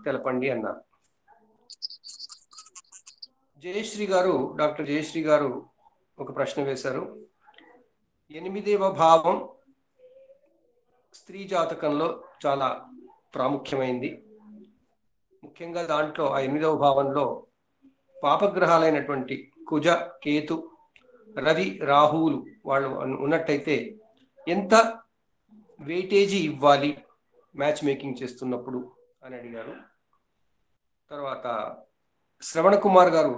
తెలపండి అన్నారు. జయశ్రీ గారు, డాక్టర్ జయశ్రీ గారు ఒక ప్రశ్న వేశారు. 8వ భావం స్త్రీ జాతకంలో చాలా ప్రాముఖ్యమైంది. ముఖ్యంగా దాంట్లో ఆ 8వ భావంలో పాపగ్రహాలైనటువంటి కుజ, కేతు, రవి, రాహువులు వాళ్ళు ఉన్నట్టయితే ఎంత వెయిటేజీ ఇవ్వాలి మ్యాచ్ మేకింగ్ చేస్తున్నప్పుడు అని అడిగారు. తర్వాత శ్రవణ కుమార్ గారు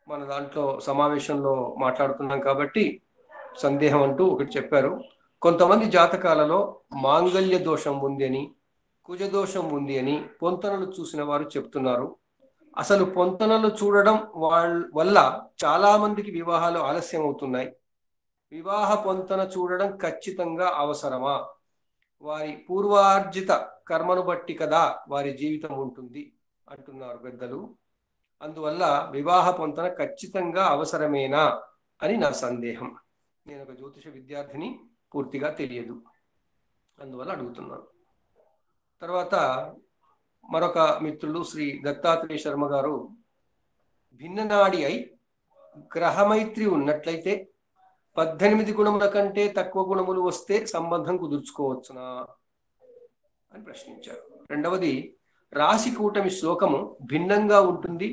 మన దాంట్లో సమావేశంలో మాట్లాడుతున్నాం కాబట్టి సందేహం అంటూ ఒకటి చెప్పారు. కొంతమంది జాతకాలలో మాంగళ్య దోషం ఉంది అని, కుజ దోషం ఉంది అని పొంతనలు చూసిన వారు చెప్తున్నారు. అసలు పొంతనలు చూడడం వల్ల చాలా మందికి వివాహాలు ఆలస్యం అవుతున్నాయి. వివాహ పొంతన చూడడం ఖచ్చితంగా అవసరమా? వారి పూర్వార్జిత కర్మను బట్టి కదా వారి జీవితం ఉంటుంది అంటున్నారు పెద్దలు. అందువల్ల వివాహ పొంతన ఖచ్చితంగా అవసరమేనా అని నా సందేహం. నేను ఒక జ్యోతిష విద్యార్థిని, పూర్తిగా తెలియదు, అందువల్ల అడుగుతున్నాను. తర్వాత మరొక మిత్రులు శ్రీ దత్తాత్రేయ శర్మ గారు, భిన్ననాడి అయి గ్రహమైత్రి ఉన్నట్లయితే 18 గుణముల కంటే తక్కువ గుణములు వస్తే సంబంధం కుదుర్చుకోవచ్చునా అని ప్రశ్నించారు. రెండవది, రాశి కూటమి శ్లోకము భిన్నంగా ఉంటుంది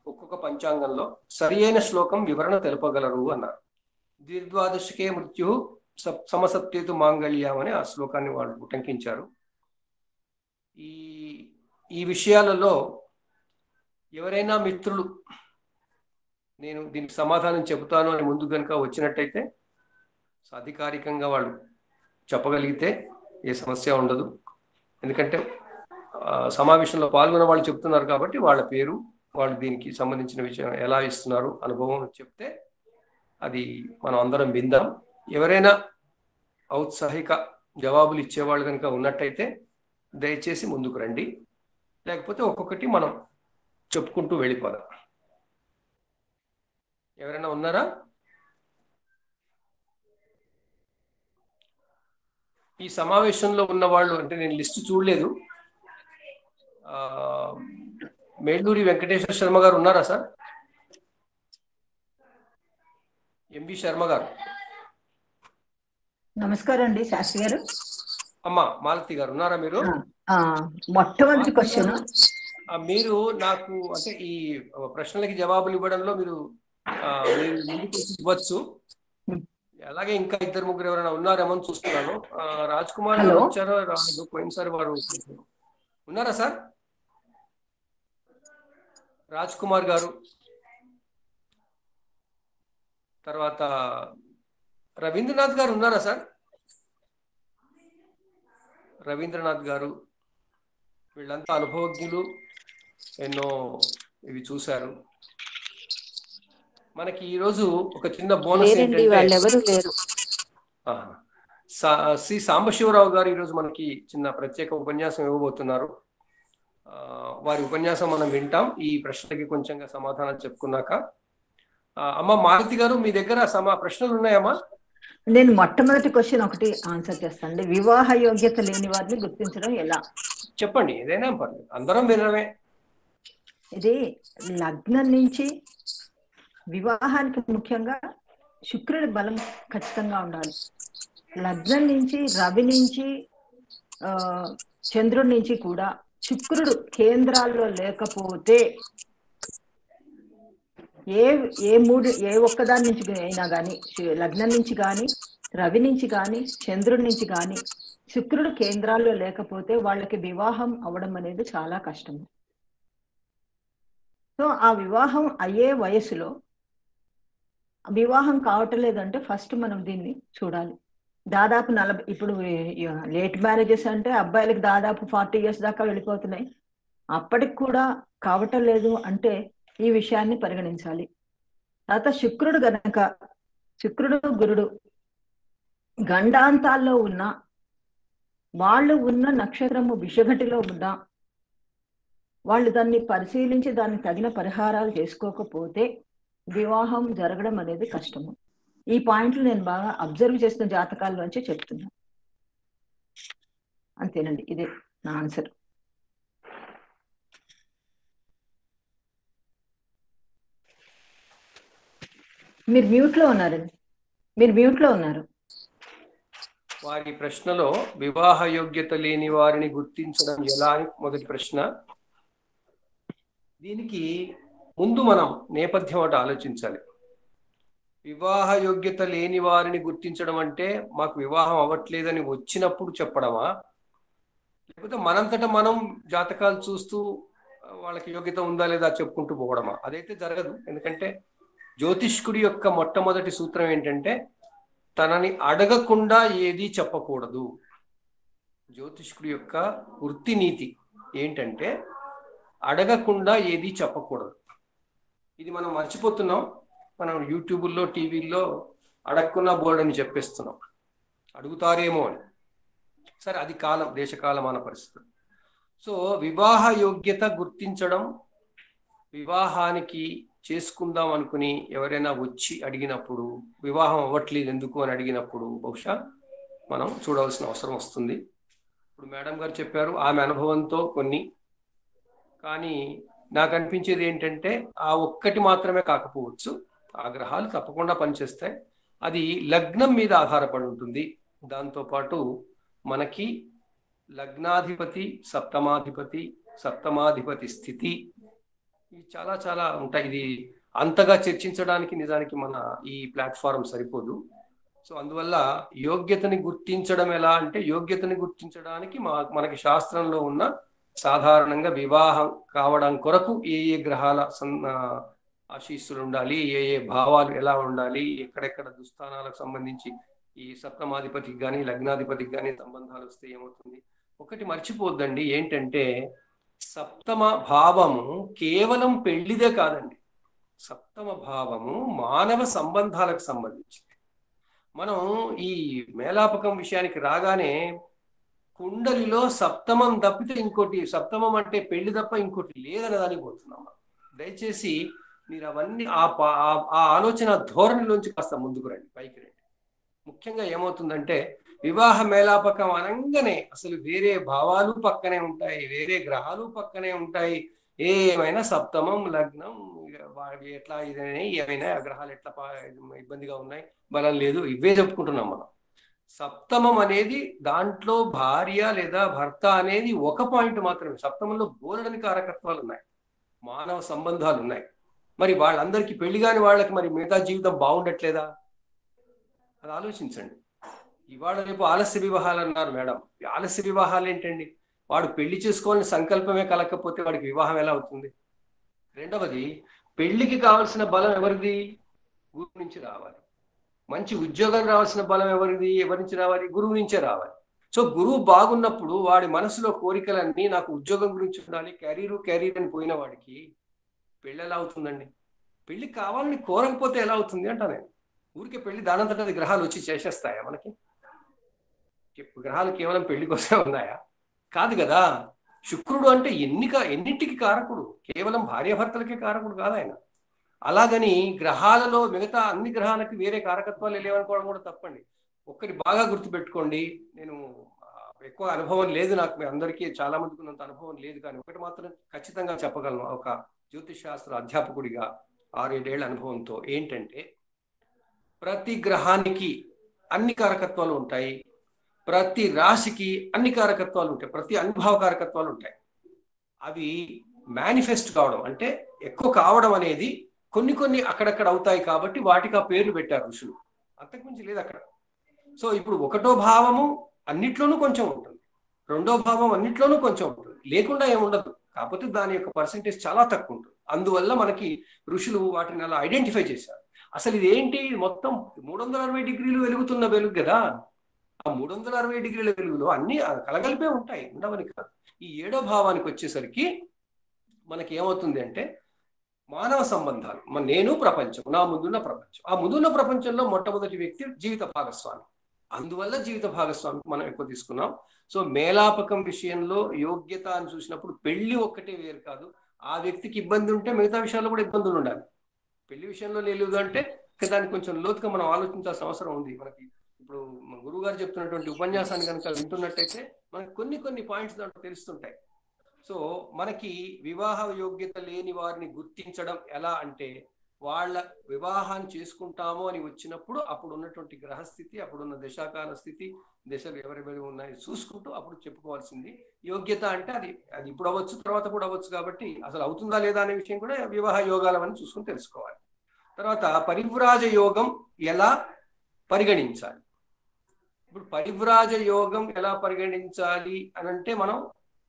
ఒక్కొక్క పంచాంగంలో, సరి అయిన శ్లోకం వివరణ తెలుపగలరు అన్నారు. ద్విద్వాదశకే మృత్యు సమసత్యేతు మాంగళ్యం అని ఆ శ్లోకాన్ని వాళ్ళు ఉటంకించారు. ఈ విషయాలలో ఎవరైనా మిత్రులు నేను దీనికి సమాధానం చెబుతాను అని ముందు కనుక వచ్చినట్టయితే అధికారికంగా వాళ్ళు చెప్పగలిగితే ఏ సమస్య ఉండదు. ఎందుకంటే సమావేశంలో పాల్గొన్న వాళ్ళు చెప్తున్నారు కాబట్టి వాళ్ళ పేరు, వాళ్ళు దీనికి సంబంధించిన విషయం ఎలా ఇస్తున్నారు అనుభవం చెప్తే అది మనం అందరం విందాం. ఎవరైనా ఔత్సాహిక జవాబులు ఇచ్చేవాళ్ళు కనుక ఉన్నట్టయితే దయచేసి ముందుకు రండి, లేకపోతే ఒక్కొక్కటి మనం చెప్పుకుంటూ వెళ్ళిపోదాం. ఎవరైనా ఉన్నారా? ఈ సమావేశంలో ఉన్న వాళ్ళు, అంటే నేను లిస్టు చూడలేదు, మేళ్ళూరి వెంకటేశ్వర శర్మ గారు ఉన్నారా సార్? ఎంవి శర్మ గారు. నమస్కారం అండి శాస్త్రి గారు. అమ్మా మాలతి గారు ఉన్నారా మీరు? మొట్టమొదటి క్వశ్చన్, మీరు నాకు అంటే ఈ ప్రశ్నలకి జవాబులు ఇవ్వడంలో మీరు ముందుకు ఇవ్వచ్చు. అలాగే ఇంకా 2-3 ఎవరైనా ఉన్నారేమో అని చూస్తున్నాను. రాజ్ కుమార్ గారు వచ్చారో రాదు, పోయినసారి వారు ఉన్నారా సార్? రాజ్ కుమార్ గారు, తర్వాత రవీంద్రనాథ్ గారు ఉన్నారా సార్? రవీంద్రనాథ్ గారు, వీళ్ళంతా అనుభవజ్ఞులు, ఎన్నో ఇవి చూశారు. మనకి ఈరోజు ఒక చిన్న బోనస్ ఏంటంటే శ్రీ సాంబశివరావు గారు ఈరోజు మనకి చిన్న ప్రత్యేక ఉపన్యాసం ఇవ్వబోతున్నారు. వారి ఉపన్యాసం మనం వింటాం ఈ ప్రశ్నకి కొంచెంగా సమాధానం చెప్పుకున్నాక. అమ్మ మాలతి గారు, మీ దగ్గర ప్రశ్నలు ఉన్నాయమ్మా? నేను మొట్టమొదటి క్వశ్చన్ ఒకటి ఆన్సర్ చేస్తానండి. వివాహ యోగ్యత లేని వారిని గుర్తించడం ఎలా? చెప్పండి, ఏదైనా పర్లేదు, అందరం వినడమే. ఇది లగ్నం నుంచి వివాహానికి ముఖ్యంగా శుక్రుడి బలం ఖచ్చితంగా ఉండాలి. లగ్నం నుంచి, రవి నుంచి, చంద్రుడి నుంచి కూడా శుక్రుడు కేంద్రాల్లో లేకపోతే ఏ ఒక్కదాని నుంచి అయినా కానీ, లగ్నం నుంచి కానీ, రవి నుంచి కానీ, చంద్రుడి నుంచి కానీ శుక్రుడు కేంద్రాల్లో లేకపోతే వాళ్ళకి వివాహం అవడం అనేది చాలా కష్టం. సో ఆ వివాహం అయ్యే వయసులో వివాహం కావటం లేదంటే ఫస్ట్ మనం దీన్ని చూడాలి. దాదాపు 40, ఇప్పుడు లేట్ మ్యారేజెస్ అంటే అబ్బాయిలకు దాదాపు 40 years దాకా వెళ్ళిపోతున్నాయి. అప్పటికి కూడా కావటం లేదు అంటే ఈ విషయాన్ని పరిగణించాలి. తర్వాత శుక్రుడు గురుడు గండాంతాల్లో ఉన్న వాళ్ళు ఉన్న నక్షత్రము విషఘటిలో ఉన్నా వాళ్ళు దాన్ని పరిశీలించి దానికి తగిన పరిహారాలు చేసుకోకపోతే వివాహం జరగడం అనేది కష్టము. ఈ పాయింట్లు నేను బాగా అబ్జర్వ్ చేసిన జాతకాల్లోంచి చెప్తున్నా. అంతేనండి, ఇదే నా ఆన్సర్. మీరు మ్యూట్లో ఉన్నారండి, మీరు మ్యూట్లో ఉన్నారు. వారి ప్రశ్నలో వివాహ యోగ్యత లేని వారిని గుర్తించడం ఎలా అని మొదటి ప్రశ్న. దీనికి ముందు మనం నేపథ్యం ఒకటి ఆలోచించాలి. వివాహ యోగ్యత లేని వారిని గుర్తించడం అంటే మాకు వివాహం అవ్వట్లేదని వచ్చినప్పుడు చెప్పడమా, లేకపోతే మనంతటా మనం జాతకాలు చూస్తూ వాళ్ళకి యోగ్యత ఉందా లేదా చెప్పుకుంటూ పోవడమా? అదైతే జరగదు. ఎందుకంటే జ్యోతిష్కుడి యొక్క మొట్టమొదటి సూత్రం ఏంటంటే తనని అడగకుండా ఏది చెప్పకూడదు. జ్యోతిష్కుడి యొక్క వృత్తి నీతి ఏంటంటే అడగకుండా ఏది చెప్పకూడదు. ఇది మనం మర్చిపోతున్నాం. మనం యూట్యూబ్లో టీవీల్లో అడగకుండా బోర్డు అని చెప్పేస్తున్నాం, అడుగుతారేమో అని. సరే, అది కాలం, దేశకాలమాన పరిస్థితులు. సో వివాహ యోగ్యత గుర్తించడం, వివాహానికి చేసుకుందాం అనుకుని ఎవరైనా వచ్చి అడిగినప్పుడు వివాహం అవ్వట్లేదు ఎందుకు అని అడిగినప్పుడు బహుశా మనం చూడవలసిన అవసరం వస్తుంది. ఇప్పుడు మేడం గారు చెప్పారు ఆమె అనుభవంతో కొన్ని, కానీ నాకు అనిపించేది ఏంటంటే ఆ ఒక్కటి మాత్రమే కాకపోవచ్చు. ఆ గ్రహాలు తప్పకుండా పనిచేస్తాయి. అది లగ్నం మీద ఆధారపడి ఉంటుంది. దాంతోపాటు మనకి లగ్నాధిపతి, సప్తమాధిపతి స్థితి, ఇవి చాలా చాలా ఉంటాయి. ఇది అంతగా చర్చించడానికి నిజానికి మన ఈ ప్లాట్ఫారం సరిపోదు. సో అందువల్ల యోగ్యతని గుర్తించడం ఎలా అంటే, యోగ్యతని గుర్తించడానికి మనకి శాస్త్రంలో ఉన్న సాధారణంగా వివాహం కావడం కొరకు ఏ ఏ గ్రహాల ఆశీస్సులు ఉండాలి, ఏ ఏ భావాలు ఎలా ఉండాలి, ఎక్కడెక్కడ దుస్థానాలకు సంబంధించి ఈ సప్తమాధిపతికి కానీ లగ్నాధిపతికి కానీ సంబంధాలు వస్తే ఏమవుతుంది. ఒకటి మర్చిపోద్దండి, ఏంటంటే సప్తమ భావము కేవలం పెళ్లిదే కాదండి. సప్తమ భావము మానవ సంబంధాలకు సంబంధించింది. మనం ఈ మేలాపకం విషయానికి రాగానే కుండలిలో సప్తమం తప్పితే ఇంకోటి, సప్తమం అంటే పెళ్లి తప్ప ఇంకోటి లేదని దానికి పోతున్నాం. దయచేసి మీరు అవన్నీ ఆ ఆలోచన ధోరణిలోంచి కాస్త ముందుకు రండి, పైకి రండి. ముఖ్యంగా ఏమవుతుందంటే వివాహ మేలాపకం అనగానే అసలు వేరే భావాలు పక్కనే ఉంటాయి, వేరే గ్రహాలు పక్కనే ఉంటాయి. ఏమైనా సప్తమం లగ్నం ఎట్లా ఇదైనా ఏమైనా గ్రహాలు ఎట్లా ఇబ్బందిగా ఉన్నాయి, బలం లేదు, ఇవే చెప్పుకుంటున్నాం మనం. సప్తమం అనేది దాంట్లో భార్య లేదా భర్త అనేది ఒక పాయింట్ మాత్రమే. సప్తమంలో బోలెడని కారకత్వాలు ఉన్నాయి, మానవ సంబంధాలు ఉన్నాయి. మరి వాళ్ళందరికీ పెళ్లి కాని వాళ్ళకి మరి మిగతా జీవితం బాగుండట్లేదా? అది ఆలోచించండి. ఇవాళ రేపు ఆలస్య వివాహాలు అన్నారు మేడం. ఆలస్య వివాహాలు ఏంటండి? వాడు పెళ్లి చేసుకోవాలని సంకల్పమే కలగకపోతే వాడికి వివాహం ఎలా అవుతుంది? రెండవది, పెళ్లికి కావాల్సిన బలం ఎవరిది? గురువు నుంచి రావాలి. మంచి ఉద్యోగం రావాల్సిన బలం ఎవరిది? ఎవరి నుంచి రావాలి? గురువు నుంచే రావాలి. సో గురువు బాగున్నప్పుడు వాడి మనసులో కోరికలన్నీ నాకు ఉద్యోగం గురించి ఉండాలి, కెరీర్ అని పోయిన వాడికి పెళ్ళి ఎలా అవుతుందండి? పెళ్లి కావాలని కోరకపోతే ఎలా అవుతుంది అంటా నేను. ఊరికే పెళ్లి దానంతట అది గ్రహాలు వచ్చి చేసేస్తాయా మనకి? గ్రహాలు కేవలం పెళ్లి కోసమే ఉన్నాయా? కాదు కదా. శుక్రుడు అంటే ఎన్నింటికి కారకుడు, కేవలం భార్యాభర్తలకే కారకుడు కాదు ఆయన. అలాగని గ్రహాలలో మిగతా అన్ని గ్రహాలకి వేరే కారకత్వాలు లేవనుకోవడం కూడా తప్పండి. ఒక్కటి బాగా గుర్తుపెట్టుకోండి, నేను ఎక్కువ అనుభవం లేదు నాకు, మీ అందరికీ చాలా మందికి ఉన్నంత అనుభవం లేదు, కానీ ఒకటి మాత్రం ఖచ్చితంగా చెప్పగలను ఒక జ్యోతిష్ శాస్త్ర అధ్యాపకుడిగా 6-7 ఏళ్ల అనుభవంతో. ఏంటంటే ప్రతి గ్రహానికి అన్ని కారకత్వాలు ఉంటాయి, ప్రతి రాశికి అన్ని కారకత్వాలు ఉంటాయి, ప్రతి అనుభవ కారకత్వాలు ఉంటాయి. అవి మేనిఫెస్ట్ కావడం అంటే ఎక్కువ కావడం అనేది కొన్ని అక్కడక్కడ అవుతాయి కాబట్టి వాటికి ఆ పేర్లు పెట్టారు ఋషులు, అంతకుమించి లేదు అక్కడ. సో ఇప్పుడు ఒకటో భావము అన్నిట్లోనూ కొంచెం ఉంటుంది, రెండో భావం అన్నిట్లోనూ కొంచెం ఉంటుంది, లేకుండా ఏముండదు. కాకపోతే దాని యొక్క పర్సెంటేజ్ చాలా తక్కువ ఉంటుంది. అందువల్ల మనకి ఋషులు వాటిని అలా ఐడెంటిఫై చేశారు. అసలు ఇది ఏంటి? మొత్తం 360 డిగ్రీలు వెలుగుతున్న వెలుగు కదా. ఆ 360 డిగ్రీల వెలుగులో అన్ని కలగలిపే ఉంటాయి, ఉండవని కాదు. ఈ 7వ భావానికి వచ్చేసరికి మనకి ఏమవుతుంది అంటే మానవ సంబంధాలు, నేను ప్రపంచం, నా ముందున్న ప్రపంచం. ఆ ముందున్న ప్రపంచంలో మొట్టమొదటి వ్యక్తి జీవిత భాగస్వామి. అందువల్ల జీవిత భాగస్వామి మనం ఎక్కువ తీసుకున్నాం. సో మేలాపకం విషయంలో యోగ్యత అని చూసినప్పుడు పెళ్లి ఒక్కటే వేరు కాదు. ఆ వ్యక్తికి ఇబ్బంది ఉంటే మిగతా విషయాల్లో కూడా ఇబ్బందులు ఉండాలి. పెళ్లి విషయంలో లేదు అంటే దానికి కొంచెం లోతుగా మనం ఆలోచించాల్సిన అవసరం ఉంది. మనకి ఇప్పుడు గురువు గారు చెప్తున్నటువంటి ఉపన్యాసాన్ని కనుక వింటున్నట్టయితే మనకు కొన్ని పాయింట్స్ దాంట్లో తెలుస్తుంటాయి. సో మనకి వివాహ యోగ్యత లేని వారిని గుర్తించడం ఎలా అంటే, వాళ్ళ వివాహాన్ని చేసుకుంటాము అని వచ్చినప్పుడు అప్పుడు ఉన్నటువంటి గ్రహస్థితి, అప్పుడున్న దశాకాల స్థితి, దశలు ఎవరెవరి ఉన్నాయి చూసుకుంటూ అప్పుడు చెప్పుకోవాల్సింది. యోగ్యత అంటే అది అది ఇప్పుడు అవ్వచ్చు, తర్వాత కూడా అవ్వచ్చు. కాబట్టి అసలు అవుతుందా లేదా అనే విషయం కూడా వివాహ యోగాలని చూసుకుని తెలుసుకోవాలి. తర్వాత పరివ్రాజ యోగం ఎలా పరిగణించాలి. ఇప్పుడు పరివ్రాజ యోగం ఎలా పరిగణించాలి అని అంటే మనం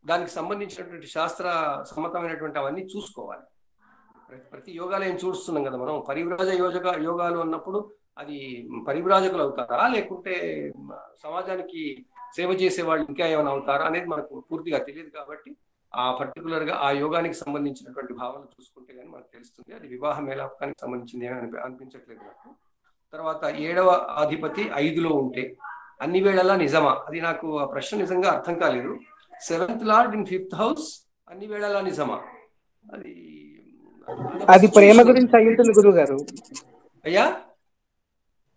దానికి సంబంధించినటువంటి శాస్త్ర సమ్మతమైనటువంటి అవన్నీ చూసుకోవాలి. ప్రతి యోగాలు చూస్తున్నాం కదా మనం. పరివ్రాజ యోగాలు అన్నప్పుడు అది పరివ్రాజకులు అవుతారా, లేకుంటే సమాజానికి సేవ చేసే వాళ్ళు ఇంకా ఏమైనా అవుతారా అనేది మనకు పూర్తిగా తెలియదు. కాబట్టి ఆ పర్టికులర్ గా ఆ యోగానికి సంబంధించినటువంటి భావన చూసుకుంటే కానీ మనకు తెలుస్తుంది. అది వివాహ మేళానికి సంబంధించింది ఏమని అనిపించట్లేదు నాకు. తర్వాత 7వ అధిపతి 5లో ఉంటే అన్ని వేళలా నిజమా? అది నాకు ఆ ప్రశ్న నిజంగా అర్థం కాలేదు. 7th lord in 5th house అన్ని వేళలా నిజమా? అది ప్రేమ గురించి అయి ఉంటుంది గురువు గారు. అయ్యా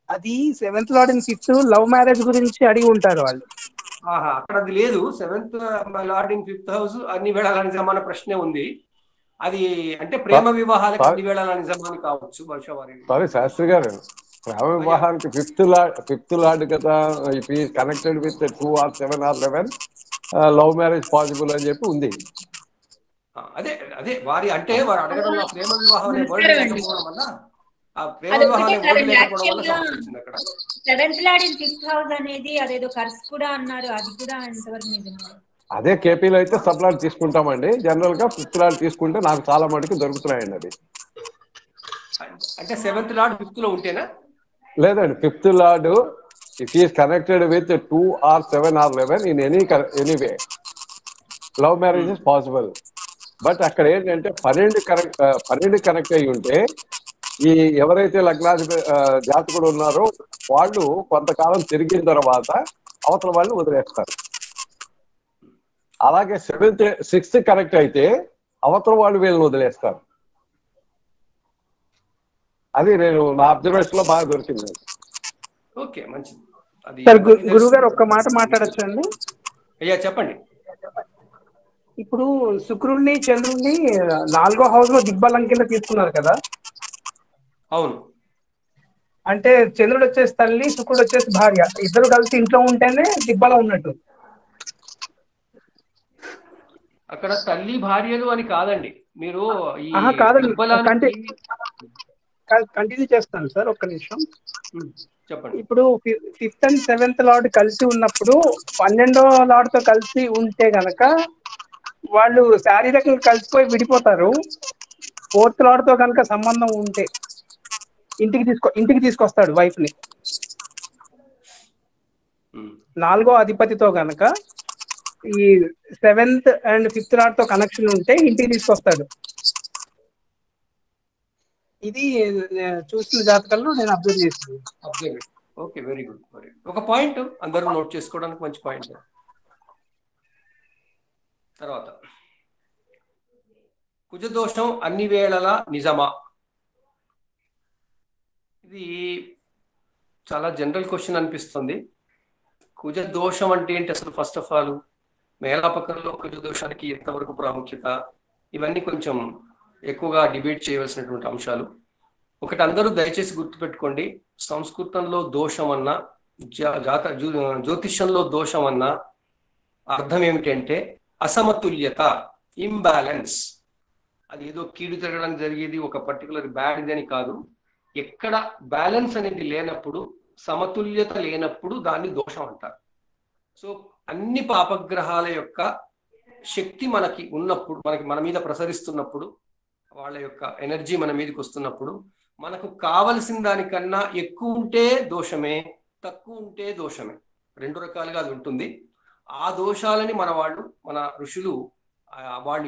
అది 7th lord in 5th love marriage గురించి అడిగి ఉంటారు వాళ్ళు. అక్కడ అది లేదు. 7th lord in 5th house అన్ని వేళలా నిజమా అన్న ప్రశ్నే ఉంది. అది అంటే ప్రేమ వివాహాలకు అన్ని వేళలా నిజమా అని కావచ్చు బహుశా వారి. సారీ శాస్త్రి గారు, ప్రేమ వివాహానికి 5th లార్డ్ కదా, ఇఫ్ ఈ connected with 2 or 7 or 11 love marriage possible అని చెప్పి ఉంది. అదే అదే వారి అంటే వారు అడగడం ప్రేమ వివాహం అనే వర్డ్ లేకపోవడం వల్ల, ఆ ప్రేమ వివాహం అనే వర్డ్ లేకపోవడం వల్ల సమస్య వచ్చింది అక్కడ. 7th lord in 5th house అనేది అదేదో కర్స్ కూడా అన్నారు, అది కూడా ఎంతవరకు నిజమే? అదే కేపీలో అయితే సబ్ లార్డ్ తీసుకుంటామండి. జనరల్ గా 5th లార్డ్ తీసుకుంటే నాకు చాలా మటుకు దొరుకుతున్నాయండి. అది అంటే 7th లార్డ్ 5th లో ఉంటేనా? లేదండి, 5th lord if is connected with 2 or 7 or 11 in anyway love marriage is possible. But అక్కడ ఏంటంటే 12 కనెక్ట్ అయ్యి ఉంటే ఈ ఎవరైతే లగ్నాధిపతి జాతకుడు ఉన్నారో వాళ్ళు కొంతకాలం తిరిగిన తర్వాత అవతల వాళ్ళు వదిలేస్తారు. అలాగే 6th కనెక్ట్ అయితే అవతల వాళ్ళు వీళ్ళని వదిలేస్తారు. అది నేను నా అబ్జర్వేషన్ లో బాగా దొరికింది. ఓకే, మంచిది. గురువు గారు ఒక్క మాట మాట్లాడచ్చు అండి? అయ్యా చెప్పండి. ఇప్పుడు శుక్రుడిని చంద్రుడిని 4వ హౌస్ లో దిగ్బలం కింద తీసుకున్నారు కదా. అవును. అంటే చంద్రుడు వచ్చేసి తల్లి, శుక్రుడు వచ్చేసి భార్య, ఇద్దరు కలిసి ఇంట్లో ఉంటేనే దిగ్బలం ఉన్నట్టు. అక్కడ తల్లి భార్యలు అని కాదండి. మీరు కంటిన్యూ చేస్తాను సార్, ఒక్క నిమిషం చెప్పండి. ఇప్పుడు 5th and 7th లార్డ్ కలిసి ఉన్నప్పుడు 12వ లార్డ్ తో కలిసి ఉంటే గనక వాళ్ళు శారీరకంగా కలిసిపోయి విడిపోతారు. 4th లార్డ్ తో కనుక సంబంధం ఉంటే ఇంటికి తీసుకొస్తాడు వైఫ్ ని. 4వ అధిపతితో గనక ఈ 7th and 5th లార్డ్ తో కనెక్షన్ ఉంటే ఇంటికి తీసుకొస్తాడు. ఇది చూసిన జాతకాల్లో నేను అబ్జర్వ్ చేస్తాను. Okay, very good. ఒక పాయింట్ అందరూ నోట్ చేసుకోవడానికి మంచి పాయింట్. తర్వాత కుజదోషం అన్ని వేళలా నిజమా? ఇది చాలా జనరల్ క్వశ్చన్ అనిపిస్తుంది. కుజదోషం అంటే ఏంటి అసలు? ఫస్ట్ ఆఫ్ ఆల్ మేళాపకంలో కుజదోషానికి ఎంతవరకు ప్రాముఖ్యత, ఇవన్నీ కొంచెం ఎక్కువగా డిబేట్ చేయవలసినటువంటి అంశాలు. ఒకటి అందరూ దయచేసి గుర్తుపెట్టుకోండి, సంస్కృతంలో దోషం అన్నా జ్యోతిష్యంలో దోషం అన్నా అర్థం ఏమిటంటే అసమతుల్యత, ఇంబ్యాలెన్స్. అది ఏదో కీడు తిరగడానికి జరిగేది ఒక పర్టికులర్ బ్యాడ్ అని కాదు. ఎక్కడ బ్యాలెన్స్ అనేది లేనప్పుడు, సమతుల్యత లేనప్పుడు దాన్ని దోషం అంటారు. సో అన్ని పాపగ్రహాల యొక్క శక్తి మనకి ఉన్నప్పుడు, మన మీద ప్రసరిస్తున్నప్పుడు, వాళ్ళ యొక్క ఎనర్జీ మన మీదకి వస్తున్నప్పుడు, మనకు కావలసిన దానికన్నా ఎక్కువ ఉంటే దోషమే, తక్కువ ఉంటే దోషమే. రెండు రకాలుగా అది ఉంటుంది. ఆ దోషాలని మన ఋషులు వాళ్ళు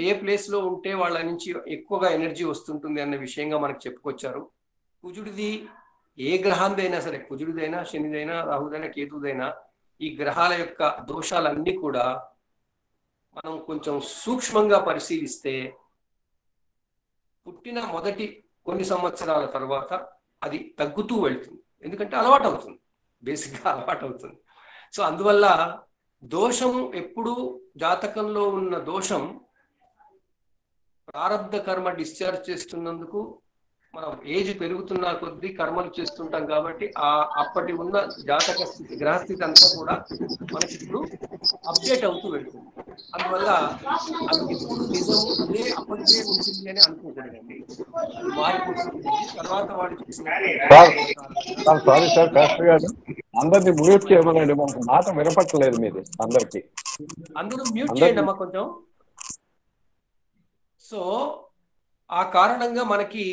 ఏ ప్లేస్ లో ఉంటే వాళ్ళ నుంచి ఎక్కువగా ఎనర్జీ వస్తుంటుంది అన్న విషయంగా మనకు చెప్పుకొచ్చారు. కుజుడిది ఏ గ్రహాందైనా సరే, కుజుడిదైనా, శనిదైనా, రాహుదైనా, కేతుదైనా, ఈ గ్రహాల యొక్క దోషాలన్నీ కూడా మనం కొంచెం సూక్ష్మంగా పరిశీలిస్తే పుట్టిన మొదటి కొన్ని సంవత్సరాల తర్వాత అది తగ్గుతూ వెళ్తుంది. ఎందుకంటే అలవాటు అవుతుంది. బేసిక్గా అలవాటు అవుతుంది. సో అందువల్ల దోషం ఎప్పుడు జాతకంలో ఉన్న దోషం ప్రారబ్ధ కర్మ డిశ్చార్జ్ చేస్తున్నందుకు మనం ఏజ్ పెరుగుతున్న కొద్దీ కర్మలు చేస్తుంటాం కాబట్టి అప్పటి ఉన్న జాతక స్థితి గ్రహస్థితి అంతా కూడా మనకి ఇప్పుడు అప్డేట్ అవుతూ వెళ్తుంది. అందువల్ల అది ఎప్పుడు నిజం అదే అప్పటికే ఉంటుంది అని అనుకోకూడదండి, అది మారిపోతుంది. తర్వాత వాడు సారీ సార్ శాస్త్రి గారు, అందరినీ మ్యూట్ చేయమనండి, మనకు మాట వినపట్టలేదు మీది. అందరూ మ్యూట్ చేయండి అమ్మా కొంచెం. సో ఆ కారణంగా మనకి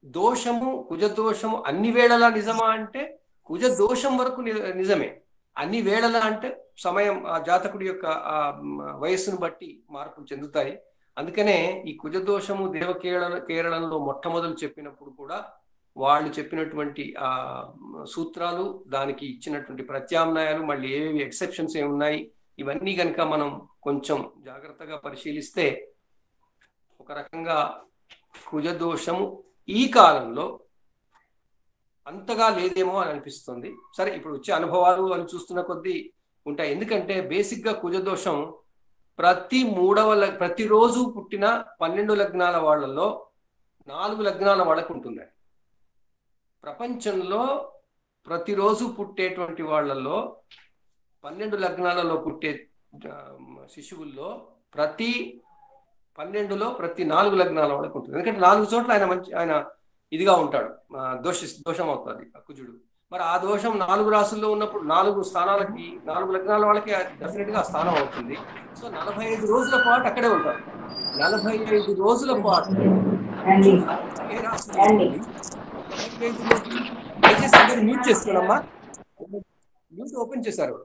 దోషము కుజ దోషము అన్ని వేళలా నిజమా అంటే కుజ దోషం వరకు నిజమే, అన్ని వేళలా అంటే సమయం ఆ జాతకుడి యొక్క ఆ వయస్సును బట్టి మార్పులు చెందుతాయి. అందుకనే ఈ కుజ దోషము కేరళంలో మొట్టమొదలు చెప్పినప్పుడు కూడా వాళ్ళు చెప్పినటువంటి ఆ సూత్రాలు, దానికి ఇచ్చినటువంటి ప్రత్యామ్నాయాలు, మళ్ళీ ఏవేవి ఎక్సెప్షన్స్ ఏమున్నాయి, ఇవన్నీ కనుక మనం కొంచెం జాగ్రత్తగా పరిశీలిస్తే ఒక రకంగా కుజ దోషము ఈ కాలంలో అంతగా లేదేమో అని అనిపిస్తుంది. సరే, ఇప్పుడు వచ్చే అనుభవాలు అని చూస్తున్న కొద్దీ ఉంటాయి. ఎందుకంటే బేసిక్గా కుజదోషం ప్రతిరోజు పుట్టిన 12 లగ్నాల వాళ్ళలో 4 లగ్నాల వాళ్ళకు ఉంటుందండి. ప్రపంచంలో ప్రతిరోజు పుట్టేటువంటి వాళ్ళల్లో 12 లగ్నాలలో పుట్టే శిశువుల్లో ప్రతి 12లో ప్రతి 4 లగ్నాల వాళ్ళకు ఉంటుంది. ఎందుకంటే 4 చోట్ల ఆయన ఇదిగా ఉంటాడు, దోషం అవుతుంది కుజుడు. మరి ఆ దోషం 4 రాసుల్లో ఉన్నప్పుడు 4 స్థానాలకి 4 లగ్నాల వాళ్ళకి డెఫినెట్ గా స్థానం అవుతుంది. సో 45 రోజుల పాటు అక్కడే ఉంటారు. 45 రోజుల పాటు ఏ రాశి దయచేసి అందరూ మ్యూట్ చేసుకోనమ్మా, మ్యూట్ ఓపెన్ చేశారు.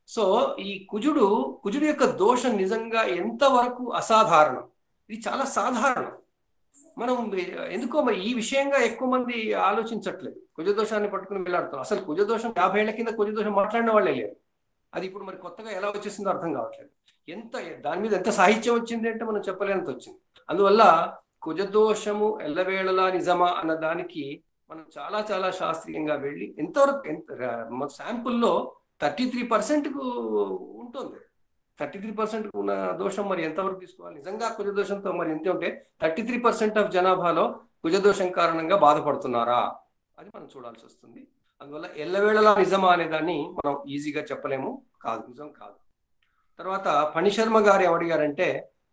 సో ఈ కుజుడు యొక్క దోషం నిజంగా ఎంతవరకు అసాధారణం, ఇది చాలా సాధారణం. మనం ఎందుకో మరి ఈ విషయంగా ఎక్కువ మంది ఆలోచించట్లేదు. కుజదోషాన్ని పట్టుకుని వెళ్ళాడుతాం. అసలు కుజదోషం 50 ఏళ్ల కింద కుజదోషం మాట్లాడిన వాళ్ళే లేరు. అది ఇప్పుడు మరి కొత్తగా ఎలా వచ్చేసిందో అర్థం కావట్లేదు. దాని మీద ఎంత సాహిత్యం వచ్చింది అంటే మనం చెప్పలేనంత వచ్చింది. అందువల్ల కుజదోషము ఎల్లవేళలా నిజమా అన్న దానికి మనం చాలా చాలా శాస్త్రీయంగా వెళ్ళి ఎంతవరకు శాంపుల్లో 33% ఉంటుంది. 33% ఉన్న దోషం మరి ఎంతవరకు తీసుకోవాలి? నిజంగా కుజదోషంతో మరి ఎంత ఉంటే 33% ఆఫ్ జనాభాలో కుజదోషం కారణంగా బాధపడుతున్నారా అది మనం చూడాల్సి వస్తుంది. అందువల్ల ఎల్లవేళలా నిజమా అనే దాన్ని మనం ఈజీగా చెప్పలేము, నిజం కాదు. తర్వాత ఫణిశర్మ గారు ఏమడిగారంటే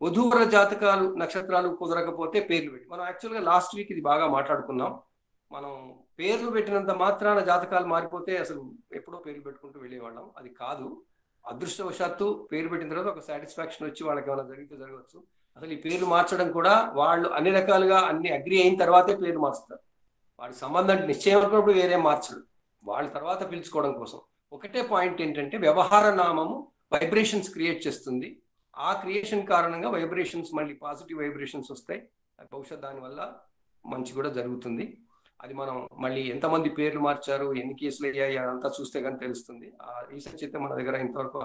వధూవర జాతకాలు నక్షత్రాలు కుదరకపోతే పేర్లు పెట్టి, మనం యాక్చువల్గా లాస్ట్ వీక్ ఇది బాగా మాట్లాడుకున్నాం. మనం పేర్లు పెట్టినంత మాత్రాన జాతకాలు మారిపోతే అసలు ఎప్పుడో పేర్లు పెట్టుకుంటూ వెళ్ళేవాళ్ళం. అది కాదు. అదృష్టవశాత్తు పేరు పెట్టిన తర్వాత ఒక సాటిస్ఫాక్షన్ వచ్చి వాళ్ళకి ఏమైనా జరిగితే జరగవచ్చు. అసలు ఈ పేర్లు మార్చడం కూడా వాళ్ళు అన్ని రకాలుగా అన్ని అగ్రి అయిన తర్వాతే పేరు మార్చుతారు. వాడి సంబంధం నిశ్చయం అనుకున్నప్పుడు వేరే మార్చడు, వాళ్ళ తర్వాత పిలుచుకోవడం కోసం. ఒకటే పాయింట్ ఏంటంటే వ్యవహార నామము వైబ్రేషన్స్ క్రియేట్ చేస్తుంది. ఆ క్రియేషన్ కారణంగా వైబ్రేషన్స్ మళ్ళీ పాజిటివ్ వైబ్రేషన్స్ వస్తాయి. బహుశా దానివల్ల మంచి కూడా జరుగుతుంది. అది మనం మళ్ళీ ఎంతమంది పేర్లు మార్చారు, ఎన్ని కేసులు అయ్యాయి అదంతా చూస్తే కానీ తెలుస్తుంది. ఆ రీసెర్చ్ అయితే మన దగ్గర ఇంతవరకు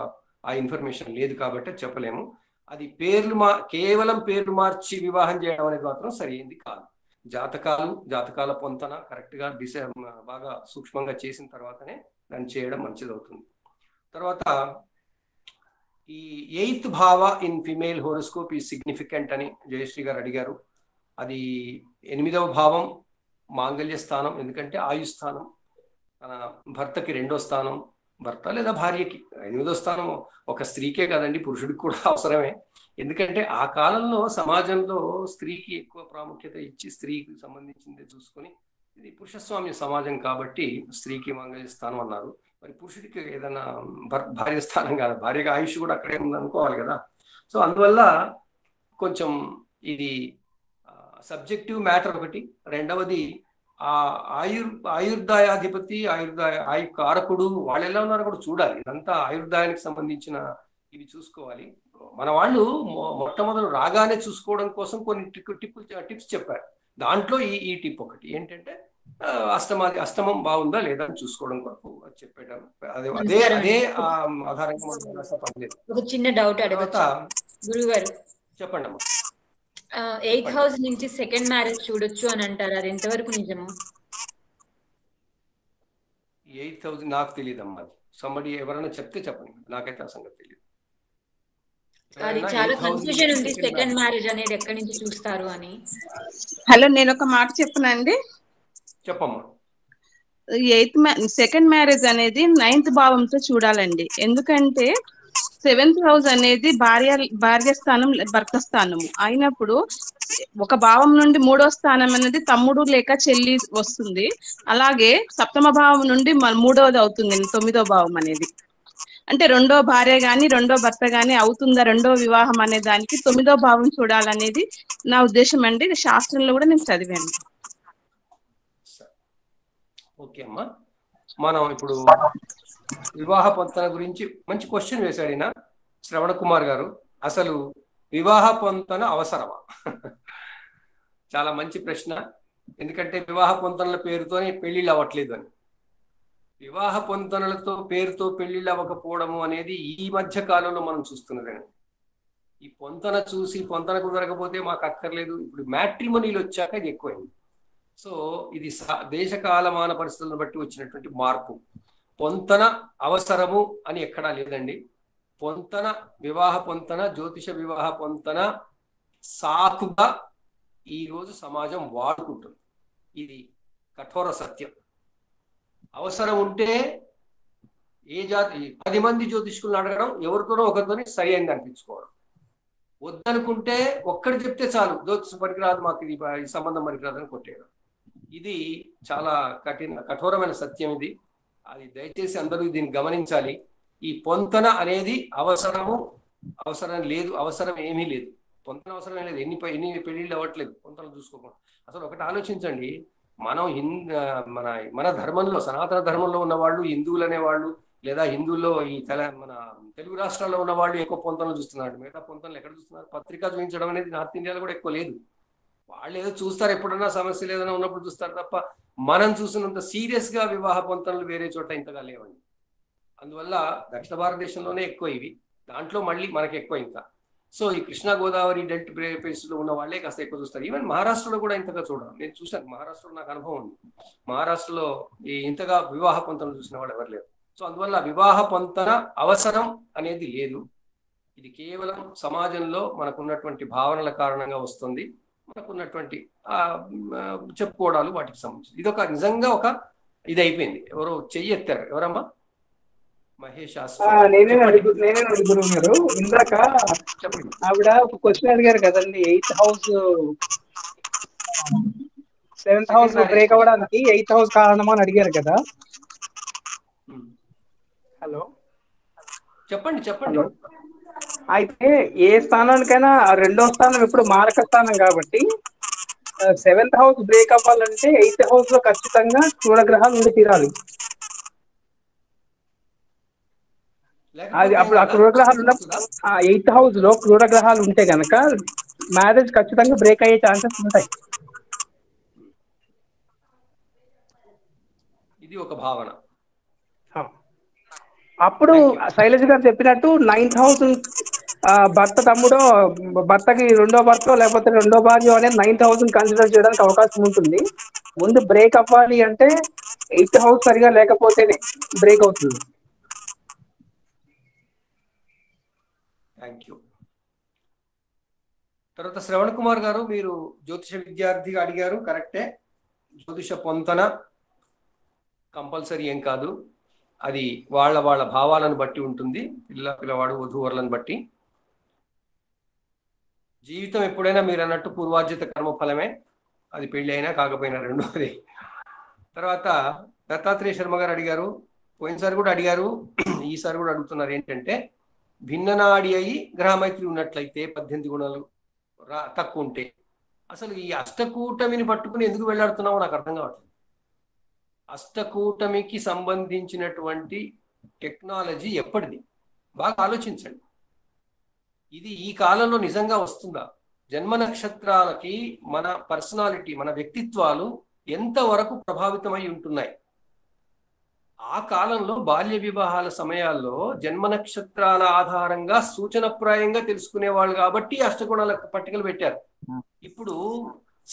ఆ ఇన్ఫర్మేషన్ లేదు కాబట్టి చెప్పలేము. అది కేవలం పేర్లు మార్చి వివాహం చేయడం అనేది మాత్రం సరైనది కాదు. జాతకాల పొంతన కరెక్ట్గా బాగా సూక్ష్మంగా చేసిన తర్వాతనే దాన్ని చేయడం మంచిది అవుతుంది. తర్వాత ఈ 8th భావ ఇన్ ఫిమేల్ హోరోస్కోప్ ఈ సిగ్నిఫికెంట్ అని జయశ్రీ గారు అడిగారు. అది 8వ భావం మాంగళ్య స్థానం, ఎందుకంటే ఆయుస్థానం. తన భర్తకి 2వ స్థానం, భర్త లేదా భార్యకి 8వ స్థానం ఒక స్త్రీకే కదండి, పురుషుడికి కూడా అవసరమే. ఎందుకంటే ఆ కాలంలో సమాజంలో స్త్రీకి ఎక్కువ ప్రాముఖ్యత ఇచ్చి స్త్రీకి సంబంధించింది చూసుకొని, ఇది పురుషస్వామ్య సమాజం కాబట్టి స్త్రీకి మాంగళ్య స్థానం అన్నారు. మరి పురుషుడికి ఏదైనా భార్య స్థానం కాదు, భార్యకి ఆయుష్ కూడా అక్కడే ఉంది అనుకోవాలి కదా. సో అందువల్ల కొంచెం ఇది సబ్జెక్టివ్ మ్యాటర్ ఒకటి. రెండవది ఆ ఆయుర్దాయాధిపతి ఆయు కారకుడు వాళ్ళు ఎలా ఉన్నారో కూడా చూడాలి. ఇదంతా ఆయుర్దాయానికి సంబంధించిన ఇవి చూసుకోవాలి. మన వాళ్ళు మొట్టమొదలు రాగానే చూసుకోవడం కోసం కొన్ని టిప్స్ చెప్పారు. దాంట్లో ఈ టిప్ ఒకటి ఏంటంటే అష్టమం బాగుందా లేదా అని చూసుకోవడం కొరకు చెప్పాడు. అదే ఆధారంగా ఒక చిన్న డౌట్ అడగొచ్చా గురుగారు? చెప్పండి అమ్మా. 8th హౌస్ నుంచి సెకండ్ మ్యారేజ్ చూడొచ్చు అని అంటారు, అది ఎంతవరకు నిజము? 8,000 నాకు తెలియదు అమ్మా. సంబడి ఎవరైనా చెప్తే చెప్పండి, నాకైతే ఆ సంగతి తెలియదు. అది చాలా కన్ఫ్యూజన్ ఉంది, సెకండ్ మ్యారేజ్ అనేది ఎక్కడి నుంచి చూస్తారు అని. హలో, నేను ఒక మాట చెప్పనండి. చెప్పమ్మా. సెకండ్ మ్యారేజ్ అనేది 9th భావంతో చూడాలండి. ఎందుకంటే 7th హౌస్ అనేది భార్య స్థానం, భర్త స్థానము అయినప్పుడు ఒక భావం నుండి 3వ స్థానం అనేది తమ్ముడు లేక చెల్లి వస్తుంది. అలాగే 7వ భావం నుండి 3వది అవుతుంది 9వ భావం అనేది. అంటే రెండో భార్య గాని రెండో భర్త గాని అవుతుందా రెండో వివాహం అనే దానికి 9వ భావం చూడాలనేది నా ఉద్దేశం అండి. శాస్త్రంలో కూడా నేను చదివాను. ఓకే అమ్మా, మనం ఇప్పుడు వివాహ పొంతన గురించి మంచి క్వశ్చన్ వేశాడు ఈయన శ్రవణ కుమార్ గారు. అసలు వివాహ పొంతన అవసరమా? చాలా మంచి ప్రశ్న. ఎందుకంటే వివాహ పొంతనల పేరుతోనే పెళ్లిళ్ళు అవ్వట్లేదు అని. వివాహ పొంతనలతో పేరుతో పెళ్లిళ్ళు అవ్వకపోవడము అనేది ఈ మధ్య కాలంలో మనం చూస్తున్నదండి. ఈ పొంతన చూసి పొంతన కుదరకపోతే మాకు అక్కర్లేదు, ఇప్పుడు మ్యాట్రిమోనీలు వచ్చాక ఇది ఎక్కువైంది. సో ఇది దేశ కాలమాన పరిస్థితులను బట్టి వచ్చినటువంటి మార్పు. పొంతన అవసరము అని ఎక్కడా లేదండి. పొంతన, వివాహ పొంతన, జ్యోతిష వివాహ పొంతన సాకుగా ఈరోజు సమాజం వాడుకుంటుంది. ఇది కఠోర సత్యం. అవసరం ఉంటే ఏ జాతి 10 మంది జ్యోతిష్కులను అడగడం, ఎవరితోనో ఒకరితోని సరి అయింది అనిపించుకోవడం. వద్దనుకుంటే ఒక్కడు చెప్తే చాలు, జ్యోతిషం పనికిరాదు, మాకు ఇది ఈ సంబంధం పనికిరాదు అని కొట్టేయడం. ఇది చాలా కఠోరమైన సత్యం ఇది. అది దయచేసి అందరూ దీన్ని గమనించాలి. ఈ పొంతన అనేది అవసరం లేదు, అవసరం ఏమీ లేదు. పొంతన అవసరం లేదు. ఎన్ని పెళ్లిళ్ళు అవ్వట్లేదు పొంతనలు చూసుకోకుండా. అసలు ఒకటి ఆలోచించండి, మనం మన ధర్మంలో, సనాతన ధర్మంలో ఉన్న వాళ్ళు, హిందువులు అనేవాళ్ళు, లేదా హిందువుల్లో ఈ మన తెలుగు రాష్ట్రాల్లో ఉన్న వాళ్ళు ఎక్కువ పొంతనలు చూస్తున్నారు. మిగతా పొంతనలు ఎక్కడ చూస్తున్నారు? పత్రిక చూపించడం అనేది నార్త్ ఇండియాలో కూడా ఎక్కువ లేదు. వాళ్ళు ఏదో చూస్తారు, ఎప్పుడన్నా సమస్యలు ఏదైనా ఉన్నప్పుడు చూస్తారు తప్ప మనం చూసినంత సీరియస్ గా వివాహ పొంతనలు వేరే చోట ఇంతగా లేవండి. అందువల్ల దక్షిణ భారతదేశంలోనే ఎక్కువ ఇవి, దాంట్లో మళ్ళీ మనకి ఎక్కువ ఇంకా. సో ఈ కృష్ణా గోదావరి డెల్ట్ ప్లేసెస్లో ఉన్న వాళ్ళే కాస్త ఎక్కువ చూస్తారు. ఈవెన్ మహారాష్ట్రలో కూడా ఇంతగా చూడరు. నేను చూశాను, మహారాష్ట్రలో నాకు అనుభవం ఉంది. మహారాష్ట్రలో ఇంతగా వివాహ పొంతనలు చూసిన వాళ్ళు ఎవరు లేరు. సో అందువల్ల వివాహ పొంతన అవసరం అనేది లేదు. ఇది కేవలం సమాజంలో మనకున్నటువంటి భావనల కారణంగా వస్తుంది, మనకున్నటువంటి చెప్పుకోవడాలు వాటికి సంబంధించి. ఇది ఒక నిజంగా ఒక ఇది అయిపోయింది. ఎవరో చెయ్యి ఎత్తారు, ఎవరమ్మా? మహేష్. నేనే గురువు గారు. ఇందాక ఆవిడ ఒక క్వశ్చన్ అడిగారు కదండి, 8th house 7th house break అవ్వడానికి 8th హౌస్ కారణమా అని అడిగారు కదా. హలో, చెప్పండి. అయితే ఏ స్థానానికైనా రెండో స్థానం ఎప్పుడు మారక స్థానం కాబట్టి 7th హౌస్ బ్రేక్ అవ్వాలంటే 8th హౌస్ లో ఖచ్చితంగా క్రూరగ్రహాలు ఉండి తీరాలి. అది అప్పుడు ఆ క్రూరగ్రహాలు ఉన్నప్పుడు 8th హౌస్ లో క్రూరగ్రహాలు ఉంటే గనక మ్యారేజ్ ఖచ్చితంగా బ్రేక్ అయ్యే ఛాన్సెస్ ఉంటాయి. ఇది ఒక భావన. అప్పుడు శైలజ గారు చెప్పినట్టు 9th హౌస్ భర్త తమ్ముడో, భర్తకి రెండో భర్త లేకపోతే రెండో భార్య అనేది 9th హౌస్ కన్సిడర్ చేయడానికి అవకాశం ఉంటుంది. ముందు బ్రేక్ అవ్వాలి అంటే 8th హౌస్ సరిగా లేకపోతేనే బ్రేక్ అవుతుంది. Thank you. తర్వాత శ్రవణ్ కుమార్ గారు, మీరు జ్యోతిష విద్యార్థిగా అడిగారు, కరెక్టే. జ్యోతిష పొంతన కంపల్సరీ ఏం కాదు, అది వాళ్ళ భావాలను బట్టి ఉంటుంది, పిల్లవాడు వధూవరులను బట్టి. జీవితం ఎప్పుడైనా మీరు అన్నట్టు పూర్వార్జిత కర్మ ఫలమే, అది పెళ్ళి అయినా కాకపోయినా రెండోది. తర్వాత దత్తాత్రేయ శర్మ గారు అడిగారు, పోయినసారి కూడా అడిగారు, ఈసారి కూడా అడుగుతున్నారు, ఏంటంటే భిన్ననాడి అయి గ్రహమైత్రి ఉన్నట్లయితే 18 గుణాలు తక్కువ ఉంటే అసలు ఈ అష్టకూటమిని పట్టుకుని ఎందుకు వెళ్ళాడుతున్నామో నాకు అర్థం కావట్లేదు. అష్టకూటమికి సంబంధించినటువంటి టెక్నాలజీ ఎప్పటిది? బాగా ఆలోచించండి. ఇది ఈ కాలంలో నిజంగా వస్తుందా? జన్మ నక్షత్రాలకి మన పర్సనాలిటీ, మన వ్యక్తిత్వాలు ఎంతవరకు ప్రభావితమై ఉంటున్నాయి? ఆ కాలంలో బాల్య వివాహాల సమయాల్లో జన్మ నక్షత్రాల ఆధారంగా సూచనప్రాయంగా తెలుసుకునేవాళ్ళు కాబట్టి అష్టగుణాల పట్టికలు పెట్టారు. ఇప్పుడు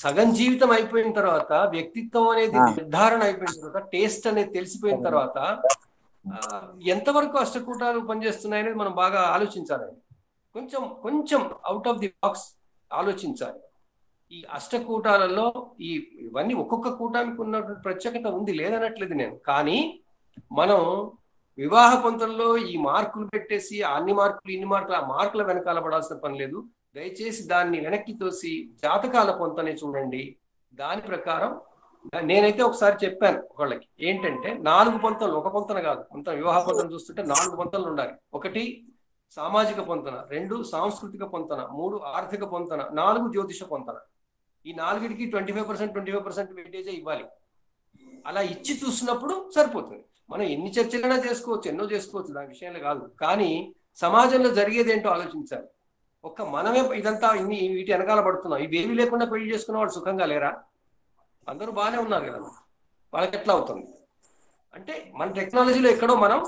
సగం జీవితం అయిపోయిన తర్వాత, వ్యక్తిత్వం అనేది నిర్ధారణ అయిపోయిన తర్వాత, టేస్ట్ అనేది తెలిసిపోయిన తర్వాత ఎంతవరకు అష్టకూటాలు పనిచేస్తున్నాయనేది మనం బాగా ఆలోచించాలండి. కొంచెం కొంచెం అవుట్ ఆఫ్ ది బాక్స్ ఆలోచించాలి. ఈ అష్టకూటాలలో ఇవన్నీ ఒక్కొక్క కూటానికి ఉన్నటువంటి ప్రత్యేకత ఉంది, లేదనట్లేదు నేను. కానీ మనం వివాహ పొంతల్లో ఈ మార్కులు పెట్టేసి అన్ని మార్కులు ఇన్ని మార్కులు, ఆ మార్కుల వెనకాల పడాల్సిన పని లేదు. దయచేసి దాన్ని వెనక్కి తోసి జాతకాల పొంతనే చూడండి. దాని ప్రకారం నేనైతే ఒకసారి చెప్పాను వాళ్ళకి, ఏంటంటే 4 పొంతలు, ఒక పొంతన కాదు, కొంత వివాహ పొంతన చూస్తుంటే 4 పొంతలు ఉండాలి. 1 సామాజిక పొంతన, 2 సాంస్కృతిక పొంతన, 3 ఆర్థిక పొంతన, 4 జ్యోతిష పొంతన. ఈ 4కి 25% వెయిటేజే ఇవ్వాలి. అలా ఇచ్చి చూసినప్పుడు సరిపోతుంది. మనం ఎన్ని చర్చలైనా చేసుకోవచ్చు, ఎన్నో చేసుకోవచ్చు, దాని విషయంలో కాదు. కానీ సమాజంలో జరిగేది ఏంటో ఆలోచించాలి. మనమే ఇదంతా వీటి వెనకాల పడుతున్నాం. ఇవేవి లేకుండా పెళ్లి చేసుకున్న వాళ్ళు సుఖంగా లేరా? అందరూ బాగానే ఉన్నారు కదా, వాళ్ళకి ఎట్లా అవుతుంది అంటే మన టెక్నాలజీలో ఎక్కడో మనం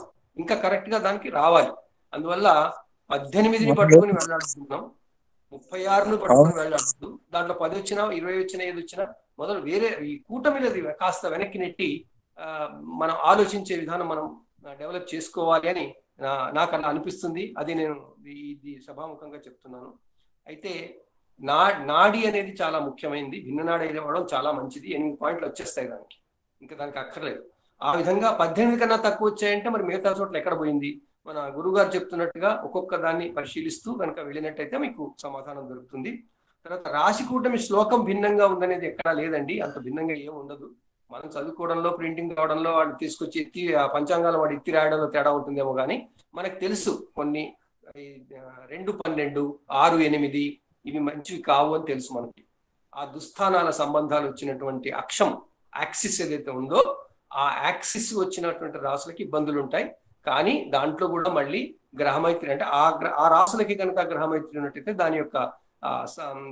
ఇంకా కరెక్ట్ గా దానికి రావాలి. అందువల్ల 18ని పట్టుకుని వెళ్ళాడుతున్నాం, 36ను పట్టుకుని వెళ్ళాడు. దాంట్లో 10 వచ్చినా 20 వచ్చినా 5 వచ్చినా మొదలు వేరే ఈ కూటమిలది కాస్త వెనక్కి నెట్టి మనం ఆలోచించే విధానం మనం డెవలప్ చేసుకోవాలి అని నాకు అలా అనిపిస్తుంది. అది నేను ఇది సభాముఖంగా చెప్తున్నాను. అయితే నాడి అనేది చాలా ముఖ్యమైనది. భిన్న నాడి అవ్వడం చాలా మంచిది. 8 పాయింట్లు వచ్చేస్తాయి దానికి, ఇంకా దానికి అక్కర్లేదు. ఆ విధంగా 18 కన్నా తక్కువ వచ్చాయంటే మరి మిగతా చోట్ల ఎక్కడ పోయింది? మన గురువుగారు చెప్తున్నట్టుగా ఒక్కొక్క దాన్ని పరిశీలిస్తూ కనుక వెళ్ళినట్టయితే మీకు సమాధానం దొరుకుతుంది. తర్వాత రాశి కూటమి శ్లోకం భిన్నంగా ఉందనేది ఎక్కడా లేదండి, అంత భిన్నంగా ఏం ఉండదు. మనం చదువుకోవడంలో, ప్రింటింగ్ కావడంలో, వాళ్ళు తీసుకొచ్చి ఎత్తి పంచాంగాలు వాడు ఎత్తి రాయడంలో తేడా ఉంటుందేమో కానీ మనకు తెలుసు కొన్ని 2, 12, 6, 8 ఇవి మంచివి కావు అని తెలుసు మనకి. ఆ దుస్థానాల సంబంధాలు వచ్చినటువంటి అక్షం యాక్సిస్ ఏదైతే ఉందో ఆ యాక్సిస్ వచ్చినటువంటి రాసులకి ఇబ్బందులు ఉంటాయి. కానీ దాంట్లో కూడా మళ్ళీ గ్రహమైత్రి అంటే ఆ రాసులకి కనుక గ్రహమైత్రి ఉన్నట్టయితే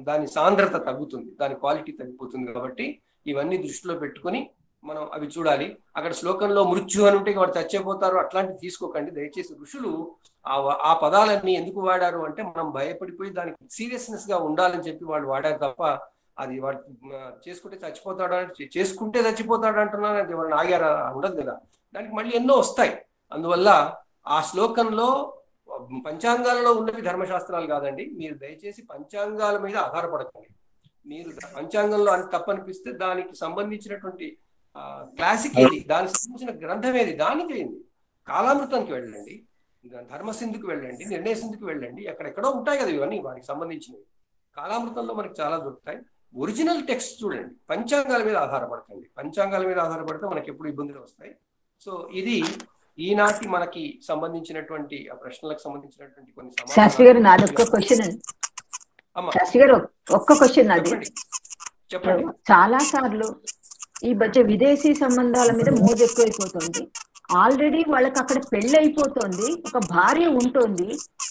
దాని సాంద్రత తగ్గుతుంది, దాని క్వాలిటీ తగ్గిపోతుంది. కాబట్టి ఇవన్నీ దృష్టిలో పెట్టుకుని మనం అవి చూడాలి. అక్కడ శ్లోకంలో మృత్యు అని ఉంటే వాడు చచ్చిపోతారు, అట్లాంటివి తీసుకోకండి దయచేసి. ఋషులు ఆ పదాలన్నీ ఎందుకు వాడారు అంటే మనం భయపడిపోయి దానికి సీరియస్నెస్ గా ఉండాలని చెప్పి వాళ్ళు వాడారు తప్ప అది వాడు చేసుకుంటే చచ్చిపోతాడు అంటే చేసుకుంటే చచ్చిపోతాడు అంటున్నాను, అది వాళ్ళని ఆగారా? ఉండదు కదా. దానికి మళ్ళీ ఎన్నో వస్తాయి. అందువల్ల ఆ శ్లోకంలో పంచాంగాలలో ఉన్నవి ధర్మశాస్త్రాలు కాదండి. మీరు దయచేసి పంచాంగాల మీద ఆధారపడకండి. మీరు పంచాంగంలో అని తప్పనిపిస్తే దానికి సంబంధించినటువంటి క్లాసిక్ ఏది, దానికి సంబంధించిన గ్రంథం ఏది, దాన్ని చేయండి. కాలామృతానికి వెళ్ళండి, ధర్మసింధుకి వెళ్ళండి, నిర్ణయ సింధుకి వెళ్ళండి, ఎక్కడెక్కడో ఉంటాయి కదా ఇవన్నీ వాటికి సంబంధించినవి. కాలామృతంలో మనకి చాలా దొరుకుతాయి. ఒరిజినల్ టెక్స్ట్ చూడండి, పంచాంగాల మీద ఆధారపడకండి. పంచాంగాల మీద ఆధారపడితే మనకి ఎప్పుడు ఇబ్బందులు వస్తాయి. సో ఇది ఈనాటి మనకి సంబంధించినటువంటి ఆ ప్రశ్నలకు సంబంధించినటువంటి కొన్ని శాస్త్రి గారు నాది ఒక్క క్వశ్చన్ అండి. శాస్త్రి గారు ఒక్క క్వశ్చన్ నాది. చెప్పండి. చాలా సార్లు ఈ మధ్య విదేశీ సంబంధాల మీద మోజు ఎక్కువైపోతుంది. ఆల్రెడీ వాళ్ళకి అక్కడ పెళ్లి అయిపోతుంది, ఒక భార్య ఉంటుంది,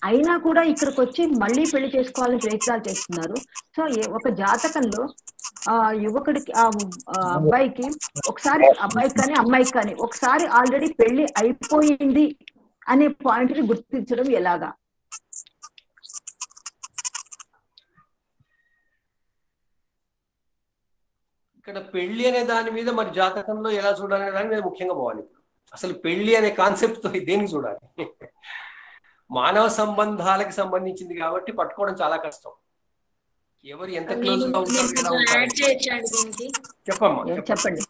అయినా కూడా ఇక్కడికి వచ్చి మళ్ళీ పెళ్లి చేసుకోవాలని ప్రయత్నాలు చేస్తున్నారు. సో ఒక జాతకంలో యువకుడికి అబ్బాయికి ఒకసారి, అబ్బాయికి కానీ అమ్మాయికి కానీ ఒకసారి ఆల్రెడీ పెళ్లి అయిపోయింది అనే పాయింట్ ని గుర్తించడం ఎలాగా? ఇక్కడ పెళ్లి అనే దాని మీద మరి జాతకంలో ఎలా చూడాలనే దాని మీద ముఖ్యంగా పోవాలి. అసలు పెళ్లి అనే కాన్సెప్ట్ తో దేనికి చూడాలి? మానవ సంబంధాలకు సంబంధించింది కాబట్టి పట్టుకోవడం చాలా కష్టం. ఎవరు ఎంత క్లోజ్ గా ఉంటారు? చెప్పమ్మా. చెప్పండి.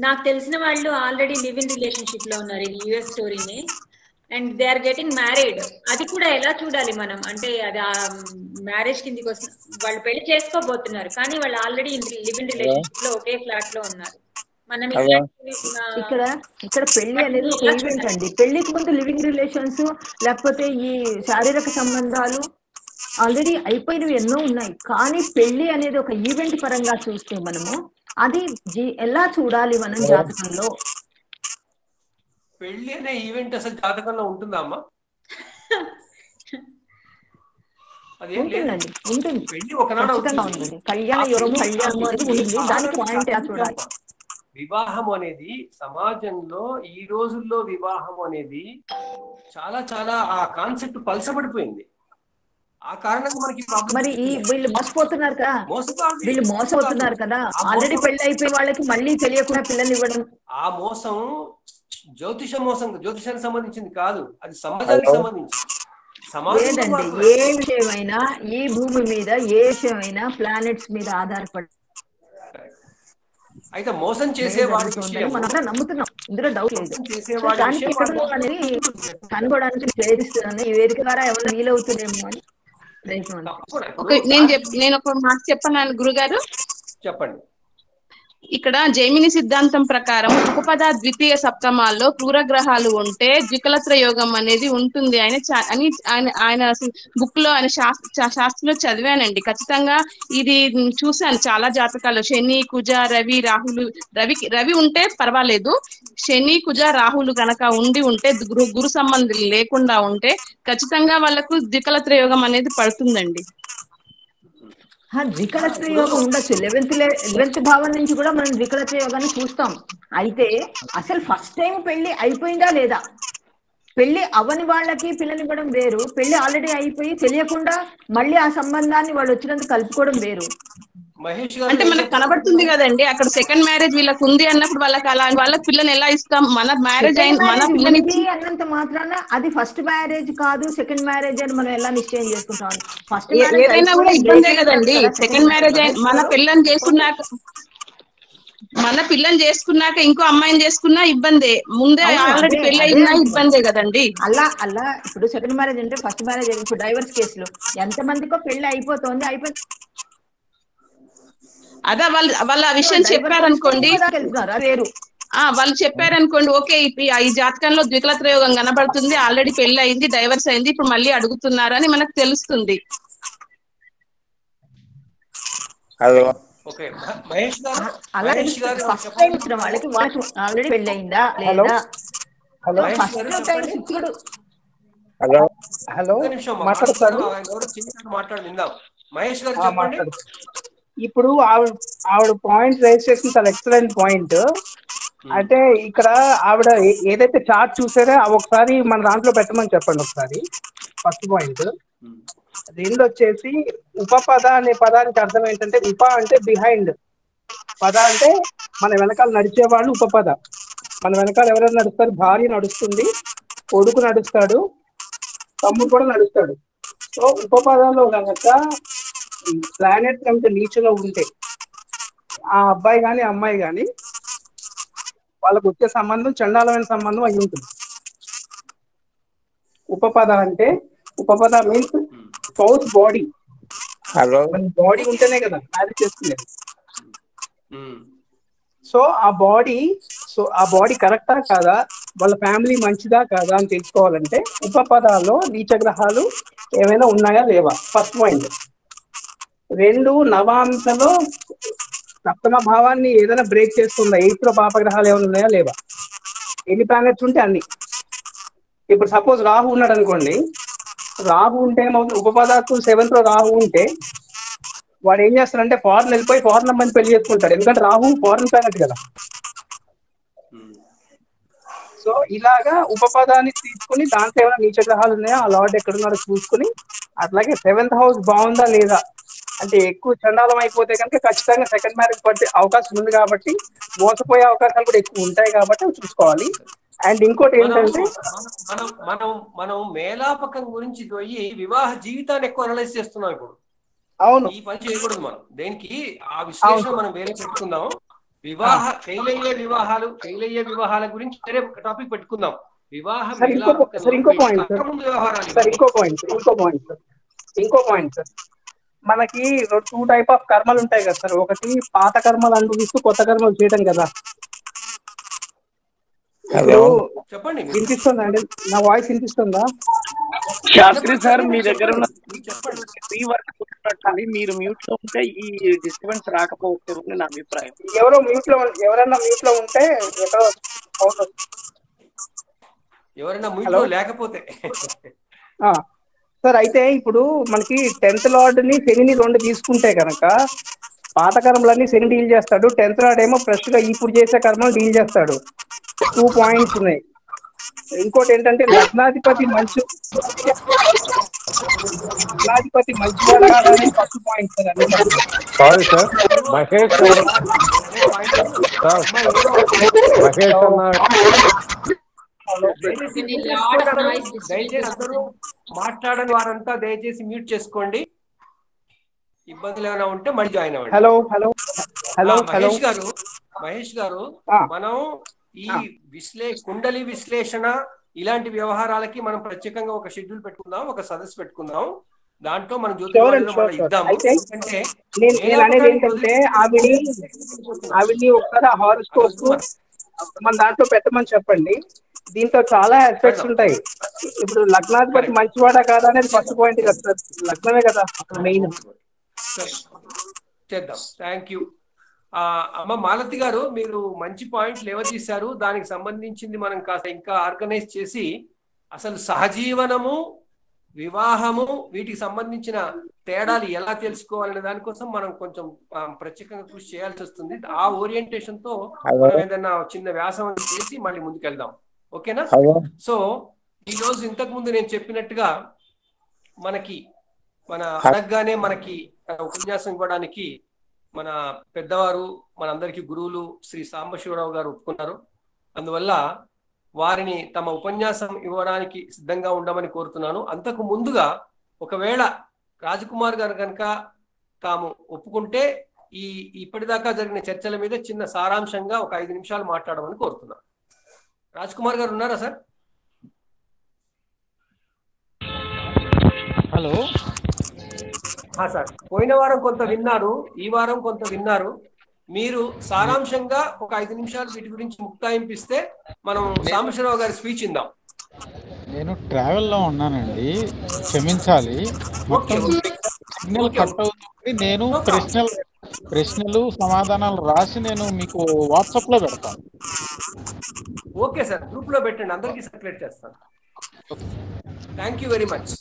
నాకు తెలిసిన వాళ్ళు ఆల్రెడీ లివ్ ఇన్ రిలేషన్షిప్ లో ఉన్నారు, యుఎస్ స్టోరీని, and they are getting married. అది కూడా ఎలా చూడాలి మనం అంటే, అది ఆ మ్యారేజ్ కిందికి వస్తుంది. వాళ్ళు పెళ్లి చేసుకోబోతున్నారు కానీ వాళ్ళు ఆల్రెడీ లివ్ ఇన్ రిలేషన్షిప్ లో ఒకే ఫ్లాట్ లో ఉన్నారు. మనం ఇక్కడ పెళ్లి అనేది ఒక ఈవెంట్ అండి. పెళ్లికి ముందు లివింగ్ రిలేషన్స్ లేకపోతే ఈ శారీరక సంబంధాలు ఆల్రెడీ అయిపోయినవి ఎన్నో ఉన్నాయి. కానీ పెళ్లి అనేది ఒక ఈవెంట్ పరంగా చూస్తే మనము అది ఎలా చూడాలి మనం జాతకంలో? పెళ్లి అనే ఈవెంట్ అసలు జాతకంలో ఉంటుందా అమ్మా? ఉంటుందండి, ఉంటుంది. పెళ్లి ఒకనాడు ఉంటుంది. కళ్యాణ యోగం, కళ్యాణం అనేది ఉంటుంది. దానికి పాయింట్ ఎలా చూడాలి? వివాహం అనేది సమాజంలో ఈ రోజుల్లో వివాహం అనేది చాలా చాలా ఆ కాన్సెప్ట్ పలసపడిపోయింది. ఆ కారణంగా మనకి మరి వీళ్ళు మోసపోతున్నారు కదా, వీళ్ళు మోసపోతున్నారు కదా. ఆల్రెడీ పెళ్లి అయిపోయిన వాళ్ళకి మళ్ళీ తెలియకుండా పిల్లల్ని ఇవ్వడం. ఆ మోసం జ్యోతిషానికి సంబంధించింది కాదు, అది సమాజానికి సంబంధించింది. లేదండి, ఏ విషయమైనా ఈ భూమి మీద ఏ విషయమైనా ప్లానెట్స్ మీద ఆధారపడి అయితే మోసం చేసేవాడి విషయం మనం నమ్ముతున్నాం, ఇందులో డౌట్ లేదు. చేసేవాడి దానికి ఎక్కడో అనేది కనుగొనడానికి ప్రేరిస్తున్నాను. ఈ వేదిక ద్వారా ఎవరైనా వీలవుతుందేమో అని నేను ఒక మాట చెప్పన్నాను గురుగారు. చెప్పండి. ఇక్కడ జైమిని సిద్ధాంతం ప్రకారం ఉపపద ద్వితీయ సప్తమాల్లో క్రూరగ్రహాలు ఉంటే ద్వికలత్ర యోగం అనేది ఉంటుంది అని ఆయన బుక్ లో ఆయన శాస్త్రంలో చదివానండి. ఖచ్చితంగా ఇది చూశాను చాలా జాతకాలు. శని, కుజ, రవి, రాహులు. రవి ఉంటే పర్వాలేదు, శని, కుజ, రాహులు గనక ఉంటే గురు సంబంధం లేకుండా ఉంటే ఖచ్చితంగా వాళ్ళకు ద్వికలత్ర యోగం అనేది పడుతుందండి. ద్వికలత్ర యోగం ఉండొచ్చు. 11th భావం నుంచి కూడా మనం ద్వికలత్ర యోగాన్ని చూస్తాం. అయితే అసలు ఫస్ట్ టైం పెళ్లి అయిపోయిందా లేదా, పెళ్లి అవని వాళ్ళకి పిల్లలు ఇవ్వడం వేరు, పెళ్లి ఆల్రెడీ అయిపోయి తెలియకుండా మళ్ళీ ఆ సంబంధాన్ని వాళ్ళు వచ్చినందుకు కలుపుకోవడం వేరు. అంటే మనకు కనబడుతుంది కదండి, అక్కడ సెకండ్ మ్యారేజ్ వీళ్ళకి ఉంది అన్నప్పుడు వాళ్ళకి పిల్లని ఎలా ఇస్తాం? మన మ్యారేజ్ మన పిల్లని అన్నంత మాత్రాన అది ఫస్ట్ మ్యారేజ్ కాదు సెకండ్ మ్యారేజ్ అని మనం ఎలా నిశ్చయం చేసుకుంటాం? ఫస్ట్ ఏదైనా కూడా ఇబ్బందే కదండి. సెకండ్ మ్యారేజ్ మన పిల్లని చేసుకున్నాక ఇంకో అమ్మాయిని చేసుకున్నా ఇబ్బందే, ముందే ఆల్రెడీ పెళ్లి అయినా ఇబ్బందే కదండి. అలా ఇప్పుడు సెకండ్ మ్యారేజ్ అంటే ఫస్ట్ మ్యారేజ్. ఇప్పుడు డైవర్స్ కేసులు ఎంతమందికో పెళ్లి అయిపోతుంది. అదా వాళ్ళు ఆ విషయం చెప్పారనుకోండి, వాళ్ళు చెప్పారనుకోండి, ఓకే ఈ జాతకంలో ద్వికలత్ర యోగం కనబడుతుంది, ఆల్రెడీ పెళ్లి అయింది, డైవర్స్ అయింది, ఇప్పుడు మళ్ళీ అడుగుతున్నారు అని మనకు తెలుస్తుంది. వాళ్ళకి ఆల్రెడీ పెళ్లి అయిందా లేదా? మహేష్ గారు చెప్పండి. ఇప్పుడు ఆవిడ పాయింట్ రైజ్ చేసిన చాలా ఎక్సలెంట్ పాయింట్. అంటే ఇక్కడ ఆవిడ ఏదైతే చార్ట్ చూసారో ఒకసారి మన దాంట్లో పెట్టమని చెప్పండి ఒకసారి. First point. రెండు వచ్చేసి ఉపపద అనే పదానికి అర్థం ఏంటంటే, ఉప అంటే బిహైండ్, పద అంటే మన వెనకాల నడిచేవాళ్ళు ఉపపద. మన వెనకాల ఎవరైనా నడుస్తారు, భార్య నడుస్తుంది, కొడుకు నడుస్తాడు, తమ్ముడు కూడా నడుస్తాడు. సో ఉపపదంలో కనుక ప్లానెట్ కనుక నీచులో ఉంటే ఆ అబ్బాయి కానీ అమ్మాయి కానీ వాళ్ళకు వచ్చే సంబంధం చండాలమైన సంబంధం అయి ఉంటుంది. ఉపపద అంటే, ఉపపద మీన్స్ స్పౌస్ బాడీ. బాడీ ఉంటేనే కదా మ్యారేజ్ చేసుకునేది. సో ఆ బాడీ కరెక్టా కాదా, వాళ్ళ ఫ్యామిలీ మంచిదా కాదా అని తెలుసుకోవాలంటే ఉపపదాల్లో నీచ గ్రహాలు ఏమైనా ఉన్నాయా లేవా, ఫస్ట్ పాయింట్. రెండు, నవాంశలో సప్తమ భావాన్ని ఏదైనా బ్రేక్ చేస్తుందా, 8th లో పాపగ్రహాలు ఏమైనా ఉన్నాయా లేవా, ఎన్ని ప్లానెట్స్ ఉంటే అన్ని. ఇప్పుడు సపోజ్ రాహు ఉన్నాడు అనుకోండి, రాహు ఉంటే ఏమవుతుంది, ఉపపదాకు 7th లో రాహు ఉంటే వాడు ఏం చేస్తాడంటే ఫారెన్ వెళ్ళిపోయి ఫారెన్ అమ్మాయిని పెళ్లి చేసుకుంటాడు, ఎందుకంటే రాహు ఫారెన్ ప్లానెట్ కదా. సో ఇలాగా ఉపపదాన్ని తీసుకుని దాంట్లో ఏమైనా నీచ గ్రహాలు ఉన్నాయా, ఆ లార్డ్ ఎక్కడున్నాడో చూసుకుని, అట్లాగే 7th హౌస్ బాగుందా లేదా, అంటే ఎక్కువ చండాలం అయిపోతే కనుక ఖచ్చితంగా సెకండ్ మ్యారేజ్ పడే అవకాశం ఉంది కాబట్టి, మోసపోయే అవకాశాలు కూడా ఎక్కువ ఉంటాయి కాబట్టి అవి చూసుకోవాలి. అండ్ ఇంకోటి ఏంటంటే మనం మేలాపకం గురించి పోయి వివాహ జీవితాన్ని ఎక్కువ అనలైజ్ చేస్తున్నాం ఇప్పుడు. అవును, ఈ పని చేయకూడదు మనం. దేనికి ఆ విశ్లేషణ మనం వేరే పెట్టుకుందాం. ఫెయిలయ్యే వివాహాల గురించి వేరే టాపిక్ పెట్టుకుందాం. ఇంకో పాయింట్ సార్, మనకి 2 టైప్ ఆఫ్ కర్మలు ఉంటాయి కదా సార్. ఒకటి పాత కర్మలు అనుభవిస్తూ కొత్త కర్మలు చేయడం కదా. చెప్పండి, వినిపిస్తుందా అండి? నా వాయిస్ వినిపిస్తుందా? శాస్త్రి సార్, మీ దగ్గర ఉన్న మీరు మ్యూట్ లో ఉంటే ఈ డిస్టర్బెన్స్ రాకపోవచ్చు నా అభిప్రాయం. ఎవరైనా మ్యూట్ లో ఉంటే ఎవరైనా మ్యూట్ లో లేకపోతే సార్. అయితే ఇప్పుడు మనకి 10th లార్డ్ ని శనిని 2 తీసుకుంటే కనుక పాత కర్మలన్నీ శని డీల్ చేస్తాడు, 10th లార్డ్ ఏమో ఫ్రెష్ గా ఇప్పుడు చేసే కర్మలు డీల్ చేస్తాడు. 2 పాయింట్స్ ఉన్నాయి. ఇంకోటి ఏంటంటే లగ్నాధిపతి మంచి లగ్నాధిపతి మంచివాడా కాదా అనేది first point sir. Sorry sir, Mahesh sir, Mahesh అన్న దయచేసి అందరూ మాట్లాడని వారంతా దయచేసి మ్యూట్ చేసుకోండి. ఇబ్బందులు ఏమైనా ఉంటే మళ్ళీ జాయిన్ అవ్వండి. హలో హలో హలో మహేష్ గారు మనం ఈ కుండలి విశ్లేషణ ఇలాంటి వ్యవహారాలకి మనం ప్రత్యేకంగా ఒక షెడ్యూల్ పెట్టుకుందాం, ఒక సదస్సు పెట్టుకుందాం. దాంట్లో మనం ఇద్దాము. నేను అనేది ఏంటంటే ఆవిడ్ని ఒకసారి హారోస్కోప్ మన దాంట్లో పెట్టమని చెప్పండి. దీంతో చాలా ఎఫెక్ట్స్ ఉంటాయి. ఇప్పుడు లగ్నాధిపతి మంచివాడా కాదా అనేది ఫస్ట్ పాయింట్ కదా సార్, లగ్నమే కదా అక్కడ మెయిన్. చేద్దాం. Thank you. అమ్మ మాలతి గారు, మీరు మంచి పాయింట్ లేవతీశారు. దానికి సంబంధించింది మనం కాస్త ఇంకా ఆర్గనైజ్ చేసి అసలు సహజీవనము, వివాహము, వీటికి సంబంధించిన తేడాలు ఎలా తెలుసుకోవాలనే దానికోసం మనం కొంచెం ప్రత్యేకంగా కృషి చేయాల్సి వస్తుంది. ఆ ఓరియంటేషన్ తో మనం ఏదైనా చిన్న వ్యాసం చేసి మళ్ళీ ముందుకెళ్దాం. ఓకేనా? సో ఈ రోజు ఇంతకు ముందు నేను చెప్పినట్టుగా మన అడగగానే మనకి ఉపన్యాసం ఇవ్వడానికి మన పెద్దవారు, మనందరికీ గురువులు శ్రీ సాంబశివరావు గారు ఒప్పుకున్నారు. అందువల్ల వారిని తమ ఉపన్యాసం ఇవ్వడానికి సిద్ధంగా ఉండమని కోరుతున్నాను. అంతకు ముందుగా ఒకవేళ రాజకుమార్ గారు కనుక తాము ఒప్పుకుంటే ఇప్పటిదాకా జరిగిన చర్చల మీద చిన్న సారాంశంగా ఒక 5 నిమిషాలు మాట్లాడమని కోరుతున్నాను. రాజకుమార్ గారు ఉన్నారా సార్? హలో సార్, పోయిన వారం కొంత విన్నారు, ఈ వారం కొంత విన్నారు. మీరు సారాంశంగా ఒక 5 నిమిషాలు వీటి గురించి ముక్తాయింపిస్తే మనం సాంబశివరావు గారి స్పీచ్ ఇందాం. నేను ట్రావెల్లో ఉన్నానండి, క్షమించాలి. సిగ్నల్ కట్ అవుతుంది. నేను ప్రశ్నలు సమాధానాలు రాసి నేను మీకు వాట్సాప్ లో పెడతాను. ఓకే సార్, గ్రూప్ లో పెట్టండి, అందరికీ సర్క్యులేట్ చేస్తాను. Thank you very much.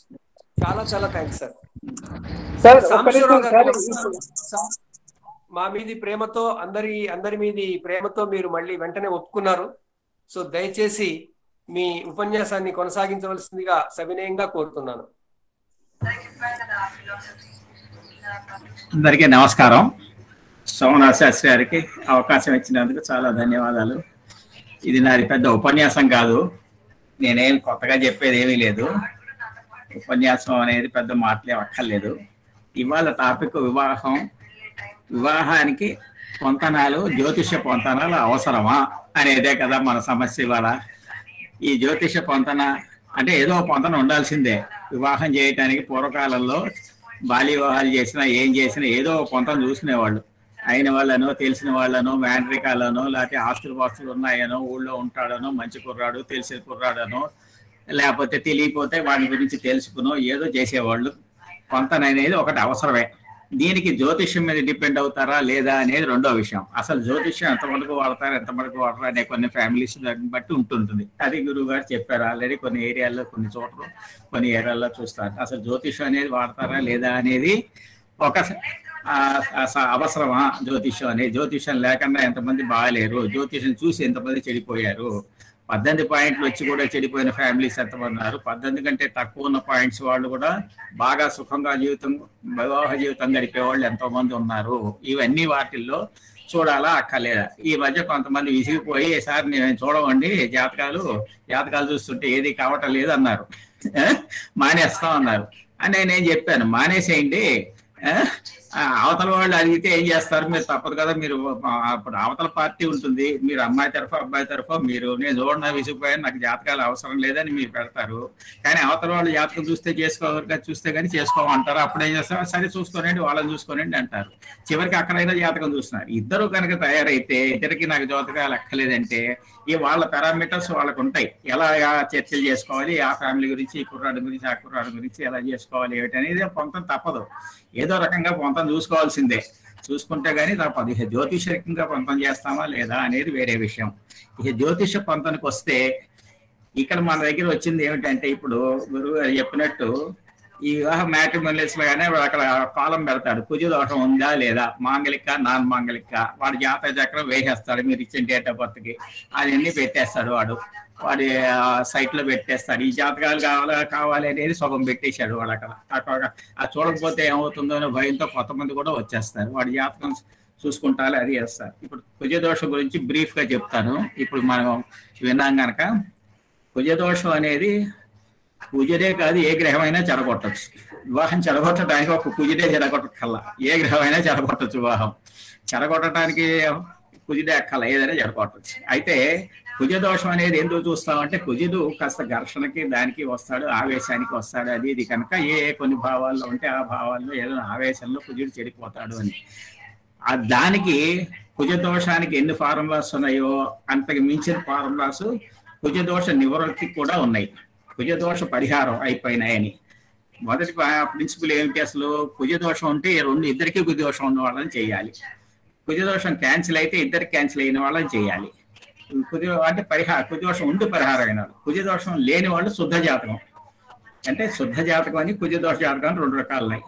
చాలా చాలా థ్యాంక్స్ సార్. సాంబశివరావు గారు, మా మీది ప్రేమతో, అందరి మీది ప్రేమతో మీరు మళ్ళీ వెంటనే ఒప్పుకున్నారు. సో దయచేసి మీ ఉపన్యాసాన్ని కొనసాగించవలసిందిగా సవినయంగా కోరుతున్నాను. అందరికీ నమస్కారం. సోమనాథ్ శాస్త్రి గారికి అవకాశం ఇచ్చినందుకు చాలా ధన్యవాదాలు. ఇది నాది పెద్ద ఉపన్యాసం కాదు, నేనేం కొత్తగా చెప్పేది ఏమీ లేదు. ఉపన్యాసం అనేది పెద్ద మాటలే అక్కర్లేదు. ఇవాళ టాపిక్ వివాహం. వివాహానికి పొంతనాలు, జ్యోతిష పొంతనాలు అవసరమా అనేదే కదా మన సమస్య ఇవాళ. ఈ జ్యోతిష పొంతన అంటే ఏదో పొంతన ఉండాల్సిందే. వివాహం చేయటానికి పూర్వకాలంలో బాల్య వివాహాలు చేసినా ఏం చేసినా ఏదో పొంతన చూసుకునేవాళ్ళు. అయిన వాళ్ళనో, తెలిసిన వాళ్ళనో, మ్యాండ్రికాలనో, లేకపోతే ఆస్తులు పాస్తులు ఉన్నాయనో, ఊళ్ళో ఉంటాడనో, మంచి కుర్రాడు, తెలిసిన కుర్రాడనో, లేకపోతే తెలియపోతే వాడి గురించి తెలుసుకునో ఏదో చేసేవాళ్ళు. పొంతన అనేది ఒకటి అవసరమే. దీనికి జ్యోతిష్యం మీద డిపెండ్ అవుతారా లేదా అనేది రెండో విషయం. అసలు జ్యోతిష్యం ఎంతవరకు వాడతారు, ఎంతవరకు వాడతారు అనే కొన్ని ఫ్యామిలీస్ దాన్ని బట్టి ఉంటుంటుంది. అది గురువు గారు చెప్పారు ఆల్రెడీ. కొన్ని ఏరియాల్లో, కొన్ని చోట్ల, కొన్ని ఏరియాల్లో చూస్తారు. అసలు జ్యోతిష్యం అనేది వాడతారా లేదా అనేది ఒక అవసరమా జ్యోతిష్యం అనేది. జ్యోతిష్యం లేకుండా ఎంతమంది బాగాలేరు, జ్యోతిష్యం చూసి ఎంతమంది చెడిపోయారు. 18 పాయింట్లు వచ్చి కూడా చెడిపోయిన ఫ్యామిలీస్ ఎంతమంది ఉన్నారు. 18 కంటే తక్కువ ఉన్న పాయింట్స్ వాళ్ళు కూడా బాగా సుఖంగా వివాహ జీవితం గడిపే వాళ్ళు ఎంతో మంది ఉన్నారు. ఇవన్నీ వాటిల్లో చూడాలా అక్కర్లేదా? ఈ మధ్య కొంతమంది విసిగిపోయి సార్ నేను చూడమండి జాతకాలు చూస్తుంటే ఏది కావటం లేదు అన్నారు, మానేస్తాం అన్నారు. అని నేనేం చెప్పాను, మానేసేయండి. అవతల వాళ్ళు అడిగితే ఏం చేస్తారు, మీరు తప్పదు కదా. మీరు అప్పుడు అవతల పార్టీ ఉంటుంది, మీరు అమ్మాయి తరఫు అబ్బాయి తరఫు, మీరు నేను చూడన్నా విసిగిపోయాను, నాకు జాతకాలు అవసరం లేదని మీరు పెడతారు. కానీ అవతల వాళ్ళు జాతకం చూస్తే కానీ చేసుకోమంటారు. అప్పుడేం చేస్తారు, సరే చూసుకోనండి, వాళ్ళని చూసుకోనండి అంటారు. చివరికి అక్కడైనా జాతకం చూస్తున్నారు. ఇద్దరు కనుక తయారైతే ఇద్దరికి నాకు జాతకాలు ఎక్కలేదంటే వాళ్ళ పారామీటర్స్ వాళ్ళకు ఉంటాయి. ఎలా చర్చలు చేసుకోవాలి, ఆ ఫ్యామిలీ గురించి, ఈ కుర్రాడు గురించి, ఆ కుర్రాడు గురించి ఎలా చేసుకోవాలి ఏమిటి అనేది పొంతం తప్పదు. ఏదో రకంగా పొంతం చూసుకోవాల్సిందే. చూసుకుంటే గానీ తప్పదు. ఇక జ్యోతిషంగా పొంతం చేస్తామా లేదా అనేది వేరే విషయం. ఇక జ్యోతిష పొంతానికి వస్తే ఇక్కడ మన దగ్గర వచ్చింది ఏమిటంటే, ఇప్పుడు గురువు గారు చెప్పినట్టు ఈ వివాహ మ్యాట్రిమోనియల్స్ లోనే అక్కడ కాలం పెడతాడు, కుజ దోషం ఉందా లేదా, మాంగలిక నాన్ మాంగలిక, వాడు జాతక చక్రం వేసేస్తాడు మీరు ఇచ్చిన డేట్ ఆఫ్ బర్త్ కి, అవన్నీ పెట్టేస్తాడు వాడు. వాడి సైట్ లో పెట్టేస్తాడు. ఈ జాతకాలు కావాలి అనేది సగం పెట్టేశాడు వాడు అక్కడ. అది చూడకపోతే ఏమవుతుందో అనే భయంతో కొంతమంది కూడా వచ్చేస్తారు. వాడి జాతకం చూసుకుంటారు, అది చేస్తారు. ఇప్పుడు కుజదోషం గురించి బ్రీఫ్ గా చెప్తాను. ఇప్పుడు మనం విన్నాం కనుక కుజదోషం అనేది కుజుడే కాదు, ఏ గ్రహమైనా చెడగొట్టచ్చు. వివాహం చెడగొట్టడానికి ఒక కుజుడే చెడగొట్టకల్లా, ఏ గ్రహమైనా చెడగొట్టచ్చు. వివాహం చెడగొట్టడానికి కుజుడే అక్కల, ఏదైనా చెడగొట్టచ్చు. అయితే కుజదోషం అనేది ఎందుకు చూస్తామంటే కుజుడు కాస్త ఘర్షణకి దానికి వస్తాడు, ఆవేశానికి వస్తాడు. అది ఇది కనుక ఏ కొన్ని భావాల్లో ఉంటే ఆ భావాల్లో ఏదో ఆవేశంలో కుజుడు చెడిపోతాడు అని. దానికి కుజదోషానికి ఎన్ని ఫార్ములాస్ ఉన్నాయో అంతకు మించిన ఫార్ములాస్ కుజదోష నివృత్తికి కూడా ఉన్నాయి. కుజదోష పరిహారం అయిపోయినాయని మొదటి ప్రిన్సిపల్ ఏమిటి? అసలు కుజదోషం ఉంటే ఇద్దరికి కుజదోషం ఉన్న వాళ్ళని చేయాలి. కుజదోషం క్యాన్సిల్ అయితే ఇద్దరికి క్యాన్సిల్ అయిన వాళ్ళని చేయాలి. అంటే కుజదోషం ఉండి పరిహారం అయిన వాళ్ళు. కుజదోషం లేని వాళ్ళు శుద్ధ జాతకం. అంటే శుద్ధ జాతకం అని కుజదోష జాతకం 2 రకాలు ఉన్నాయి.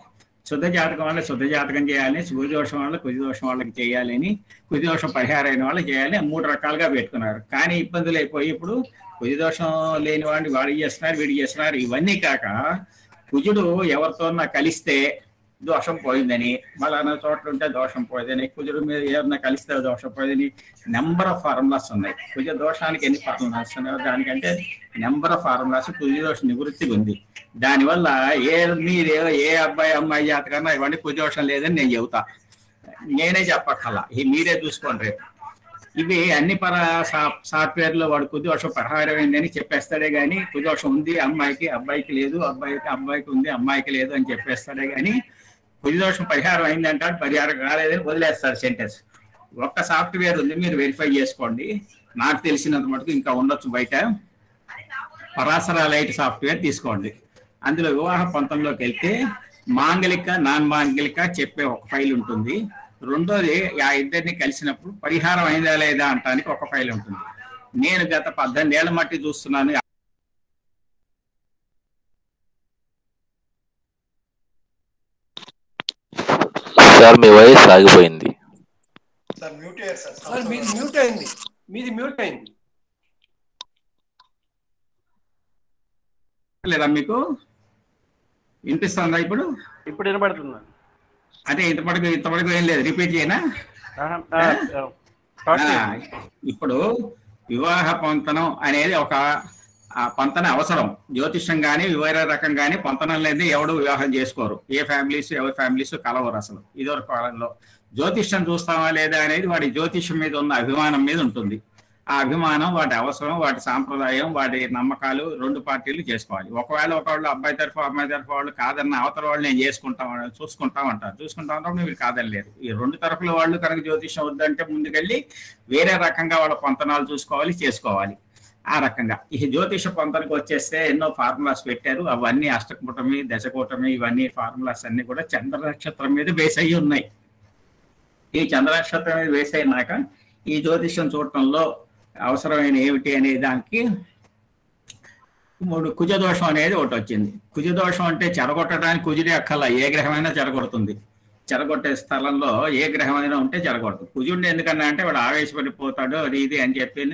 శుద్ధ జాతకం వల్ల శుద్ధ జాతకం చేయాలి, కుజదోషం వల్ల కుజదోషం వాళ్ళకి చేయాలి అని, కుజదోషం పరిహారం అయిన వాళ్ళకి చేయాలి. 3 రకాలుగా పెట్టుకున్నారు. కానీ ఇబ్బందులు అయిపోయి ఇప్పుడు కుజదోషం లేని వాడిని వాడు చేస్తున్నారు, వీడు చేస్తున్నారు. ఇవన్నీ కాక కుజుడు ఎవరితోన్నా కలిస్తే దోషం పోయిందని, మళ్ళా చోట్ల ఉంటే దోషం పోయిందని, కుజుడు మీద ఏమన్నా కలిస్తే దోషం పోయిందని నెంబర్ ఆఫ్ ఫార్ములాస్ ఉన్నాయి. కుజ దోషానికి ఎన్ని ఫార్ములాస్ ఉన్నాయో దానికంటే నెంబర్ ఆఫ్ ఫార్ములాస్ కుజదోష నివృత్తి ఉంది. దానివల్ల ఏ అబ్బాయి అమ్మాయి జాతకన్నా ఇవన్నీ కుజదోషం లేదని నేను చెబుతా. నేనే చెప్పక్కల్లా, మీరే చూసుకోండి రేపు. ఇవి అన్ని సాఫ్ట్వేర్లో వాడు కుజదోషం పరిహారం అయిందని చెప్పేస్తాడే కానీ కుజదోషం ఉంది అమ్మాయికి, అబ్బాయికి లేదు, అబ్బాయికి ఉంది అమ్మాయికి లేదు అని చెప్పేస్తాడే కానీ కుజదోషం పరిహారం అయిందంటాడు, పరిహారం కాలేదని వదిలేస్తాడు సెంటెన్స్. ఒక్క సాఫ్ట్వేర్ ఉంది, మీరు వెరిఫై చేసుకోండి. నాకు తెలిసినంత మటుకు ఇంకా ఉండొచ్చు బయట. పరాశర లైట్ సాఫ్ట్వేర్ తీసుకోండి. అందులో వివాహ పంతంలోకి వెళ్తే మాంగలిక నాన్ మాంగలిక చెప్పే ఒక ఫైల్ ఉంటుంది. రెండోది ఆ ఇద్దరిని కలిసినప్పుడు పరిహారం అయిందా లేదా అంటానికి ఒక ఫైల్ ఉంటుంది. నేను గత 18 ఏళ్ల మట్టి చూస్తున్నాను. సార్ మీ వాయిస్ ఆగిపోయింది. మీది మ్యూట్ అయింది లేదా? మీకు వినిపిస్తుందా? ఇప్పుడు వినబడుతుందా? అదే ఇంతవరకు ఏం లేదు, రిపీట్ చేయనా? ఇప్పుడు వివాహ పొంతనం అనేది ఒక పొంతన అవసరం. జ్యోతిష్యం కానీ వేరే రకం కానీ పొంతనం లేదు ఎవడు వివాహం చేసుకోరు. ఎవరి ఫ్యామిలీస్ కలవరు అసలు. ఇదివరకు కాలంలో జ్యోతిష్యం చూస్తామా లేదా అనేది వాడి జ్యోతిష్యం మీద ఉన్న అభిమానం మీద ఉంటుంది. ఆ అభిమానం, వాటి అవసరం, వాటి సాంప్రదాయం, వాటి నమ్మకాలు 2 పార్టీలు చేసుకోవాలి. ఒకవేళ ఒకళ్ళు అబ్బాయి తరఫు అమ్మాయి తరఫు వాళ్ళు కాదన్న అవతల వాళ్ళు నేను చూసుకుంటాం అంటారు. చూసుకుంటాం మీరు కాదనలేరు. ఈ 2 తరఫుల వాళ్ళు కనుక జ్యోతిష్యం వద్దంటే ముందుకెళ్ళి వేరే రకంగా వాళ్ళ పొంతనాలు చూసుకోవాలి, చేసుకోవాలి. ఆ రకంగా ఈ జ్యోతిష పొంతనకు వచ్చేస్తే ఎన్నో ఫార్ములాస్ పెట్టారు. అవన్నీ అష్టకూటమి, దశకూటమి, ఇవన్నీ ఫార్ములాస్ అన్ని కూడా చంద్ర నక్షత్రం మీద బేస్ అయ్యి ఉన్నాయి. ఈ చంద్ర నక్షత్రం మీద బేస్ అయినాక ఈ జ్యోతిష్యం చూడటంలో అవసరమైన ఏమిటి అనే దానికి 3 కుజదోషం అనేది ఒకటి వచ్చింది. కుజదోషం అంటే చెరగొట్టడానికి కుజుడే అక్కల, ఏ గ్రహమైనా చెరగొడుతుంది. చెరగొట్టే స్థలంలో ఏ గ్రహమైనా ఉంటే చెరగొడుతుంది. కుజుడిని ఎందుకన్నా అంటే వాడు ఆవేశపడిపోతాడు, అది ఇది అని చెప్పి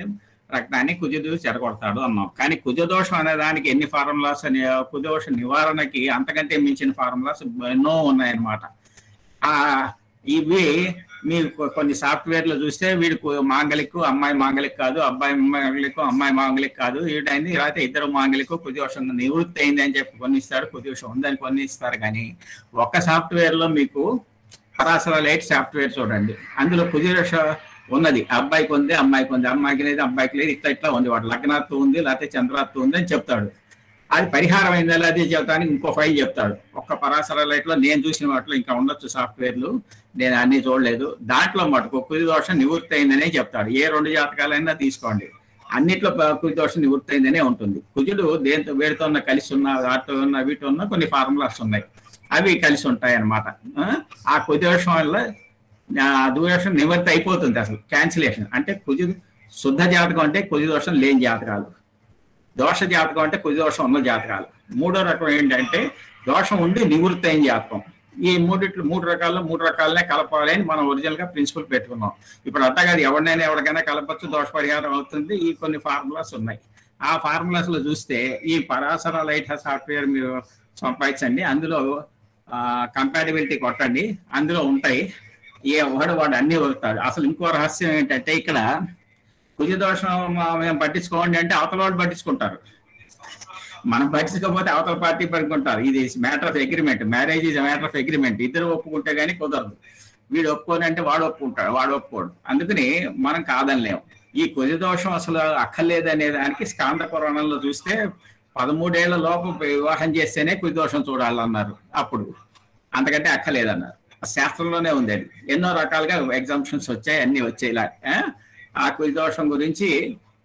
రక్తాన్ని కుజుడు చెరగొడతాడు అన్నాం. కానీ కుజదోషం అనే దానికి ఎన్ని ఫార్ములాస్ అని, కుజదోష నివారణకి అంతకంటే మించిన ఫార్ములాస్ ఎన్నో ఉన్నాయన్నమాట. ఇవి మీరు కొన్ని సాఫ్ట్వేర్లు చూస్తే వీడు మాంగలిక్, అమ్మాయి మాంగలిక్ కాదు, అబ్బాయి మాంగలిక్, అమ్మాయి మాంగలిక్ కాదు, వీడైంది లేకపోతే ఇద్దరు మాంగలిక్, కుజదోషం నివృత్తి అయింది అని చెప్పి కొన్ని ఇస్తాడు, కుజదోషం ఉందని కొన్ని ఇస్తారు. కానీ ఒక్క సాఫ్ట్వేర్లో మీకు పరాశర లైట్ సాఫ్ట్వేర్ చూడండి, అందులో కుజదోష ఉన్నది, అబ్బాయికి ఉంది అమ్మాయికి ఉంది, అమ్మాయికి లేదు అబ్బాయికి లేదు, ఇట్లా ఉంది, వాడు లగ్నాత్తు ఉంది లేకపోతే చంద్రాత్తు ఉంది అని చెప్తాడు. అది పరిహారం అయిందా అది చెప్తానికి ఇంకో ఫైల్ చెప్తాడు. ఒక్క పరాశర లైట్లో నేను చూసిన వాటిలో ఇంకా ఉండొచ్చు సాఫ్ట్వేర్లు, నేను అన్ని చూడలేదు. దాంట్లో మటుకు కుజదోషం నివృత్తి అయిందనే చెప్తాడు. ఏ 2 జాతకాలైనా తీసుకోండి, అన్నిట్లో కుజదోషం నివృత్తి అయిందనే ఉంటుంది. కుజుడు దేంతో వేడితో ఉన్న కలిసి ఉన్న, వాటితో ఉన్న, వీటి ఉన్న కొన్ని ఫార్ములాస్ ఉన్నాయి, అవి కలిసి ఉంటాయి అన్నమాట. ఆ కుజదోషం వల్ల దోషం నివృత్తి అయిపోతుంది, అసలు క్యాన్సిలేషన్. అంటే కుజుడు శుద్ధ జాతకం అంటే కుజదోషం లేని జాతకాలు, దోష జాతకం అంటే కుజదోషం ఉన్న జాతకాలు. 3వ రకం ఏంటంటే దోషం ఉండి నివృత్తి అయిన జాతకం. ఈ 3 రకాల్లో 3 రకాలనే కలపాలి అని మనం ఒరిజినల్ గా ప్రిన్సిపల్ పెట్టుకున్నాం. ఇప్పుడు అట్టగా ఎవరికైనా కలపచ్చు, దోష పరిహారం అవుతుంది. ఈ కొన్ని ఫార్ములాస్ ఉన్నాయి. ఆ ఫార్ములాస్ లో చూస్తే ఈ పరాశర లైట్ సాఫ్ట్వేర్ మీరు సంపాదించండి, అందులో కంపాటబిలిటీ కొట్టండి, అందులో ఉంటాయి. వాడు అన్ని వదులుతాడు. అసలు ఇంకో రహస్యం ఏంటంటే ఇక్కడ కుజదోషం మేము పట్టించుకోండి అంటే అవతల వాళ్ళు పట్టించుకుంటారు, మనం పట్టించుకోకపోతే అవతల పార్టీ పట్టుకుంటారు. ఇది matter of agreement, marriage is matter of agreement. ఇద్దరు ఒప్పుకుంటే కానీ కుదరదు. వీడు ఒప్పుకోని అంటే వాడు ఒప్పుకుంటాడు, వాడు ఒప్పుకోడు. అందుకని మనం కాదనిలేము. ఈ కుజదోషం అసలు అక్కర్లేదనే దానికి స్కాంద పురాణంలో చూస్తే 13 ఏళ్ల లోపు వివాహం చేస్తేనే కుజదోషం చూడాలన్నారు. అప్పుడు అంతకంటే అక్కర్లేదన్నారు. శాస్త్రంలోనే ఉంది అది. ఎన్నో రకాలుగా ఎగ్జామ్షన్స్ వచ్చాయి, అన్ని వచ్చాయి. ఇలా ఆ కుజదోషం గురించి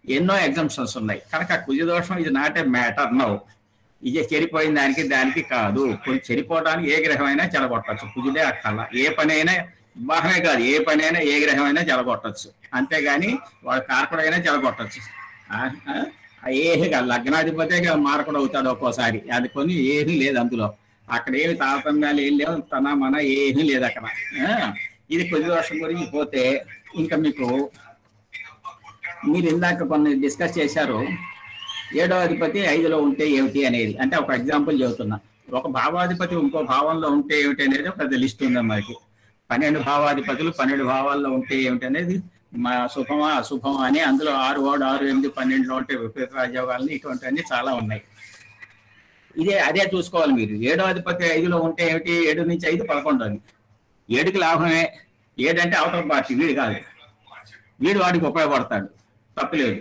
ఎన్నో ఎగ్జామ్షన్స్ ఉన్నాయి. కనుక కుజదోషం ఇది నాట్ ఏ మ్యాటర్ నౌ. ఇది చెడిపోయిన దానికి కాదు. కొంచెం చెడిపోవడానికి ఏ గ్రహమైనా చెడగొట్టచ్చు. కుజుడే అక్కర్ల. ఏ పనైనా వివాహమే కాదు, ఏ పనైనా ఏ గ్రహమైనా చెడగొట్టచ్చు. అంతేగాని వాడు కారకుడైనా చెడగొట్టచ్చు. ఏమీ కాదు. లగ్నాధిపతే మారకుడు అవుతాడు ఒక్కోసారి. అది కొన్ని ఏమీ లేదు అందులో. అక్కడ ఏమి తారతమ్యాలు ఏం లేవు, తన మన ఏమీ లేదు అక్కడ. ఇది కుజదోషం గురించి పోతే ఇంకా మీకు మీరు ఇందాక కొన్ని డిస్కస్ చేశారు. 7వ అధిపతి 5లో ఉంటే ఏమిటి అనేది. అంటే ఒక ఎగ్జాంపుల్ చెబుతున్నా. ఒక భావాధిపతి ఇంకో భావంలో ఉంటే ఏమిటి అనేది పెద్ద లిస్ట్ ఉంది మనకి. 12 భావాధిపతులు 12 భావాల్లో ఉంటే ఏమిటి అనేది శుభమా అశుభమా అని. అందులో 6, 6, 8, 12లో ఉంటే విపరీత రాజ్యోగాలని ఇటువంటివన్నీ చాలా ఉన్నాయి. అదే చూసుకోవాలి మీరు. 7వ అధిపతి 5లో ఉంటే ఏమిటి? 7 నుంచి 5 11 అది. 7కి లాభమే. 7 అంటే అవతల పార్టీ, వీడు కాదు. వీడు వాడికి ఉపయోగపడతాడు, తప్పులేదు.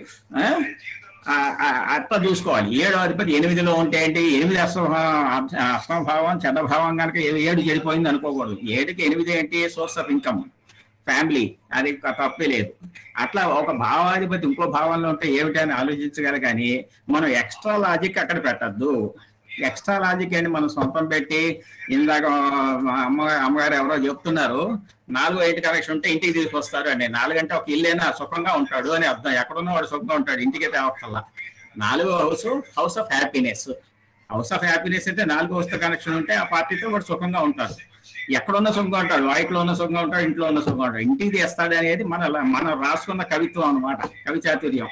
అట్లా చూసుకోవాలి. 7వ అధిపతి 8లో ఉంటే ఏంటి? 8 అష్టమభావం చెడ్డభావం కనుక 7 చెడిపోయింది అనుకోకూడదు. 7కి 8 ఏంటి? సోర్స్ ఆఫ్ ఇన్కమ్, ఫ్యామిలీ, అది తప్పే లేదు. అట్లా ఒక భావాధిపతి ఇంకో భావంలో ఉంటే ఏమిటి అని ఆలోచించగల. కానీ మనం ఎక్స్ట్రా లాజిక్ అక్కడ పెట్టద్దు. ఎక్స్ట్రా లాజిక్ అని మనం సొంతం పెట్టి ఇందాక అమ్మగారు ఎవరో చెప్తున్నారు 4-8 కనెక్షన్ ఉంటే ఇంటికి తీసుకొస్తారు అని. 4 అంటే ఒక ఇల్లైనా సుఖంగా ఉంటాడు అని అర్థం. ఎక్కడున్నా వాడు సుఖంగా ఉంటాడు, ఇంటికి తేవక్కల్లా. 4వ house of happiness. House of happiness అంటే 4వ హౌస్ తో కనెక్షన్ ఉంటే ఆ పార్టీతో వాడు సుఖంగా ఉంటాడు. ఎక్కడున్న సుఖంగా ఉంటాడు, వాయిట్లో ఉన్న సుఖంగా ఉంటాడు, ఇంట్లో ఉన్న సుఖంగా ఉంటాడు. ఇంటికి తెస్తాడు అనేది మనం రాసుకున్న కవిత్వం అనమాట, కవి చాతుర్యం.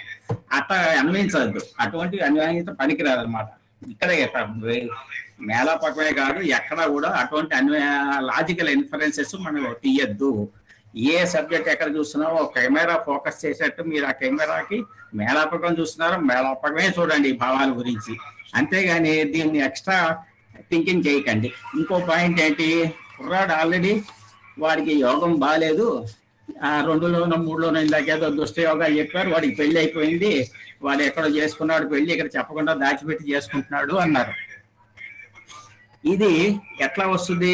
అట్లా అన్వయించవద్దు. అటువంటి అన్వయించ పనికిరాదు అనమాట. ఇక్కడే మేళాపకమే కాదు, ఎక్కడ కూడా అటువంటి లాజికల్ ఇన్ఫరెన్సెస్ మనం తీయద్దు. ఏ సబ్జెక్ట్ ఎక్కడ చూస్తున్నారో ఒక కెమెరా ఫోకస్ చేసేట్టు మీరు ఆ కెమెరాకి మేళాపకం చూస్తున్నారో మేళాపకమే చూడండి ఈ భావాల గురించి. అంతేగాని దీన్ని ఎక్స్ట్రా థింకింగ్ చేయకండి. ఇంకో పాయింట్ ఏంటి? కుర్రాడు ఆల్రెడీ వాడికి యోగం బాగాలేదు, 2లోనో 3లోనో ఇందాకేదో దుష్టయోగాలు చెప్పారు, వాడికి పెళ్లి అయిపోయింది, వాడు ఎక్కడో చేసుకున్నాడు పెళ్లి, ఇక్కడ చెప్పకుండా దాచిపెట్టి చేసుకుంటున్నాడు అన్నారు. ఇది ఎట్లా వస్తుంది?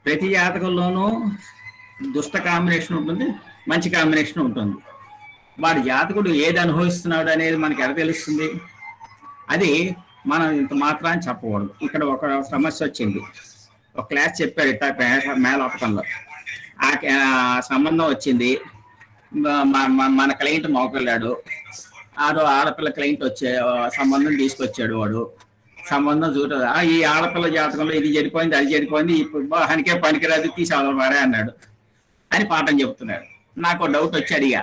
ప్రతి జాతకంలోనూ దుష్ట కాంబినేషన్ ఉంటుంది, మంచి కాంబినేషన్ ఉంటుంది. వాడి జాతకుడు ఏది అనుభవిస్తున్నాడు అనేది మనకి ఎలా తెలుస్తుంది? అది మనం ఇంత మాత్రాన్ని చెప్పకూడదు. ఇక్కడ ఒక సమస్య వచ్చింది, ఒక క్లాస్ చెప్పాడు ఇట్లా మేళాపకంలో. ఆ సంబంధం వచ్చింది, మన క్లయింట్ మోకెళ్ళాడు, ఆడపిల్ల క్లయింట్ సంబంధం తీసుకొచ్చాడు. వాడు సంబంధం చూడ ఈ ఆడపిల్ల జాతకంలో ఇది చెడిపోయింది, అది చెడిపోయింది, ఇప్పుడు వివాహానికే పనికిరాదు, తీసి అవలవాడే అన్నాడు అని పాఠం చెప్తున్నాడు. నాకు డౌట్ వచ్చి అడిగా,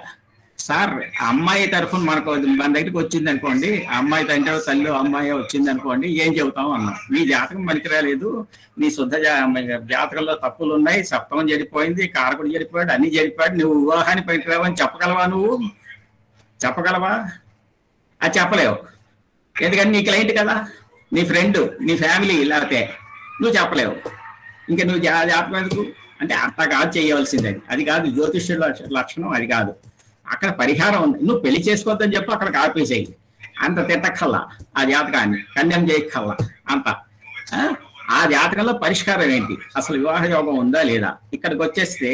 సార్ అమ్మాయి తరఫున మన దగ్గరికి వచ్చింది అనుకోండి, అమ్మాయి తండ్రి తల్లి అమ్మాయి వచ్చింది అనుకోండి, ఏం చెబుతాం అన్నా. నీ జాతకం పనికిరాలేదు, నీ శుద్ధ జాతకంలో తప్పులు ఉన్నాయి, సప్తమం చెడిపోయింది, కారకుడు చెడిపోయాడు, అన్ని చెడిపోయాడు, నువ్వు వివాహాన్ని పనికిరావని చెప్పగలవా? నువ్వు చెప్పగలవా? అది చెప్పలేవు. ఎందుకంటే నీ క్లయింట్ కదా, నీ ఫ్రెండ్, నీ ఫ్యామిలీ, లేకపోతే నువ్వు చెప్పలేవు. ఇంకా నువ్వు జాతకం ఎందుకు అంటే అట్లా కాదు చేయవలసింది. అది కాదు జ్యోతిష్యుల లక్షణం, అది కాదు. అక్కడ పరిహారం ఉంది. నువ్వు పెళ్లి చేసుకోవద్దని చెప్పి అక్కడ ఆపేసేయి. అంత తిట్టక్కల్లా ఆ జాతకాన్ని, కన్యం చేయక్కల్లా అంత. ఆ జాతకంలో పరిష్కారం ఏంటి? అసలు వివాహ యోగం ఉందా లేదా? ఇక్కడికి వచ్చేస్తే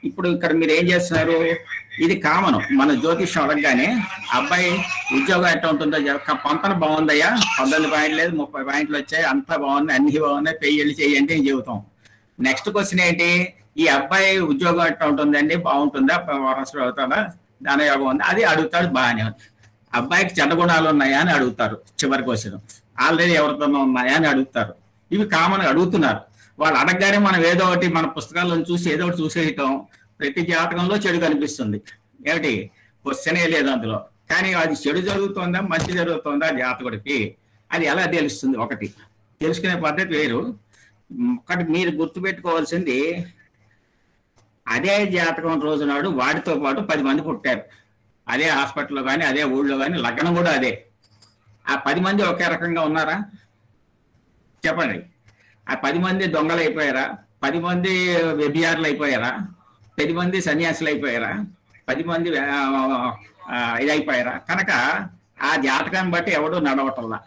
ఇప్పుడు ఇక్కడ మీరు ఏం చేస్తున్నారు? ఇది కామన్. మన జ్యోతిష్యం అడగగానే అబ్బాయి ఉద్యోగం ఎట్లా ఉంటుందో పంపన బాగుందయ్యా, 18 పాయింట్లు లేదు 30 పాయింట్లు వచ్చాయి, అంతా బాగుంది, అన్ని బాగున్నాయి, పెళ్ళి చేయండి అని చెబుతాం. నెక్స్ట్ క్వశ్చన్ ఏంటి? ఈ అబ్బాయి ఉద్యోగం ఎట్లా ఉంటుందండి, బాగుంటుందా, వారసుడు అవుతాడా, ధనయోగం ఉంది, అది అడుగుతాడు, బాగానే ఉంది. అబ్బాయికి చెడ్డ గుణాలు ఉన్నాయా అని అడుగుతారు. చివరి క్వశ్చన్ ఆల్రెడీ ఎవరితోనో ఉన్నాయా అని అడుగుతారు. ఇవి కామన్ అడుగుతున్నారు. వాళ్ళు అడగగానే మనం ఏదో ఒకటి మన పుస్తకాలను చూసి ఏదో ఒకటి చూసేయటం. ప్రతి జాతకంలో చెడు కనిపిస్తుంది. ఏమిటి? క్వశ్చనే లేదు అందులో. కానీ అది చెడు జరుగుతుందా మంచి జరుగుతుందా జాతకుడికి అది ఎలా తెలుస్తుంది? ఒకటి తెలుసుకునే పద్ధతి వేరు. ఒకటి మీరు గుర్తుపెట్టుకోవాల్సింది, అదే జాతకం రోజు నాడు వాడితో పాటు 10 మంది పుట్టారు. అదే హాస్పిటల్లో కానీ అదే ఊళ్ళో కానీ లగ్నం కూడా అదే. ఆ 10 మంది ఒకే రకంగా ఉన్నారా? చెప్పండి. ఆ 10 మంది దొంగలు అయిపోయారా? 10 మంది వ్యభిచారులు అయిపోయారా? 10 మంది సన్యాసులు అయిపోయారా? 10 మంది ఇది అయిపోయారా? కనుక ఆ జాతకాన్ని బట్టి ఎవడో నడవటంలా.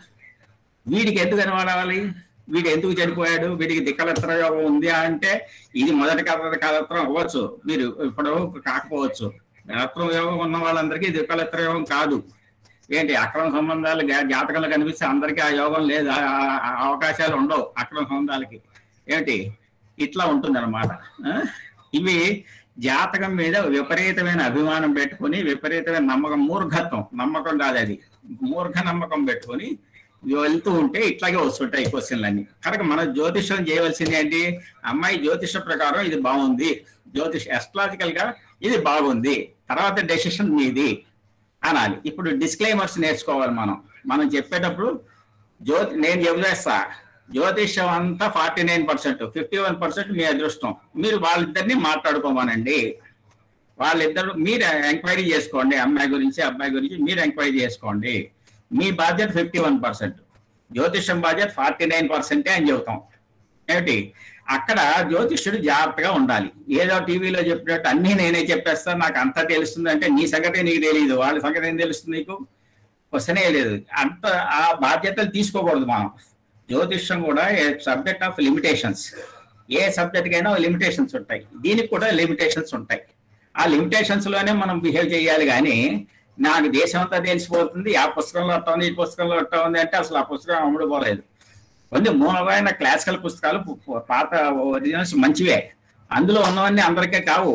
వీడికి ఎందుకు కనబడాలి? వీడు ఎందుకు చనిపోయాడు? వీడికి దిక్కలత్ర యోగం ఉంది అంటే ఇది మొదటి కలత్రం అవ్వచ్చు, మీరు ఇప్పుడు కాకపోవచ్చు. కలత్రం యోగం ఉన్న వాళ్ళందరికీ దిక్కలత్ర యోగం కాదు. ఏంటి అక్రమ సంబంధాలు జాతకంలో కనిపిస్తే అందరికీ ఆ యోగం లేదు, అవకాశాలు ఉండవు అక్రమ సంబంధాలకి. ఏంటి ఇట్లా ఉంటుంది అనమాట. ఇవి జాతకం మీద విపరీతమైన అభిమానం పెట్టుకుని, విపరీతమైన నమ్మకం, నమ్మకం కాదు అది, మూర్ఖ నమ్మకం పెట్టుకుని వెళ్తూ ఉంటే ఇట్లాగే వస్తుంటాయి క్వశ్చన్లన్నీ. కనుక మన జ్యోతిష్యం చేయవలసింది ఏంటి? అమ్మాయి జ్యోతిష ప్రకారం ఇది బాగుంది, అస్ట్రాలజికల్ గా ఇది బాగుంది, తర్వాత డెసిషన్ మీది అనాలి. ఇప్పుడు డిస్క్లైమర్స్ నేర్చుకోవాలి మనం చెప్పేటప్పుడు. నేను చెప్పేస్తా, జ్యోతిష్యం అంతా 49%, 51% మీ అదృష్టం. మీరు వాళ్ళిద్దరిని మాట్లాడుకోమనండి. వాళ్ళిద్దరు మీరు ఎంక్వైరీ చేసుకోండి, అమ్మాయి గురించి అబ్బాయి గురించి మీరు ఎంక్వైరీ చేసుకోండి. మీ బాధ్యత 51%, జ్యోతిష్యం బాధ్యత 49% అని చెబుతాం. ఏమిటి అక్కడ జ్యోతిష్యుడు జాగ్రత్తగా ఉండాలి. ఏదో టీవీలో చెప్పినట్టు అన్నీ నేనే చెప్పేస్తాను, నాకు అంతా తెలుస్తుంది అంటే నీ సంగతి నీకు తెలియదు, వాళ్ళ సంగతి ఏం తెలుస్తుంది నీకు? క్వశ్చనే లేదు. అంత ఆ బాధ్యతలు తీసుకోకూడదు మనం. జ్యోతిష్యం కూడా సబ్జెక్ట్ ఆఫ్ లిమిటేషన్స్. ఏ సబ్జెక్ట్కి అయినా లిమిటేషన్స్ ఉంటాయి, దీనికి కూడా లిమిటేషన్స్ ఉంటాయి. ఆ లిమిటేషన్స్ లోనే మనం బిహేవ్ చేయాలి. కానీ నాకు దేశం అంతా తెలిసిపోతుంది, ఆ పుస్తకంలో అట్ట ఉంది, ఈ పుస్తకంలో అట్ట ఉంది అంటే అసలు ఆ పుస్తకం అమ్ముడు పోలేదు. కొన్ని మూలమైన క్లాసికల్ పుస్తకాలు పాత ఒరిజినల్స్ మంచివే, అందులో ఉన్నవన్నీ అందరికీ కావు.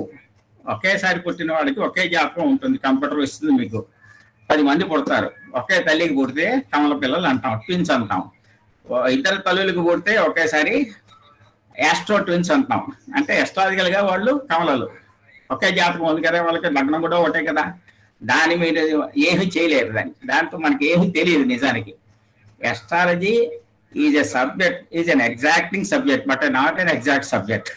ఒకేసారి పుట్టిన వాడికి ఒకే జాతకం ఉంటుంది, కంప్యూటర్ ఇస్తుంది మీకు. 10 మంది పుడతారు, ఒకే తల్లికి పుడితే కమల పిల్లలు అంటాం, ట్విన్స్ అంటాం. ఇద్దరు తల్లులకు పుడితే ఒకేసారి యాస్ట్రో ట్విన్స్ అంటాం, అంటే ఎస్ట్రాలజికల్ గా వాళ్ళు కమలలు. ఒకే జాతకం ఉంది కదా, వాళ్ళకి లగ్నం కూడా ఒకటే కదా. దాని మీద ఏమీ చేయలేరు, దాంతో మనకి ఏమీ తెలియదు నిజానికి. Astrology is a subject, is an exacting subject, but not an exact subject.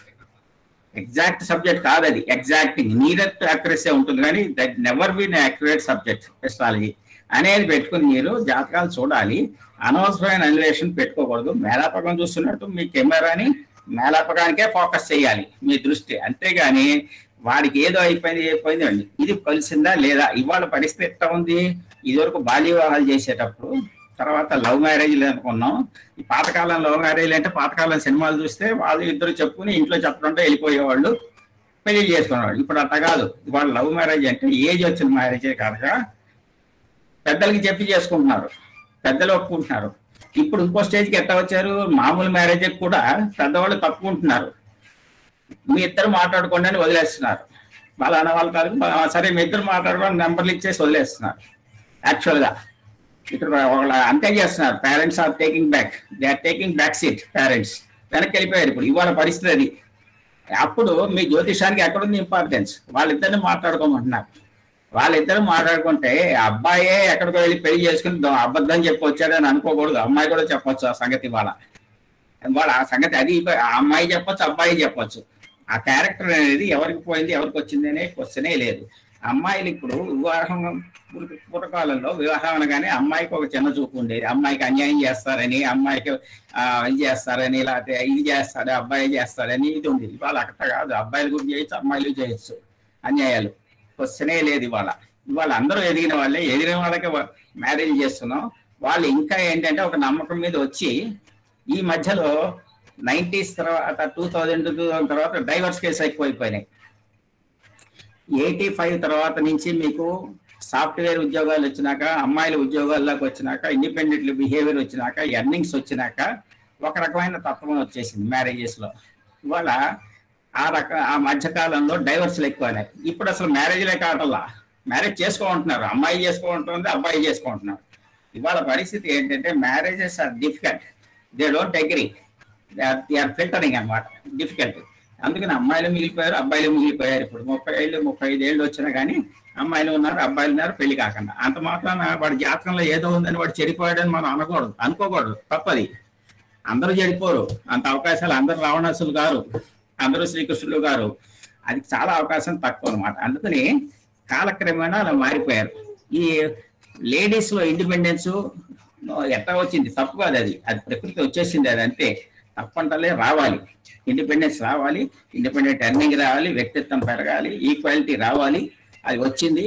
Exact subject కాదు అది, ఎగ్జాక్టింగ్ నీడర్ టు అక్యురసీ ఉంటుంది, కానీ that never been accurate subject. Astrology అనేది పెట్టుకుని మీరు జాతకాలు చూడాలి, అనవసరమైన అన్వేషణ పెట్టుకోకూడదు. మేళాపకం చూస్తున్నట్టు మీ కెమెరాని మేళాపకానికే ఫోకస్ చేయాలి మీ దృష్టి, అంతేగాని వాడికి ఏదో అయిపోయింది అండి, ఇది కలిసిందా లేదా, ఇవాళ పరిస్థితి ఎట్లా ఉంది. ఇదివరకు బాల్య వివాహాలు చేసేటప్పుడు, తర్వాత లవ్ మ్యారేజ్లు అనుకున్నాం. ఈ పాతకాలం లవ్ మ్యారేజ్లు అంటే పాతకాలం సినిమాలు చూస్తే వాళ్ళు ఇద్దరు చెప్పుకుని ఇంట్లో చెప్పడంతో వెళ్ళిపోయేవాళ్ళు, పెళ్లి చేసుకునేవాళ్ళు. ఇప్పుడు అట్లా కాదు. ఇవాళ లవ్ మ్యారేజ్ అంటే ఏజ్ వచ్చిన మ్యారేజే కనుక పెద్దలకి చెప్పి చేసుకుంటున్నారు, పెద్దలు ఒప్పుకుంటున్నారు. ఇప్పుడు ఇంకో స్టేజ్కి ఎట్లా వచ్చారు, మామూలు మ్యారేజ్ కూడా పెద్దవాళ్ళు తప్పుకుంటున్నారు. మీ ఇద్దరు మాట్లాడుకోండి అని వదిలేస్తున్నారు. వాళ్ళ అన్న వాళ్ళ కాదు, సరే మీ ఇద్దరు మాట్లాడుకోండి నెంబర్లు ఇచ్చేసి వదిలేస్తున్నారు. యాక్చువల్గా ఇక్కడ వాళ్ళు అంతే చేస్తున్నారు. Parents are taking back, they are taking back seat. Parents వెనక్కి వెళ్ళిపోయారు. ఇప్పుడు ఇవాళ పరిస్థితి అది. అప్పుడు మీ జ్యోతిషానికి ఎక్కడుంది ఇంపార్టెన్స్? వాళ్ళిద్దరిని మాట్లాడుకోమంటున్నారు. వాళ్ళిద్దరు మాట్లాడుకుంటే అబ్బాయే ఎక్కడికో వెళ్ళి పెళ్లి చేసుకుని అబద్ధం చెప్పొచ్చాడని అనుకోకూడదు, అమ్మాయి కూడా చెప్పొచ్చు ఆ సంగతి. వాళ్ళ ఆ సంగతి అది ఆ అమ్మాయి చెప్పొచ్చు, అబ్బాయి చెప్పొచ్చు. ఆ క్యారెక్టర్ అనేది ఎవరికి పోయింది ఎవరికి వచ్చింది అనే క్వశ్చనే లేదు. అమ్మాయిలు ఇప్పుడు వివాహం పూర్వకాలంలో వివాహం అనగానే అమ్మాయికి ఒక చిన్న చూపు ఉండేది. అమ్మాయికి అన్యాయం చేస్తారని, అమ్మాయికి ఇది చేస్తారని, లేకపోతే ఇది చేస్తాడు అబ్బాయి చేస్తాడని ఇది ఉంది. ఇవాళ అక్కడ కాదు, అబ్బాయిలు కూడా చేయొచ్చు, అమ్మాయిలు చేయొచ్చు అన్యాయాలు. క్వశ్చనే లేదు. ఇవాళ అందరూ ఎదిగిన వాళ్ళే, ఎదిగిన వాళ్ళకి మ్యారేజ్ చేస్తున్నాం. వాళ్ళు ఇంకా ఏంటంటే ఒక నమ్మకం మీద వచ్చి ఈ మధ్యలో 90s తర్వాత 2000 తర్వాత డైవర్స్ కేసు ఎక్కువైపోయినాయి. 85 తర్వాత నుంచి మీకు సాఫ్ట్వేర్ ఉద్యోగాలు వచ్చినాక, అమ్మాయిల ఉద్యోగాల్లోకి వచ్చినాక, ఇండిపెండెంట్ బిహేవియర్ వచ్చినాక, ఎర్నింగ్స్ వచ్చినాక ఒక రకమైన తత్వం వచ్చేసింది మ్యారేజెస్ లో. ఇవాళ ఆ మధ్యకాలంలో డైవర్స్లు ఎక్కువైనాయి. ఇప్పుడు అసలు మ్యారేజ్లే కావటంలా, మ్యారేజ్ చేసుకోమంటున్నారు. అమ్మాయి చేసుకుంటుంది, అబ్బాయి చేసుకుంటున్నారు. ఇవాళ పరిస్థితి ఏంటంటే marriages are difficult, they don't agree, they are filtering అన్నమాట. డిఫికల్ట్ అందుకని అమ్మాయిలు మిగిలిపోయారు, అబ్బాయిలు మిగిలిపోయారు. ఇప్పుడు 30 ఏళ్ళు 35 ఏళ్ళు వచ్చినా కానీ అమ్మాయిలు ఉన్నారు, అబ్బాయిలు ఉన్నారు, పెళ్లి కాకుండా. అంత మాత్రాన వాడి జాతకంలో ఏదో ఉందని వాడు చెడిపోయాడని మనం అనుకోకూడదు, తప్పది. అందరూ చెడిపోరు, అంత అవకాశాలు అందరూ రావణాసులు గారు, అందరూ శ్రీకృష్ణులు గారు, అది చాలా అవకాశం తక్కువ అనమాట. అందుకని కాలక్రమేణా అలా మారిపోయారు. ఈ లేడీస్ లో ఇండిపెండెన్స్ ఎట్లా వచ్చింది? తప్పు కాదు, అది ప్రకృతి వచ్చేసింది, అది అంతే. తప్పంటలే రావాలి, ఇండిపెండెన్స్ రావాలి, ఇండిపెండెంట్ ఎర్నింగ్ రావాలి, వ్యక్తిత్వం పెరగాలి, ఈక్వాలిటీ రావాలి, అది వచ్చింది.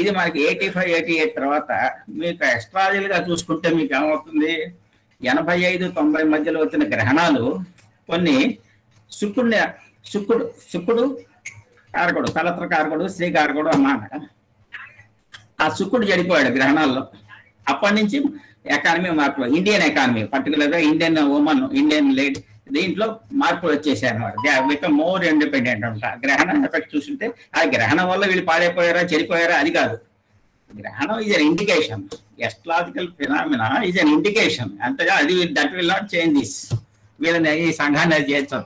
ఇది మనకి 85, 88 తర్వాత మీకు ఎస్ట్రాలజీలుగా చూసుకుంటే మీకు ఏమవుతుంది? 85, 90 మధ్యలో వచ్చిన గ్రహణాలు కొన్ని శుక్రుడు కారకుడు, కలత్ర కారకుడు, శ్రీ కారకుడు అన్నమాట. ఆ శుక్రుడు చెడిపోయాడు గ్రహణాల్లో. అప్పటి నుంచి ఎకానమీ మార్పులు, ఇండియన్ ఎకానమీ పర్టికులర్గా ఇండియన్ ఉమెన్, ఇండియన్ లేడీ, దీంట్లో మార్పులు వచ్చేసాయి అనమాట. దే బికమ్ మోర్ ఇండిపెండెంట్ అంట. గ్రహణం ఎఫెక్ట్ చూస్తుంటే ఆ గ్రహణం వల్ల వీళ్ళు పాడైపోయారా, చెడిపోయారా అది కాదు. గ్రహణం is an indication, astrological phenomena is an indication, అంతగా అది that will not change this. వీళ్ళని ఈ సంఘాన్ని అది చేయొచ్చు.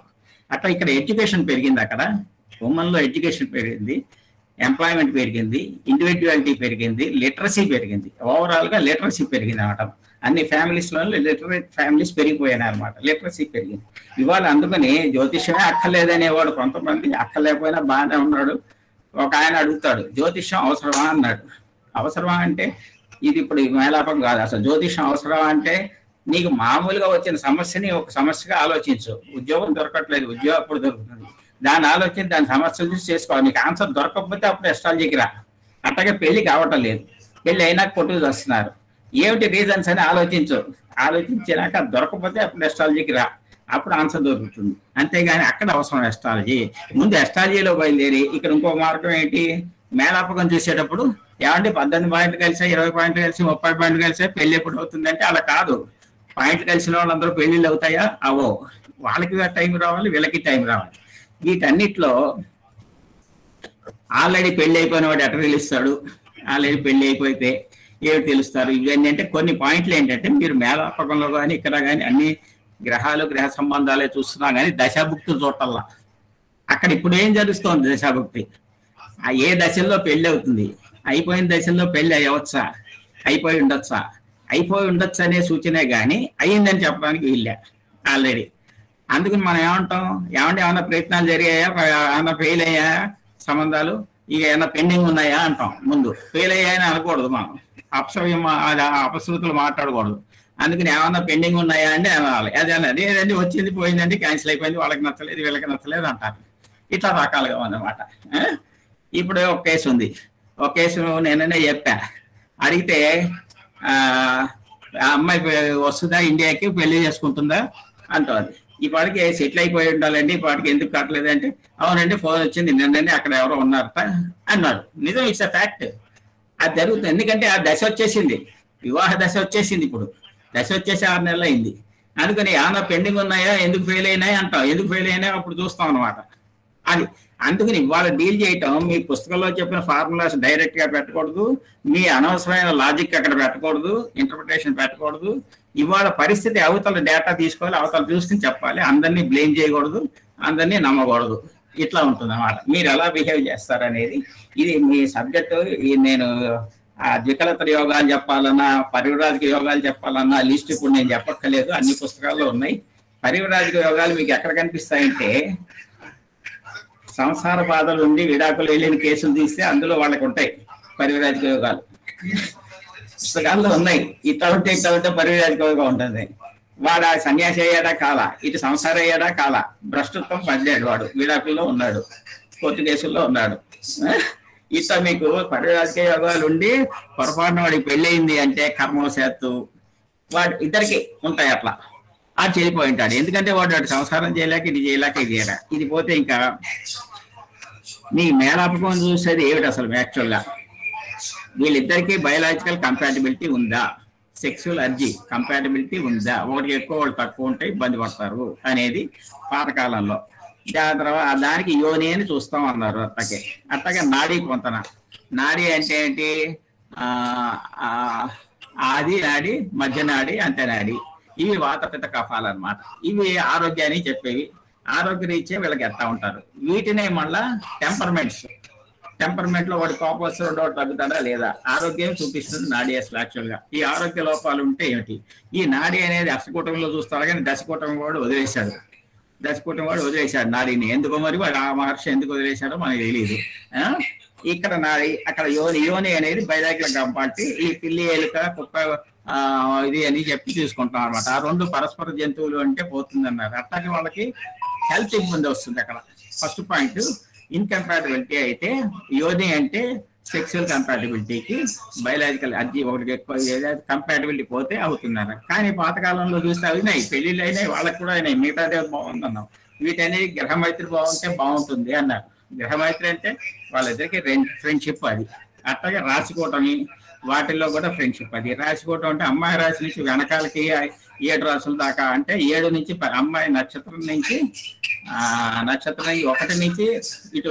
అట్లా ఇక్కడ ఎడ్యుకేషన్ పెరిగింది, అక్కడ ఉమెన్లో ఎడ్యుకేషన్ పెరిగింది, ఎంప్లాయ్మెంట్ పెరిగింది, ఇండివిజువాలిటీ పెరిగింది, లిటరసీ పెరిగింది. ఓవరాల్గా లిటరసీ పెరిగింది అనమాట. అన్ని ఫ్యామిలీస్లో లిటరేట్ ఫ్యామిలీస్ పెరిగిపోయాయి అనమాట, లిటరసీ పెరిగింది. ఇవాళ అందుకని జ్యోతిష్యమే అక్కర్లేదనేవాడు కొంతమంది, అక్కర్లేకపోయినా బాగానే ఉన్నాడు. ఒక ఆయన అడుగుతాడు, జ్యోతిష్యం అవసరమా అన్నాడు. అవసరమా అంటే ఇది ఇప్పుడు మేలాపం కాదు, అసలు జ్యోతిష్యం అవసరమా అంటే నీకు మామూలుగా వచ్చిన సమస్యని ఒక సమస్యగా ఆలోచించు. ఉద్యోగం దొరకట్లేదు, ఉద్యోగం అప్పుడు దొరుకుతుంది, దాన్ని ఆలోచించి దాని సమస్యలు చూసి చేసుకోవాలి. నీకు ఆన్సర్ దొరకకపోతే అప్పుడు ఎస్ట్రాలజీకి రా. అట్లాగే పెళ్లి కావటం లేదు, పెళ్లి అయినా కొట్టుకు వస్తున్నారు, ఏమిటి రీజన్స్ అని ఆలోచించినాక దొరకకపోతే అప్పుడు ఎస్ట్రాలజీకి రా, అప్పుడు ఆన్సర్ దొరుకుతుంది. అంతేగాని అక్కడ అవసరం ఎస్ట్రాలజీ. ముందు ఎస్ట్రాలజీలో బయలుదేరి ఇక్కడ ఇంకో మార్గం ఏంటి? మేళాపకం చూసేటప్పుడు ఏమంటే 18 పాయింట్లు కలిసా, 20 పాయింట్లు కలిసి, 30 పాయింట్లు కలిసా, పెళ్లి ఎప్పుడు అవుతుందంటే అలా కాదు. పాయింట్లు కలిసిన వాళ్ళందరూ పెళ్లిళ్ళు అవుతాయా? అవో. వాళ్ళకి టైం రావాలి, వీళ్ళకి టైం రావాలి. వీటన్నిటిలో ఆల్రెడీ పెళ్లి అయిపోయిన వాడు ఎట్లా తెలుస్తాడు? ఆల్రెడీ పెళ్లి అయిపోతే ఏమి తెలుస్తారు? ఇవన్నీ అంటే కొన్ని పాయింట్లు ఏంటంటే మీరు మేళాపకంలో కానీ ఇక్కడ కానీ అన్ని గ్రహాలు, గ్రహ సంబంధాలే చూస్తున్నా కానీ దశాభుక్తులు చూడాలా. అక్కడ ఇప్పుడు ఏం జరుగుతోంది? దశాభుక్తి ఏ దశల్లో పెళ్లి అవుతుంది, అయిపోయిన దశల్లో పెళ్లి అయ్యవచ్చా, అయిపోయి ఉండొచ్చా అనే సూచనే కానీ అయ్యిందని చెప్పడానికి వీళ్ళే ఆల్రెడీ. అందుకని మనం ఏమంటాం? ఏమన్నా ప్రయత్నాలు జరిగాయా, ఏమన్నా ఫెయిల్ అయ్యా సంబంధాలు, ఇక ఏమన్నా పెండింగ్ ఉన్నాయా అంటాం. ముందు ఫెయిల్ అయ్యాయని అనకూడదు, మనం అపశృతులు మాట్లాడకూడదు. అందుకని ఏమన్నా పెండింగ్ ఉన్నాయా అంటే అనాలి. అదేనండి వచ్చింది పోయిందండి, క్యాన్సిల్ అయిపోయింది, వాళ్ళకి నచ్చలేదు, వీళ్ళకి నచ్చలేదు అంటారు. ఇట్లా రకాలుగా ఉందన్నమాట. ఇప్పుడు ఒక కేసు ఉంది, ఒక కేసు నేననే చెప్పా. అడిగితే ఆ అమ్మాయి వస్తుందా ఇండియాకి, పెళ్లి చేసుకుంటుందా అంటుంది. ఈ పాటికి సెటిల్ అయిపోయి ఉండాలండి, ఈ పాటికి ఎందుకు కట్టలేదు అంటే అవునండి ఫోన్ వచ్చింది నిన్ననే అక్కడ ఎవరో ఉన్నారట అన్నాడు. నిజం, ఇట్స్ అ ఫ్యాక్ట్. అది జరుగుతుంది. ఎందుకంటే ఆ దశ వచ్చేసింది, వివాహ దశ వచ్చేసింది. ఇప్పుడు దశ వచ్చేసి 6 నెలలు అయింది. అందుకని ఏమన్నా పెండింగ్ ఉన్నాయా, ఎందుకు ఫెయిల్ అయినాయి అంటాం. ఎందుకు ఫెయిల్ అయినాయో అప్పుడు చూస్తాం అనమాట. అది అందుకని ఇవాళ డీల్ చేయటం, మీ పుస్తకంలో చెప్పిన ఫార్ములాస్ డైరెక్ట్ గా పెట్టకూడదు, మీ అనవసరమైన లాజిక్ అక్కడ పెట్టకూడదు, ఇంటర్ప్రిటేషన్ పెట్టకూడదు. ఇవాళ పరిస్థితి అవతల డేటా తీసుకోవాలి, అవతల చూసుకుని చెప్పాలి. అందరినీ బ్లేమ్ చేయకూడదు, అందరినీ నమ్మకూడదు. ఇట్లా ఉంటుంది అన్నమాట. మీరు ఎలా బిహేవ్ చేస్తారనేది ఇది మీ సబ్జెక్టు. నేను ఆ ద్వికలత్ర యోగాలు చెప్పాలన్నా, పరివ్రాజక యోగాలు చెప్పాలన్నా లిస్ట్ ఇప్పుడు నేను చెప్పక్కర్లేదు, అన్ని పుస్తకాల్లో ఉన్నాయి. పరివ్రాజక యోగాలు మీకు ఎక్కడ కనిపిస్తాయంటే సంసార బాధలు ఉండి విడాకులు వెళ్ళిన కేసులు తీస్తే అందులో వాళ్ళకి ఉంటాయి పరివ్రాజక యోగాలు, పుస్తకాల్లో ఉన్నాయి. ఇట్లా ఉంటే పరివ్రాజక యోగం ఉంటుంది. వాడు ఆ సన్యాసి అయ్యాడా కాలా, ఇటు సంసారం అయ్యాడా కాలా, భ్రష్టత్వం పడ్డాడు, వాడు విడాకుల్లో ఉన్నాడు, కోర్టు కేసుల్లో ఉన్నాడు. ఇట్లా మీకు పరివ్రాజక యోగాలు ఉండి పొరపాటున వాడికి పెళ్ళయింది అంటే కర్మవశాత్తు వాడు ఇద్దరికి ఉంటాయి. అట్లా అది చెడిపోయి ఉంటాడు. ఎందుకంటే వాడు సంసారం చేయలేక, ఇది చేయలేక, ఇది చేయలేక. ఇది పోతే ఇంకా నీ మేళాపకం చూసేది ఏమిటి అసలు? యాక్చువల్గా వీళ్ళిద్దరికీ బయలాజికల్ కంపాటిబిలిటీ ఉందా, సెక్సువల్ అర్జీ కంపాటిబిలిటీ ఉందా, ఒకటి ఎక్కువ వాళ్ళు తక్కువ ఉంటే ఇబ్బంది పడతారు అనేది పాతకాలంలో. దాని తర్వాత దానికి యోని అని చూస్తాం అన్నారు. అట్లాగే నాడీ పొంతన. నాడీ అంటే ఏంటి? ఆది నాడి, మధ్య నాడి, అంత్య నాడి. ఇవి వాత పిత్త కఫాలు అన్నమాట. ఇవి ఆరోగ్యాన్ని చెప్పేవి. ఆరోగ్య రీత్యా వీళ్ళకి ఎట్లా ఉంటారు. వీటినే మళ్ళా టెంపర్మెంట్ లో వాడు కోపం వస్తే వాడు తగ్గుతాడా లేదా, ఆరోగ్యం చూపిస్తుంది నాడీ అసలు యాక్చువల్ గా. ఈ ఆరోగ్య లోపాలు ఉంటే ఏమిటి, ఈ నాడీ అనేది అష్టకూటంలో చూస్తారు కానీ దశకూటం వాడు వదిలేశాడు. నాడీని. ఎందుకో మరి వాడు ఆ మహర్షి ఎందుకు వదిలేశాడో మనకి తెలియదు. ఇక్కడ నాడీ, అక్కడ యోని అనేది బైలాకిల కంపార్టీ. ఈ పిల్లి, ఎలుక, కుక్క ఇది అని చెప్పి తీసుకుంటాం అనమాట. ఆ రెండు పరస్పర జంతువులు అంటే పోతుంది అన్నారు. అట్లాగే వాళ్ళకి హెల్త్ ఇబ్బంది వస్తుంది. అక్కడ ఫస్ట్ పాయింట్ ఇన్కంపాటబిలిటీ అయితే, యోని అంటే సెక్సువల్ కంపాటబిలిటీకి బయలాజికల్ ఒకటి ఎక్కువ కంపాటబిలిటీ పోతే అవుతున్నారు. కానీ పాతకాలంలో చూస్తే అయినాయి, పెళ్లిళ్ళు అయినాయి, వాళ్ళకి కూడా అయినాయి, మిగతాదే బాగుంది అన్నాం. వీటనేది గ్రహమైత్రి బాగుంటే బాగుంటుంది అన్నారు. గ్రహమైత్రి అంటే వాళ్ళిద్దరికి ఫ్రెండ్షిప్ అది. అట్లాగే రాశికూటమి, వాటిల్లో కూడా ఫ్రెండ్షిప్ అది. రాశికూటం అంటే అమ్మాయి రాశి నుంచి వెనకాలకి 7 రాశుల దాకా, అంటే 7 నుంచి అమ్మాయి నక్షత్రం నుంచి 1 నుంచి ఇటు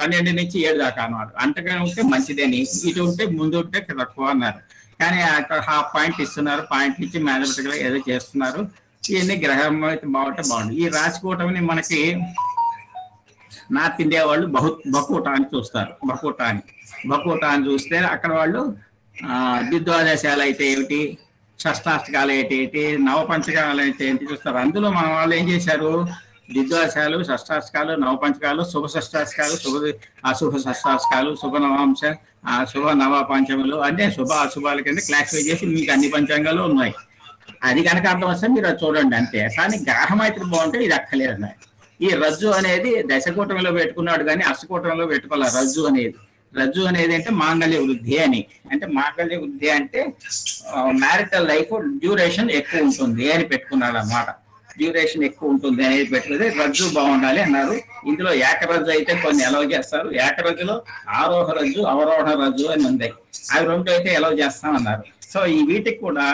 12 నుంచి 7 దాకా అన్నారు. అంతగా ఉంటే మంచిదని, ఇటు ఉంటే ముందు ఉంటే తక్కువ అన్నారు. కానీ అక్కడ హాఫ్ పాయింట్ ఇస్తున్నారు, పాయింట్ నుంచి మ్యాథమెటికల్ ఏదో చేస్తున్నారు. ఇవన్నీ గ్రహం అయితే బాగుంటే బాగుంది. ఈ రాశికూటమిని మనకి నార్త్ ఇండియా వాళ్ళు బకూటా అని చూస్తారు. బకూటా అని చూస్తే అక్కడ వాళ్ళు ద్విద్వాదశాలు అయితే ఏమిటి, షష్టాష్టకాలు ఏంటి, నవపంచకాలు అయితే ఏంటి చూస్తారు. అందులో మన వాళ్ళు ఏం చేశారు, ద్విద్వాదశాలు, షష్టాష్టకాలు, నవపంచకాలు, శుభ షష్టాష్టకాలు, అశుభ షష్టాష్టకాలు, శుభ నవాంశ, శుభ నవ పంచములు అంటే శుభ అశుభాల కింద క్లాసిఫై చేసి మీకు అన్ని పంచాంగాలు ఉన్నాయి. అది కనుక అర్థం వస్తే మీరు అది చూడండి అంతే. కానీ గ్రహమైత్రి బాగుంటే ఇది అక్కర్లేదు అన్నారు. ఈ రజ్జు అనేది దశకూటమిలో పెట్టుకున్నాడు కానీ అష్టకూటమిలో పెట్టుకోవాలి. రజ్జు అనేది అంటే మాంగళ్య వృద్ధి అని. అంటే మాంగళ్య వృద్ధి అంటే మ్యారిటల్ లైఫ్ డ్యూరేషన్ ఎక్కువ ఉంటుంది అని పెట్టుకున్నాడు అన్నమాట. డ్యూరేషన్ ఎక్కువ ఉంటుంది అనేది పెట్టుకుంటే రజ్జు బాగుండాలి అన్నారు. ఇందులో ఏకరజ్జు అయితే కొన్ని ఎలవ్ చేస్తారు. ఏకరజ్జులో ఆరోహ రజ్జు, అవరోహణ రజ్జు అని ఉంది. అవి రెండు అయితే ఎలవ్ చేస్తాం అన్నారు. సో ఈ వీటికి కూడా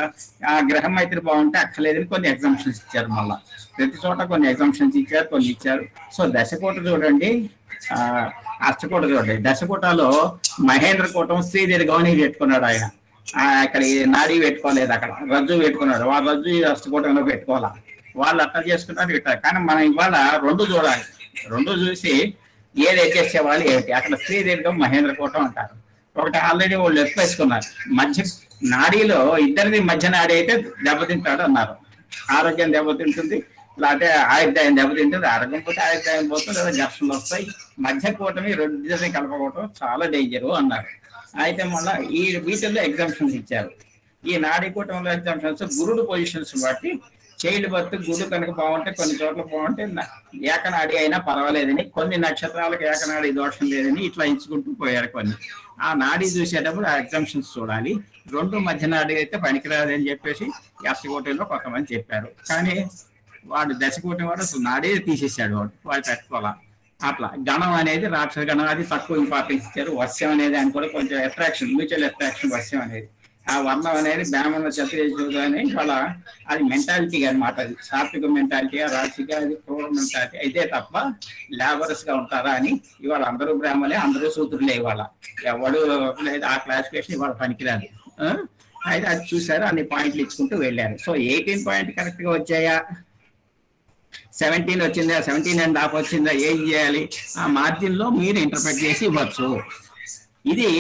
ఆ గ్రహమైత్రి బాగుంటే అక్కర్లేదని కొన్ని ఎగ్జామ్షన్స్ ఇచ్చారు. మళ్ళా ప్రతి చోట కొన్ని ఎగ్జామ్షన్స్ ఇచ్చారు, కొన్ని ఇచ్చారు. సో దశకూట చూడండి, అష్టకూట చూడండి. దశకూటలో మహేంద్ర కూటం శ్రీదీర్ఘం పెట్టుకున్నాడు ఆయన. అక్కడ నాడీ పెట్టుకోలేదు, అక్కడ రజ్జు పెట్టుకున్నాడు. వాళ్ళ రజ్జు అష్టకూటంలో పెట్టుకోవాలా, వాళ్ళు అట్లా చేసుకున్నారు ఇట్లా. కానీ మనం ఇవాళ రెండు చూడాలి. రెండు చూసి ఏది ఎక్కేసే వాళ్ళు ఏమిటి. అక్కడ శ్రీదీర్ఘం మహేంద్ర కూటం అంటారు. ఒకటి ఆల్రెడీ వాళ్ళు ఎక్కువేసుకున్నారు. మధ్య నాడీలో ఇద్దరిది మధ్య నాడీ అయితే దెబ్బతింటాడు అన్నారు. ఆరోగ్యం దెబ్బతింటుంది, లేకపోతే ఆయుర్దాయం దెబ్బతింటుంది. ఆరోగ్యం పోతే ఆయుర్దాయం పోతుంది, లేదా ఘర్షణలు వస్తాయి. మధ్య కూటమి రెండింటిని కలపకూడటం చాలా డేంజరు అన్నారు. అయితే మళ్ళీ వీటిల్లో ఎగ్జామ్షన్స్ ఇచ్చారు. ఈ నాడీ కూటమిలో ఎగ్జామ్షన్స్ గురుడు పొజిషన్స్ బట్టి చైల్డ్ బర్త్ గురుడు కనుక బాగుంటే కొన్ని చోట్ల బాగుంటే ఏకనాడి అయినా పర్వాలేదని, కొన్ని నక్షత్రాలకు ఏకనాడి దోషం లేదని ఇట్లా ఇచ్చుకుంటూ పోయారు కొన్ని. ఆ నాడీ చూసేటప్పుడు ఆ ఎగ్జామ్షన్స్ చూడాలి. రెండు మధ్య నాడీ అయితే పనికిరాదని చెప్పేసి అష్టకూటమిలో కొంతమంది చెప్పారు. కానీ వాడు దశకూటమి వాడు అసలు నాడే తీసేసాడు. వాడు పెట్టుకోవాలా. అట్లా గణం అనేది రాక్షస గణం, అది తక్కువ ఇంపార్టెన్స్ ఇచ్చారు. వర్షం అనేది అని కూడా కొంచెం అట్రాక్షన్, మ్యూచువల్ అట్రాక్షన్ వర్షం అనేది. ఆ వర్ణం అనేది బ్రాహ్మణ క్షత్రియులు అని వాళ్ళ అది మెంటాలిటీ అనమాట. అది సాత్విక మెంటాలిటీ, రాశిగా అది క్రూర మెంటాలిటీ. అయితే తప్ప లేబరస్ గా ఉంటారా అని ఇవాళ అందరూ బ్రాహ్మణులే, అందరూ సూత్రులే. ఇవాళ ఎవడు లేదు ఆ క్లాసిఫికేషన్ ఇవాళ పనికిరాదు. అయితే అది చూసారు, అన్ని పాయింట్లు ఇచ్చుకుంటూ వెళ్ళారు. సో 18 పాయింట్ కరెక్ట్ గా వచ్చాయా, 17 వచ్చిందా, 17.5 వచ్చిందా, ఏం చేయాలి ఆ మార్జిన్ లో మీరు ఇంటర్ప్రెట్ చేసి ఇవ్వచ్చు. ఇది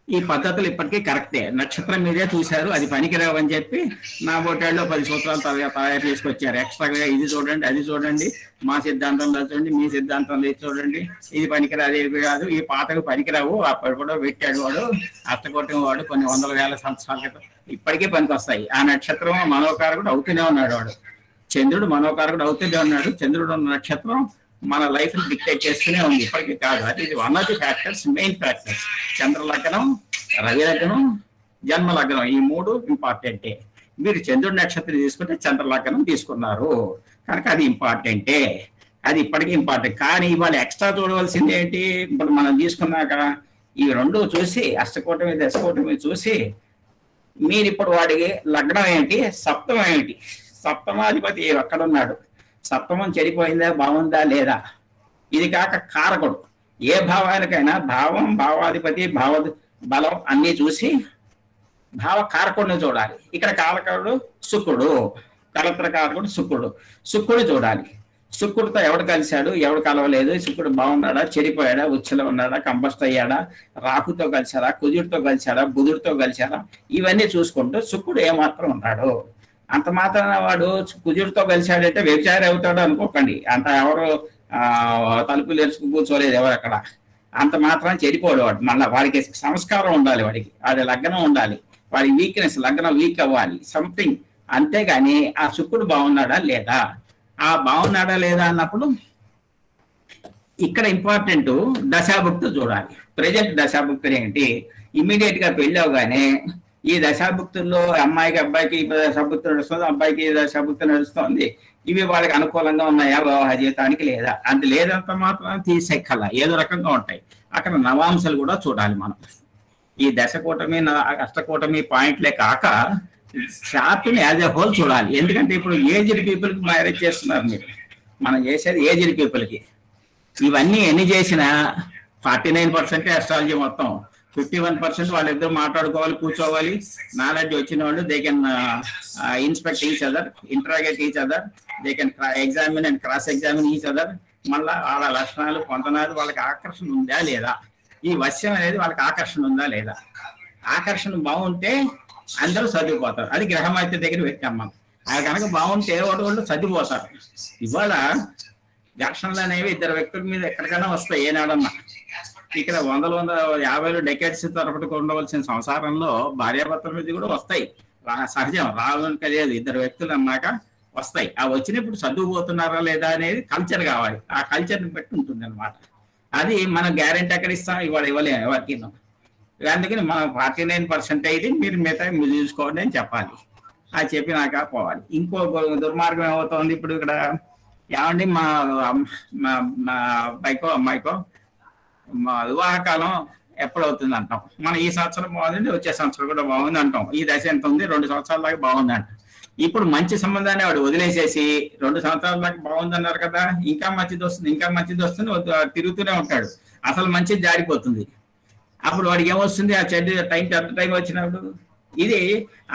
ఈ పద్ధతులు ఇప్పటికీ కరెక్టే. నక్షత్రం మీదే చూశారు, అది పనికిరావని చెప్పి నా బోటాల్లో 10 సూత్రాలు తయారు చేసుకొచ్చారు. ఎక్స్ట్రాగా ఇది చూడండి, అది చూడండి, మా సిద్ధాంతంలో చూడండి, మీ సిద్ధాంతంలో చూడండి, ఇది పనికిరాదు, ఇది కాదు, ఈ పాతకు పనికిరావు. అప్పుడు కూడా పెట్టాడు వాడు, అష్టకోటం వాడు కొన్ని 100,000 సంవత్సరాల క్రితం. ఇప్పటికీ పనికి వస్తాయి. ఆ నక్షత్రం మనోకారకుడు అవుతూనే ఉన్నాడు. వాడు చంద్రుడు మనోకారకుడు అవుతూనే ఉన్నాడు. చంద్రుడు ఉన్న నక్షత్రం మన లైఫ్ ని డిక్టేట్ చేస్తూనే ఉంది. ఇప్పటికీ కాదు, అది ఇది one of the factors, main factors. చంద్ర లగ్నం, రవి లగ్నం, జన్మ లగ్నం, ఈ 3 ఇంపార్టెంటే. మీరు చంద్రుడి నక్షత్రం తీసుకుంటే చంద్ర లగ్నం తీసుకున్నారు కనుక అది ఇంపార్టెంటే, అది ఇప్పటికీ ఇంపార్టెంట్. కానీ ఇవాళ ఎక్స్ట్రా చూడవలసింది ఏంటి, ఇప్పుడు మనం తీసుకున్నాక ఈ రెండు చూసి అష్టకోటమి దశకోటమి చూసి మీరు ఇప్పుడు వాడికి లగ్నం ఏంటి, సప్తమం ఏంటి, సప్తమాధిపతి ఎక్కడున్నాడు, సప్తమం చెడిపోయిందా, బాగుందా లేదా, ఇది కాక కారకుడు. ఏ భావానికైనా భావం, భావాధిపతి, భావ బలం అన్ని చూసి భావ కారకుడిని చూడాలి. ఇక్కడ కారకుడు శుక్రుడు, కలత్ర కారకుడు శుక్రుడు చూడాలి. శుక్రుడితో ఎవడు కలిశాడు, ఎవడు కలవలేదు, శుక్రుడు బాగున్నాడా, చెడిపోయాడా, ఉచ్చలో ఉన్నాడా, కంబస్ట్ అయ్యాడా, రాహుతో కలిశాడా, కుజుడితో కలిశాడా, బుధుడితో కలిశాడా, ఇవన్నీ చూసుకుంటూ శుక్రుడు ఏమాత్రం ఉన్నాడు. అంత మాత్రాన వాడు కుజుడితో కలిశాడంటే వ్యభిచారి అవుతాడు అనుకోకండి. అంత ఎవరు తలుపులు తెరుచుకు కూర్చోలేదు ఎవరు అక్కడ. అంత మాత్రం చెడిపోడు వాడు. మళ్ళీ వాడికి సంస్కారం ఉండాలి, వాడికి అది లగ్నం ఉండాలి, వాడి వీక్నెస్ లగ్నం వీక్ అవ్వాలి సంథింగ్. అంతేగాని ఆ శుక్రుడు బాగున్నాడా లేదా, ఆ బాగున్నాడా లేదా అన్నప్పుడు ఇక్కడ ఇంపార్టెంట్ దశాభుక్తులు చూడాలి. ప్రజెంట్ దశాభుక్తులు ఏంటి, ఇమ్మీడియట్ గా పెళ్ళి అవగానే ఈ దశాభుక్తుల్లో అమ్మాయికి అబ్బాయికి దశాభుక్తులు నడుస్తుంది, అబ్బాయికి దశాభుక్తులు నడుస్తుంది, ఇవి వాళ్ళకి అనుకూలంగా ఉన్నాయా వివాహ జీవితానికి లేదా, అది లేదంత మాత్రం తీసేక్కల ఏదో రకంగా ఉంటాయి. అక్కడ నవాంశాలు కూడా చూడాలి మనం. ఈ దశకూటమి అష్టకూటమి పాయింట్లే కాక చార్ట్ని యాజ్ ఎ హోల్ చూడాలి. ఎందుకంటే ఇప్పుడు ఏజ్డ్ పీపుల్కి మ్యారేజ్ చేస్తున్నారు మీరు, మనం చేసేది ఏజ్డ్ పీపుల్కి. ఇవన్నీ ఎన్ని చేసినా 49% అస్ట్రాలజీ మొత్తం, 51% వాళ్ళిద్దరు మాట్లాడుకోవాలి, కూర్చోవాలి. నాలెడ్జ్ వచ్చిన వాళ్ళు they can inspect each other, interrogate each other, they can examine and cross examine each other. మళ్ళా వాళ్ళ లక్షణాలు పొందనాలు వాళ్ళకి ఆకర్షణ ఉందా లేదా, ఈ వశ్యం అనేది వాళ్ళకి ఆకర్షణ ఉందా లేదా. ఆకర్షణ బాగుంటే అందరూ చదివిపోతారు. అది గ్రహమైత్య దగ్గర పెట్టాం మనం. అది కనుక బాగుంటే వాళ్ళు చదివిపోతారు. ఇవాళ ఘర్షణలు అనేవి ఇద్దరు వ్యక్తుల మీద ఎక్కడికైనా వస్తాయి ఏనాడన్నా. ఇక్కడ 150 డెకేడ్స్ తరపున ఉండవలసిన సంసారంలో భార్యాభర్తల మీద కూడా వస్తాయి, సహజం, రావాలని కలిగేది. ఇద్దరు వ్యక్తులు అన్నాక వస్తాయి. ఆ వచ్చినప్పుడు చదువుపోతున్నారా లేదా అనేది కల్చర్ కావాలి. ఆ కల్చర్ని బట్టి ఉంటుంది అనమాట. అది మనం గ్యారెంటీ ఎక్కడ ఇస్తాం, ఇవాళ ఇవ్వలేము ఎవరికి. అందుకని మనం 49% మీరు మిగతా మీరు చూసుకోండి అని చెప్పాలి. అది చెప్పినాక పోవాలి. ఇంకో దుర్మార్గం ఏమవుతుంది ఇప్పుడు ఇక్కడ, ఏమండి మా అబ్బాయికో అమ్మాయికో మా వివాహకాలం ఎప్పుడవుతుంది అంటాం. మనం ఈ సంవత్సరం బాగుంది, వచ్చే సంవత్సరం కూడా బాగుంది అంటాం. ఈ దశ ఎంత ఉంది, 2 సంవత్సరాల దాకా బాగుంది అంట. ఇప్పుడు మంచి సంబంధాన్ని వాడు వదిలేసేసి 2 సంవత్సరాల దాకా బాగుంది అన్నారు కదా, ఇంకా మంచిది వస్తుంది, ఇంకా మంచిది వస్తుంది, తిరుగుతూనే ఉంటాడు. అసలు మంచిది జారిపోతుంది. అప్పుడు వాడికి ఏమొస్తుంది, ఆ చెడ్డ టైం వచ్చినప్పుడు ఇది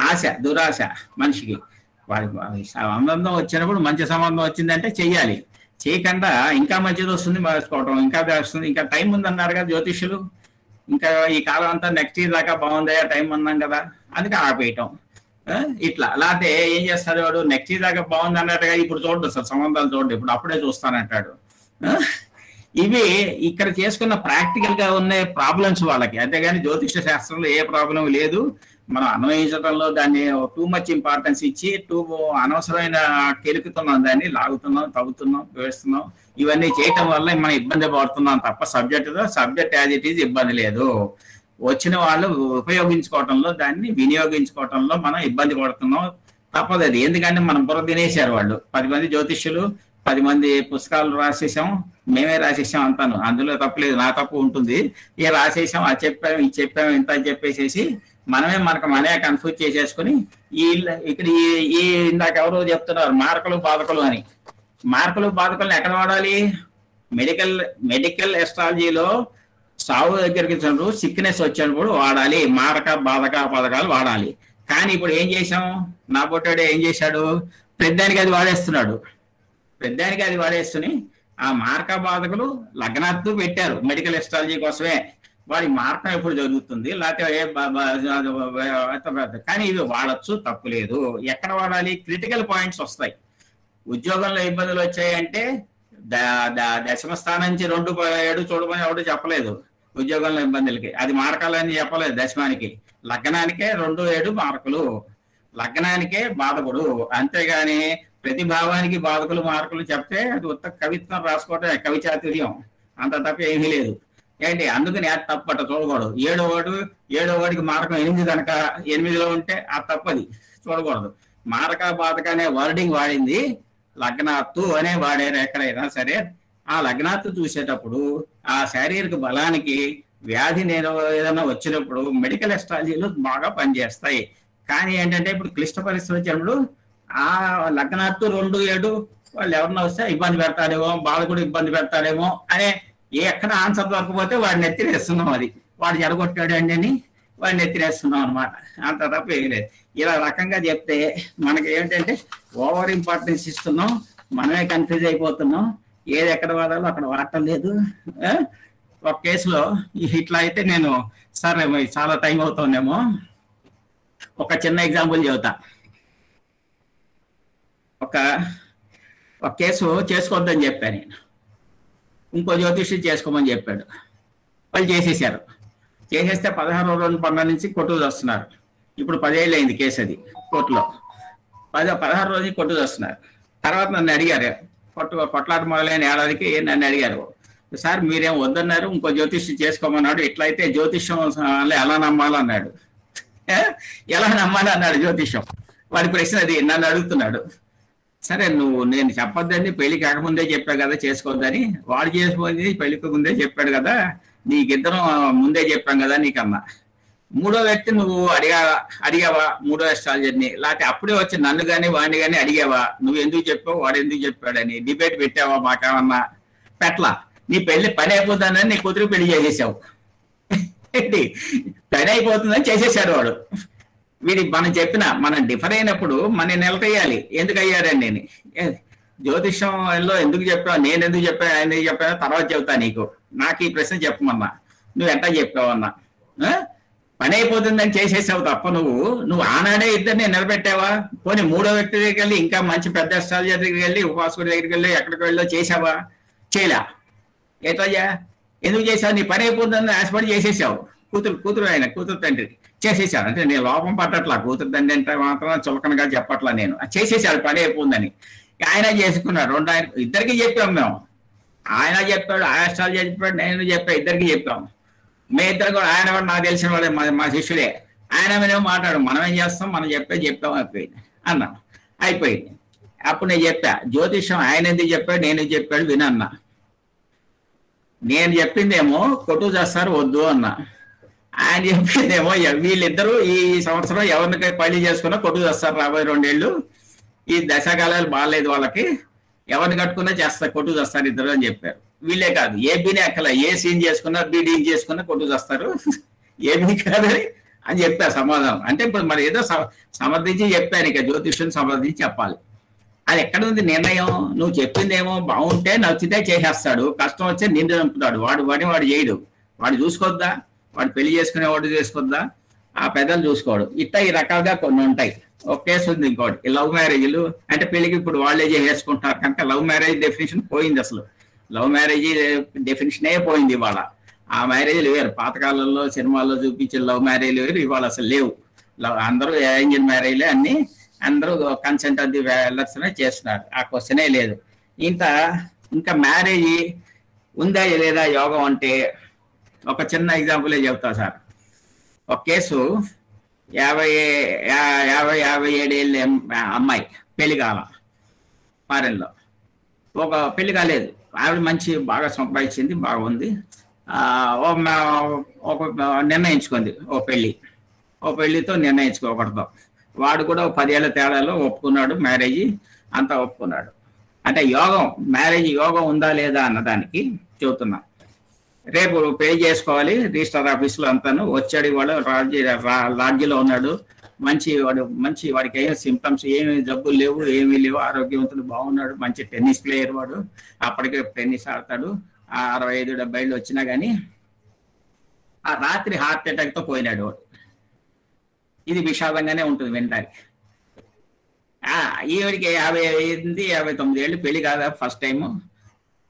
ఆశ, దురాశ మనిషికి. వాడి సంబంధం వచ్చినప్పుడు మంచి సంబంధం వచ్చిందంటే చెయ్యాలి, చేయకుండా ఇంకా మంచిది వస్తుంది మార్చుకోవటం, ఇంకా వస్తుంది, ఇంకా టైం ఉందన్నారు కదా జ్యోతిష్యులు, ఇంకా ఈ కాలం అంతా నెక్స్ట్ ఇయర్ దాకా బాగుందయ్యా టైం అన్నాం కదా, అందుకే ఆపేయటం. ఇట్లా లేకపోతే ఏం చేస్తాడు వాడు, నెక్స్ట్ ఇయర్ దాకా బాగుంది అన్నట్టుగా ఇప్పుడు చూడదు సార్, సంబంధాలు చూడండి, ఇప్పుడు అప్పుడే చూస్తానంటాడు. ఇవి ఇక్కడ చేసుకున్న ప్రాక్టికల్ గా ఉన్న ప్రాబ్లమ్స్ వాళ్ళకి. అంతేగాని జ్యోతిష శాస్త్రంలో ఏ ప్రాబ్లం లేదు. మనం అన్వయించడంలో దాన్ని టూ మచ్ ఇంపార్టెన్స్ ఇచ్చి అనవసరమైన కెలుకుతున్నాం, దాన్ని లాగుతున్నాం, తవ్వుతున్నాం, వేస్తున్నాం. ఇవన్నీ చేయటం వల్ల మనం ఇబ్బంది పడుతున్నాం తప్ప సబ్జెక్ట్ యాజ్ ఇట్ ఈజ్ ఇబ్బంది లేదు. వచ్చిన వాళ్ళు ఉపయోగించుకోవటంలో, దాన్ని వినియోగించుకోవటంలో మనం ఇబ్బంది పడుతున్నాం, తప్పదు అది. ఎందుకంటే మనం బుర్ర తినేసారు వాళ్ళు. 10 మంది జ్యోతిష్యులు, 10 మంది పుస్తకాలు రాసేసాం, మేమే రాసేసాం అంతాను. అందులో తప్పలేదు, నా తప్పు ఉంటుంది. రాసేసాం, అది చెప్పాము, ఇది చెప్పాము, ఇంత అని చెప్పేసేసి మనకు మనే కన్ఫ్యూజ్ చేసేసుకుని ఇక్కడ ఈ ఇందాక ఎవరో చెప్తున్నారు మార్కులు బాధకులు అని. మార్కులు బాధకులను ఎక్కడ వాడాలి? మెడికల్ ఎస్ట్రాలజీలో సావు దగ్గరికి వచ్చినప్పుడు, సిక్నెస్ వచ్చినప్పుడు వాడాలి. మారక బాధక పథకాలు వాడాలి. కానీ ఇప్పుడు ఏం చేసాం, నా పొట్టాడు ఏం చేశాడు, పెద్దానికి అది వాడేస్తున్నాడు. పెద్దానికి అది వాడేస్తుని ఆ మార్క బాధకులు లగ్నాత్తు పెట్టారు మెడికల్ ఎస్ట్రాలజీ కోసమే. వాడి మార్కం ఎప్పుడు జరుగుతుంది, లేకపోతే కానీ ఇది వాడచ్చు, తప్పులేదు. ఎక్కడ వాడాలి? క్రిటికల్ పాయింట్స్ వస్తాయి. ఉద్యోగంలో ఇబ్బందులు వచ్చాయంటే దశమ స్థానం నుంచి 2-7 చూడమని ఎవడు చెప్పలేదు ఉద్యోగంలో ఇబ్బందులకి. అది మార్కాలని చెప్పలేదు దశమానికి. లగ్నానికే 2-7 మార్కులు, లగ్నానికే బాధకుడు. అంతేగాని ప్రతి భావానికి బాధకులు మార్కులు చెప్తే అది ఉత్త కవిత్వం రాసుకోవటం, కవి చాతుర్యం, అంత తప్ప ఏమీ లేదు. ఏంటి అందుకని అది తప్పట చూడకూడదు. 7వ వాడికి మార్కం 8 కనుక 8లో ఉంటే ఆ తప్పది చూడకూడదు. మారక బాధక అనే వర్డింగ్ వాడింది, లగ్నాత్తు అనే వాడారు ఎక్కడైనా సరే. ఆ లగ్నాత్తు చూసేటప్పుడు ఆ శారీరక బలానికి వ్యాధి ఏదైనా వచ్చినప్పుడు మెడికల్ ఎస్ట్రాలజీలు బాగా పనిచేస్తాయి. కానీ ఏంటంటే ఇప్పుడు క్లిష్ట పరిస్థితులు వచ్చినప్పుడు ఆ లగ్నాత్తు 2-7 వాళ్ళు ఎవరన్నా వస్తే ఇబ్బంది పెడతాడేమో, బాధకుడు ఇబ్బంది పెడతాడేమో అనే ఎక్కడ ఆన్సర్ దొరకపోతే వాడిని ఎత్తిరేస్తున్నాం. అది వాడు జరగొట్టాడు అండి అని వాడిని ఎత్తిరేస్తున్నాం అనమాట. అంత తప్ప ఏం లేదు. ఇలా రకంగా చెప్తే మనకి ఏంటంటే ఓవర్ ఇంపార్టెన్స్ ఇస్తున్నాం, మనమే కన్ఫ్యూజ్ అయిపోతున్నాం, ఏది ఎక్కడ వాడాలో అక్కడ వాడటం లేదు. ఒక కేసులో ఇట్లా అయితే నేను సార్ చాలా టైం అవుతుందేమో, ఒక చిన్న ఎగ్జాంపుల్ చెబుతా. ఒక కేసు చేసుకోవద్దని చెప్పాను నేను, ఇంకో జ్యోతిష్యం చేసుకోమని చెప్పాడు. వాళ్ళు చేసేసారు. చేసేస్తే 16వ రోజు పండుగ నుంచి కొట్టుకు వస్తున్నారు. ఇప్పుడు 10 ఏళ్ళు అయింది కేసు, అది కోర్టులో. 16 రోజు కొట్టుకు వస్తున్నారు. తర్వాత నన్ను అడిగారు, కొట్లాట మొదలైన ఏడాదికి నన్ను అడిగారు, సార్ మీరేం వద్దన్నారు, ఇంకో జ్యోతిష్యం చేసుకోమన్నాడు, ఇట్లయితే జ్యోతిష్యం ఎలా నమ్మాలన్నాడు. ఎలా నమ్మాలన్నాడు జ్యోతిష్యం. వాడి ప్రశ్న అది, నన్ను అడుగుతున్నాడు. సరే నేను చెప్పొద్దని పెళ్లి కాకముందే చెప్పా కదా చేసుకోవద్దని, వాడు చేసుకోండి పెళ్లికి ముందే చెప్పాడు కదా, నీకిద్దరం ముందే చెప్పాం కదా నీకన్నా. మూడో వ్యక్తి నువ్వు అడిగావా మూడో అస్ట్రాలజర్ని, లేకపోతే అప్పుడే వచ్చి నన్ను కానీ వాడిని కానీ అడిగావా, నువ్వు ఎందుకు చెప్పావు వాడు ఎందుకు చెప్పాడని డిబేట్ పెట్టావా మాకేమన్నా? పెట్లా. నీ పని అయిపోతుందని నీ కూతురు పెళ్లి చేసేసావు. ఏంటి పని అయిపోతుందని చేసేసాడు వాడు. మనం మనం డిఫర్ అయినప్పుడు మన నిలకయ్యాలి. ఎందుకు అయ్యాడండి నేను జ్యోతిష్యంలో ఎందుకు చెప్పావు, నేను ఎందుకు చెప్పాను, ఆయన ఎందుకు చెప్పాను తర్వాత చెబుతా నీకు. నాకు ఈ ప్రశ్న చెప్పమన్నా, నువ్వు ఎట్లా చెప్పావన్నా? పని అయిపోతుందని చేసేసావు తప్ప నువ్వు ఆనాడే ఇద్దరిని నిలబెట్టావా? పోనీ మూడో వ్యక్తి దగ్గరికి వెళ్ళి, ఇంకా మంచి పెద్ద అస్ట్రాలజర్ దగ్గరికి వెళ్ళి, ఉపాసకుడి దగ్గరికి వెళ్ళి, ఎక్కడికి వెళ్ళో చేసావా? చేయలా. ఎట్లయ్యా ఎందుకు చేసావు? నీ పని అయిపోతుందని ఆశపడి చేసేసావు. కూతురు తండ్రి చేసేసాడు. అంటే నేను లోపం పట్టట్లా, కూతురు తండ్రి అంటే మాత్రం చులకనగా చెప్పట్లా నేను. చేసేసాడు పని అయిపోతుందని. ఆయన చేసుకున్నాడు. ఇద్దరికి చెప్పాం మేము. ఆయన చెప్పాడు, ఆస్ట్రాలజీ చెప్పాడు, నేను చెప్పా, ఇద్దరికి చెప్పాం. మే ఇద్దరు కూడా, ఆయన కూడా నాకు తెలిసిన వాడే, మా శిష్యుడే. ఆయన మేము మాట్లాడు, మనం ఏం చేస్తాం, మనం చెప్పాం అయిపోయింది అన్నాం. అయిపోయింది. అప్పుడు నేను చెప్పా జ్యోతిష్యం ఆయన ఎందుకు చెప్పాడు, నేను చెప్పాడు వినన్నా. నేను చెప్పిందేమో కొట్టు చేస్తారు వద్దు అన్నా. ఆయన చెప్పిందేమో వీళ్ళిద్దరూ ఈ సంవత్సరం ఎవరిని పెళ్లి చేసుకున్నా కొట్టు చేస్తారు, రాబోయే 2 ఏళ్ళు ఈ దశాకాలాలు బాగాలేదు వాళ్ళకి, ఎవరిని కట్టుకున్నా చేస్తారు, కొట్టు చేస్తారు ఇద్దరు అని చెప్పారు. వీళ్ళే కాదు, ఏబీనే అక్కల, ఏ సీన్ చేసుకున్నా బీడీ చేసుకున్నా కొట్టు చేస్తారు, ఏబీ కాదని అని చెప్పారు సమాధానం. అంటే ఇప్పుడు మరి ఏదో సమర్థించి చెప్పాను, ఇక జ్యోతిష్యం సమర్థించి చెప్పాలి. అది ఎక్కడ ఉంది నిర్ణయం? నువ్వు చెప్పిందేమో బాగుంటే నచ్చితే చేసేస్తాడు, కష్టం వచ్చే నిండు చంపుతాడు. వాడు చేయడు. వాడు చూసుకోవద్దా? వాడు పెళ్లి చేసుకునేవాడు చేసుకోవద్దా? ఆ పెద్దలు చూసుకోడు. ఇట్లా ఈ రకాలుగా కొన్ని ఉంటాయి. ఒక కేసు ఉంది ఇంకోటి, లవ్ మ్యారేజ్లు. అంటే పెళ్లికి ఇప్పుడు వాళ్ళే చేసుకుంటారు కనుక లవ్ మ్యారేజ్ డెఫినేషన్ పోయింది. అసలు లవ్ మ్యారేజ్ డెఫినేషనే పోయింది ఇవాళ. ఆ మ్యారేజ్లు వేరు. పాతకాలంలో సినిమాల్లో చూపించే లవ్ మ్యారేజ్లు వేరు, ఇవాళ అసలు లేవు. అందరూ అరేంజ్డ్ మ్యారేజ్లే అన్ని, అందరూ కన్సెంట్ ఆఫ్ ది వెల్లర్స్ చేస్తున్నారు. ఆ క్వశ్చనే లేదు. ఇంకా మ్యారేజ్ ఉందా లేదా యోగం అంటే ఒక చిన్న ఎగ్జాంపులే చెప్తా సార్. ఒక కేసు 57 ఏళ్ళ అమ్మాయి, పెళ్లి కాల, ఫారెన్లో. ఒక పెళ్లి కాలేదు, ఆవిడ మంచి బాగా సంపాదించింది, బాగుంది. ఒక నిర్ణయించుకుంది ఓ పెళ్లితో నిర్ణయించుకోకూడదు. వాడు కూడా 10 ఏళ్ల తేడాలో ఒప్పుకున్నాడు, మ్యారేజ్ అంతా ఒప్పుకున్నాడు. అంటే యోగం, మ్యారేజ్ యోగం ఉందా లేదా అన్నదానికి చెబుతున్నా. రేపు పెళ్లి చేసుకోవాలి, రిజిస్టర్ ఆఫీస్లో అంతాను వచ్చాడు. వాడు లాడ్జిలో ఉన్నాడు, వాడికి ఏం సింప్టమ్స్, ఏమి జబ్బులు లేవు, ఏమీ లేవు, ఆరోగ్యవంతుడు, బాగున్నాడు, మంచి టెన్నిస్ ప్లేయర్ వాడు. అప్పటికే టెన్నిస్ ఆడతాడు. 65-70 వచ్చినా కానీ ఆ రాత్రి హార్ట్ అటాక్తో పోయినాడు వాడు. ఇది విషాదంగానే ఉంటుంది వినడానికి. ఈవిడికి 58-59 ఏళ్ళు, పెళ్లి కాదా ఫస్ట్ టైము.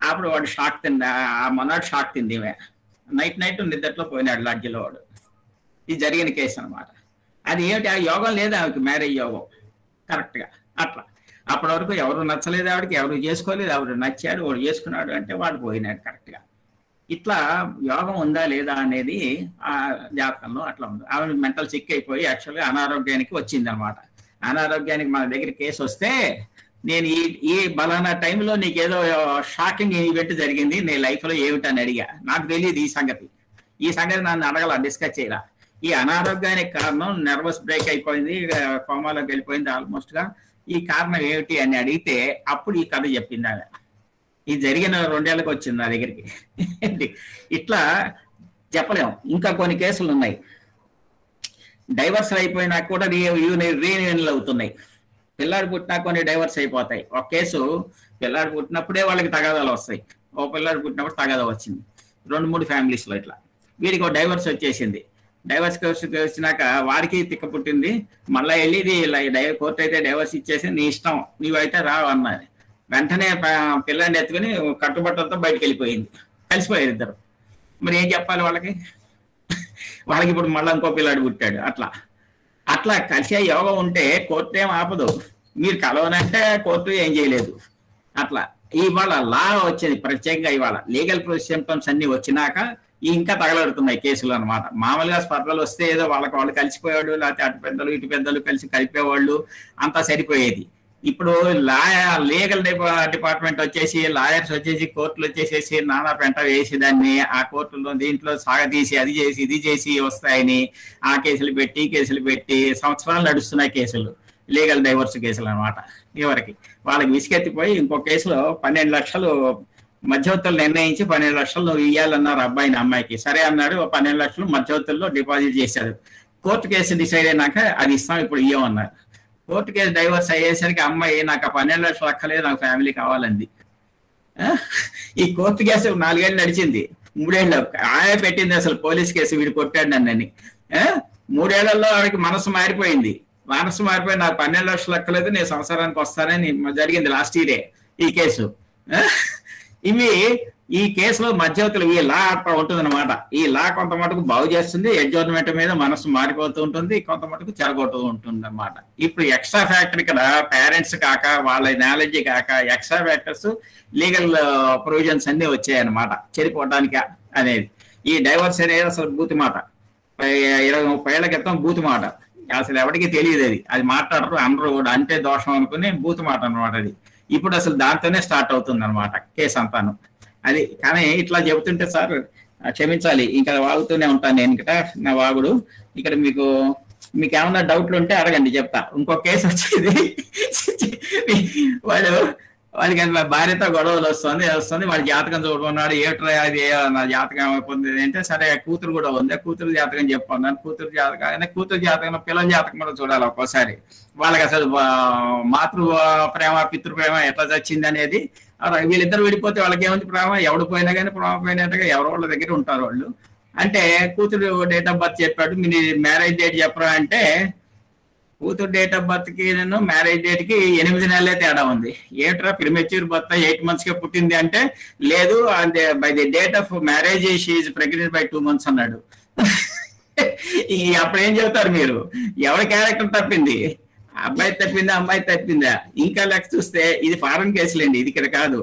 అప్పుడు వాడు షాక్ తింది, ఆ మొన్నటి షాక్ తింది. నైట్ నిద్రలో పోయినాడు లాడ్జిలో వాడు. ఇది జరిగిన కేసు అనమాట. అది ఏమిటి? ఆ యోగం లేదా ఆవిడకి, మ్యారేజ్ యోగం కరెక్ట్గా. అట్లా అప్పటి వరకు ఎవరు నచ్చలేదు ఆవిడకి, ఎవరు చేసుకోలేదు, ఎవరు నచ్చాడు, వాడు చేసుకున్నాడు అంటే వాడు పోయినాడు కరెక్ట్గా. ఇట్లా యోగం ఉందా లేదా అనేది ఆ జాతకంలో అట్లా ఉంది. ఆవిడ మెంటల్ సిక్ అయిపోయి యాక్చువల్గా అనారోగ్యానికి వచ్చింది అనమాట. అనారోగ్యానికి మన దగ్గర కేసు వస్తే, నేను ఈ బలానా టైంలో నీకేదో షాకింగ్ ఈవెంట్ జరిగింది నీ లైఫ్లో ఏమిటని అడిగా. నాకు తెలియదు ఈ సంగతి నన్ను అడగల, డిస్కస్ చేయరా. ఈ అనారోగ్యానికి కారణం నర్వస్ బ్రేక్ అయిపోయింది, కోమాలోకి వెళ్ళిపోయింది ఆల్మోస్ట్గా. ఈ కారణం ఏమిటి అని అడిగితే అప్పుడు ఈ కథ చెప్పింది ఆమె. ఇది జరిగిన 2 ఏళ్ళకి వచ్చింది నా దగ్గరికి. ఇట్లా చెప్పలేము. ఇంకా కొన్ని కేసులు ఉన్నాయి. డైవర్స్ అయిపోయినా కూడా రీయూనియన్లు అవుతున్నాయి. పిల్లాడు పుట్టినా కొన్ని డైవర్స్ అయిపోతాయి. ఒక కేసు పిల్లాడు పుట్టినప్పుడే వాళ్ళకి తగాదాలు వస్తాయి. ఓ పిల్లాడు పుట్టినప్పుడు తగాదా వచ్చింది 2-3 ఫ్యామిలీస్లో ఇట్లా. వీడికి ఒక డైవర్స్ వచ్చేసింది. డైవర్స్ వచ్చినాక వాడికి తిక్క పుట్టింది. మళ్ళీ వెళ్ళి ఇది కోర్టు అయితే డైవర్స్ ఇచ్చేసి నీ ఇష్టం నీవైతే రావు అన్నది. వెంటనే పిల్లాన్ని ఎత్తుకుని కట్టుబట్టలతో బయటకు వెళ్ళిపోయింది. కలిసిపోయారు ఇద్దరు. మరి ఏం చెప్పాలి వాళ్ళకి? వాళ్ళకి ఇప్పుడు మళ్ళీ ఇంకో పిల్లాడు పుట్టాడు. అట్లా కలిసే యోగం ఉంటే కోర్టు ఏం ఆపదు. మీరు కలవనంటే కోర్టు ఏం చేయలేదు. అట్లా ఇవాళ లా వచ్చింది ప్రత్యేకంగా. ఇవాళ లీగల్ సిమ్టమ్స్ అన్ని వచ్చినాక ఇంకా తగలడుతున్నాయి కేసులు అనమాట. మామూలుగా స్పర్ధలు వస్తే ఏదో వాళ్ళు కలిసిపోయాడు, లేకపోతే అటు పెద్దలు ఇటు పెద్దలు కలిసి కలిపేవాళ్ళు, అంతా సరిపోయేది. ఇప్పుడు లీగల్ డిపార్ట్మెంట్ వచ్చేసి లాయర్స్ వచ్చేసి కోర్టులు వచ్చేసేసి నానా పెంట వేసి దాన్ని ఆ కోర్టులో దీంట్లో సాగదీసి అది చేసి ఇది చేసి వస్తాయని ఆ కేసులు పెట్టి సంవత్సరాలు నడుస్తున్నాయి కేసులు, లీగల్ డైవర్స్ కేసులు అనమాట. ఎవరికి వాళ్ళకి విసిగెత్తిపోయి ఇంకో కేసులో 12 లక్షలు మధ్యవర్తులు నిర్ణయించి 12 లక్షలు ఇవ్వాలన్నారు అబ్బాయిని అమ్మాయికి. సరే అన్నాడు. 12 లక్షలు మధ్యవర్తుల్లో డిపాజిట్ చేశారు. కోర్టు కేసు డిసైడ్ అయినాక అది ఇస్తాం ఇప్పుడు ఇవ్వమన్నారు. కోర్టు కేసు డైవర్స్ అయ్యేసరికి అమ్మాయి నాకు 12 లక్షలు అక్కలేదు, నాకు ఫ్యామిలీ కావాలంది. ఈ కోర్టు కేసు 4 ఏళ్ళు నడిచింది. 3 ఏళ్ళు ఆయే పెట్టింది అసలు పోలీస్ కేసు, వీడు కొట్టాడు నన్నని. 3 ఏళ్లలో ఆవిడకి మనసు మారిపోయింది. నాకు 12 లక్షలు అక్కలేదు, నేను సంవత్సరానికి వస్తానని జరిగింది లాస్ట్ ఇయరే ఈ కేసు. ఈ కేసులో మధ్యవర్తులు ఈ లా అట్లా ఉంటుంది అనమాట. ఈ లా కొంత మటుకు బాగు చేస్తుంది, అడ్జర్న్మెంట్ మీద మనసు మారిపోతూ ఉంటుంది, కొంత మటుకు చెరగొడుతూ ఉంటుంది అనమాట. ఇప్పుడు ఎక్స్ట్రా ఫ్యాక్టర్ ఇక్కడ పేరెంట్స్ కాక వాళ్ళ నాలెడ్జ్ కాక ఎక్స్ట్రా ఫ్యాక్టర్స్ లీగల్ ప్రొవిజన్స్ అన్ని వచ్చాయి అనమాట చెడిపోవడానికి అనేది. ఈ డైవర్స్ అనేది అసలు బూతి మాట. 20-30 ఏళ్ల క్రితం బూతి మాట. అసలు ఎవరికి తెలియదు. అది మాట్లాడరు, అందరూ కూడా అంటే దోషం అనుకుని బూతి మాట అనమాట అది. ఇప్పుడు అసలు దాంతోనే స్టార్ట్ అవుతుంది అనమాట కేసు అంతాను. అది కానీ ఇట్లా చెబుతుంటే సార్ క్షమించాలి, ఇంకా వాగుతూనే ఉంటాను నేను. ఇక్కడ నా వాగుడు ఇక్కడ మీకు ఏమన్నా డౌట్లు ఉంటే అడగండి, చెప్తా. ఇంకో కేసు వచ్చేది, వాళ్ళకి భార్యతో గొడవలు వస్తుంది, వాళ్ళ జాతకం చూడమన్నాడు. ఏట్రా అది నా జాతకం అయిపోతుంది అంటే, సరే కూతురు కూడా ఉంది, కూతురు జాతకం చెప్పన్నాను. కూతురు జాతకం పిల్లల జాతకం కూడా చూడాలి ఒక్కోసారి. వాళ్ళకి అసలు మాతృ ప్రేమ పితృ ప్రేమ ఎట్లా చచ్చింది అనేది. వీళ్ళిద్దరు విడిపోతే వాళ్ళకి ఏముంది ప్రేమ? ఎవడు పోయినా కానీ ప్రేమ పోయినట్టుగా ఎవరో వాళ్ళ దగ్గర ఉంటారు వాళ్ళు. అంటే కూతురు డేట్ ఆఫ్ బర్త్ చెప్పాడు, మీ మ్యారేజ్ డేట్ చెప్పరా అంటే, కూతురు డేట్ ఆఫ్ బర్త్ కి మ్యారేజ్ డేట్ కి 8 నెలలే తేడా ఉంది. ఏట్రా ప్రిమెచ్యూర్ బర్త్ 8 months కే పుట్టింది అంటే, లేదు అంటే by the date of marriage she is pregnant by 2 months అన్నాడు. అప్పుడు ఏం చెబుతారు మీరు? ఎవరి క్యారెక్టర్ తప్పింది? అబ్బాయి తప్పిందా అమ్మాయి తప్పిందా? ఇంకా లెక్క చూస్తే ఇది ఫారెన్ కేసులేండి, ఇది ఇక్కడ కాదు.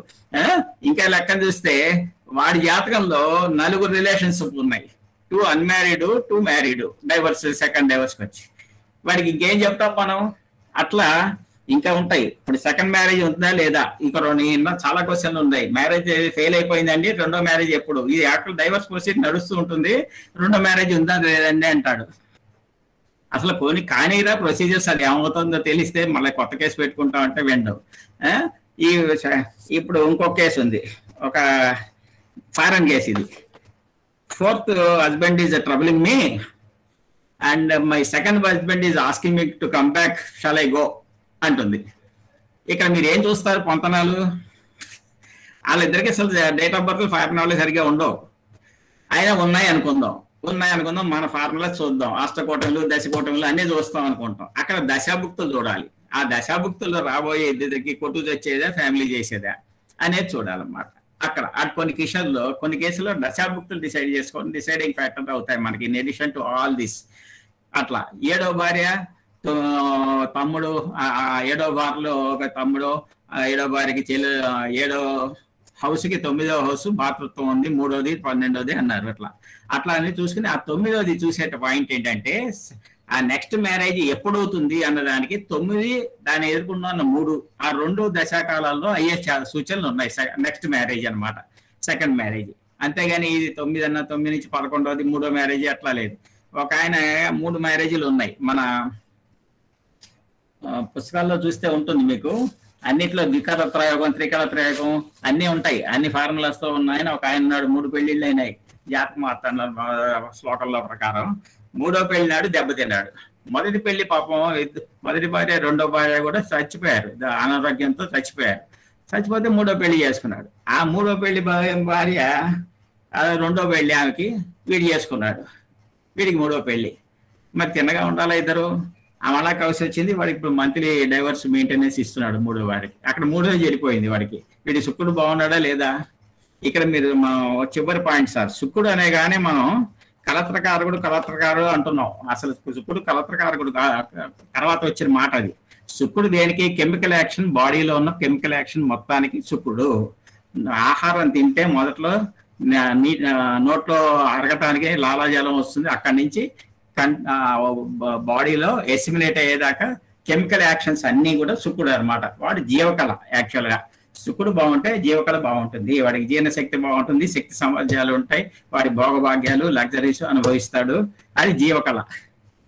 ఇంకా లెక్క చూస్తే వాడి జాతకంలో 4 రిలేషన్షిప్ ఉన్నాయి. 2 అన్మ్యారీడ్ 2 మ్యారీడ్, డైవర్స్ సెకండ్ డైవర్స్కి వచ్చి. వాడికి ఇంకేం చెప్తాం మనం? అట్లా ఇంకా ఉంటాయి. ఇప్పుడు సెకండ్ మ్యారేజ్ ఉంటుందా లేదా? ఇంకా చాలా క్వశ్చన్లు ఉన్నాయి. మ్యారేజ్ ఫెయిల్ అయిపోయిందండి, రెండో మ్యారేజ్ ఎప్పుడు? ఇది యాక్చువల్ డైవర్స్ ప్రొసీజర్ నడుస్తూ ఉంటుంది, రెండో మ్యారేజ్ ఉందా లేదండి అంటాడు. అసలు కొన్ని కానీరా ప్రొసీజర్స్, అది ఏమవుతుందో తెలిస్తే మళ్ళీ కొత్త కేసు పెట్టుకుంటామంటే విండవు. ఇప్పుడు ఇంకొక కేసు ఉంది, ఒక ఫారెన్ కేసు. ఇది 4th husband is troubling me and my second husband is asking me to come back, shall I go అంటుంది. ఇక్కడ మీరు ఏం చూస్తారు? పొంతనాలు. వాళ్ళిద్దరికి అసలు డేట్ ఆఫ్ బర్త్ ఫార్ములాలు సరిగ్గా ఉండవు. అయినా ఉన్నాయి అనుకుందాం. మన ఫార్ములా చూద్దాం. అష్టకోటములు దశకోటములు అన్ని చూస్తాం అనుకుంటాం. అక్కడ దశాభుక్తులు చూడాలి. ఆ దశాభుక్తుల్లో రాబోయే ఇద్దరికి కొట్టు తెచ్చేదా ఫ్యామిలీ చేసేదా అనేది చూడాలన్నమాట. అక్కడ కొన్ని కేసుల్లో దశాభుక్తులు డిసైడ్ చేసుకోండి, డిసైడింగ్ ఫ్యాక్టర్ అవుతాయి మనకి. In addition to all this అట్లా 7వ భార్య తమ్ముడు, 7వ భార్యలో ఒక తమ్ముడు, 7వ భార్యకి 7వ హౌస్కి 9వ హౌస్ భాతృత్వం ఉంది, 3వది 12వది అన్నారు. అట్లా అని చూసుకుని ఆ 9వది చూసే పాయింట్ ఏంటంటే, ఆ నెక్స్ట్ మ్యారేజ్ ఎప్పుడవుతుంది అన్నదానికి 9 దాన్ని ఎదుర్కొన్న 3 ఆ 2 దశాకాలాల్లో అయ్యే సూచనలు ఉన్నాయి. నెక్స్ట్ మ్యారేజ్ అనమాట, సెకండ్ మ్యారేజ్. అంతేగాని ఇది 9 అన్న 9 నుంచి 11వది 3వ మ్యారేజ్ అట్లా లేదు. ఒక ఆయన 3 మ్యారేజీలు ఉన్నాయి. మన పుస్తకాల్లో చూస్తే ఉంటుంది మీకు. అన్నిట్లో ద్వికర త్రయోగం, త్రికర త్రయోగం అన్నీ ఉంటాయి. అన్ని ఫార్ములాస్ తో ఉన్నాయని ఒక ఆయన నాడు 3 పెళ్లిళ్ళు అయినాయి జాతకం మాట్లాడినారు శ్లోకంలో ప్రకారం. 3వ పెళ్లి నాడు దెబ్బతిన్నాడు. మొదటి పెళ్లి పాపం మొదటి భార్య 2వ భార్య కూడా చచ్చిపోయారు, అనారోగ్యంతో చచ్చిపోయారు. చచ్చిపోతే మూడో పెళ్లి చేసుకున్నాడు. ఆ మూడో పెళ్లి భార్య రెండో పెళ్లి ఆమెకి వీడు చేసుకున్నాడు. వీడికి మూడో పెళ్లి. మరి తిన్నగా ఉండాలా ఇద్దరు. అలా కలిసి వచ్చింది. వాడికి ఇప్పుడు మంత్లీ డైవర్స్ మెయింటెనెన్స్ ఇస్తున్నాడు మూడో వాడికి. అక్కడ మూడో చెడిపోయింది వాడికి. వీడి శుక్రుడు బాగున్నాడా లేదా? ఇక్కడ మీరు చివరి పాయింట్ సార్, శుక్రుడు అనే కానీ మనం కలత్రకారుడు అంటున్నాం. అసలు శుక్రుడు కలత్రకారకుడు తర్వాత వచ్చిన మాట అది. శుక్రుడు దేనికి? కెమికల్ యాక్షన్, బాడీలో ఉన్న కెమికల్ యాక్షన్ మొత్తానికి శుక్రుడు. ఆహారం తింటే మొదట్లో నోట్లో అరగటానికి లాలాజలం వస్తుంది. అక్కడి నుంచి బాడీలో ఎసిమినేట్ అయ్యేదాకా కెమికల్ యాక్షన్స్ అన్ని కూడా శుక్రుడు అనమాట. వాడు జీవకళ. యాక్చువల్ గా శుక్రుడు బాగుంటే జీవకళ బాగుంటుంది. వాడికి జీర్ణశక్తి బాగుంటుంది, శక్తి సామర్థ్యాలు ఉంటాయి, వాడి భోగభాగ్యాలు లగ్జరీస్ అనుభవిస్తాడు. అది జీవకళ.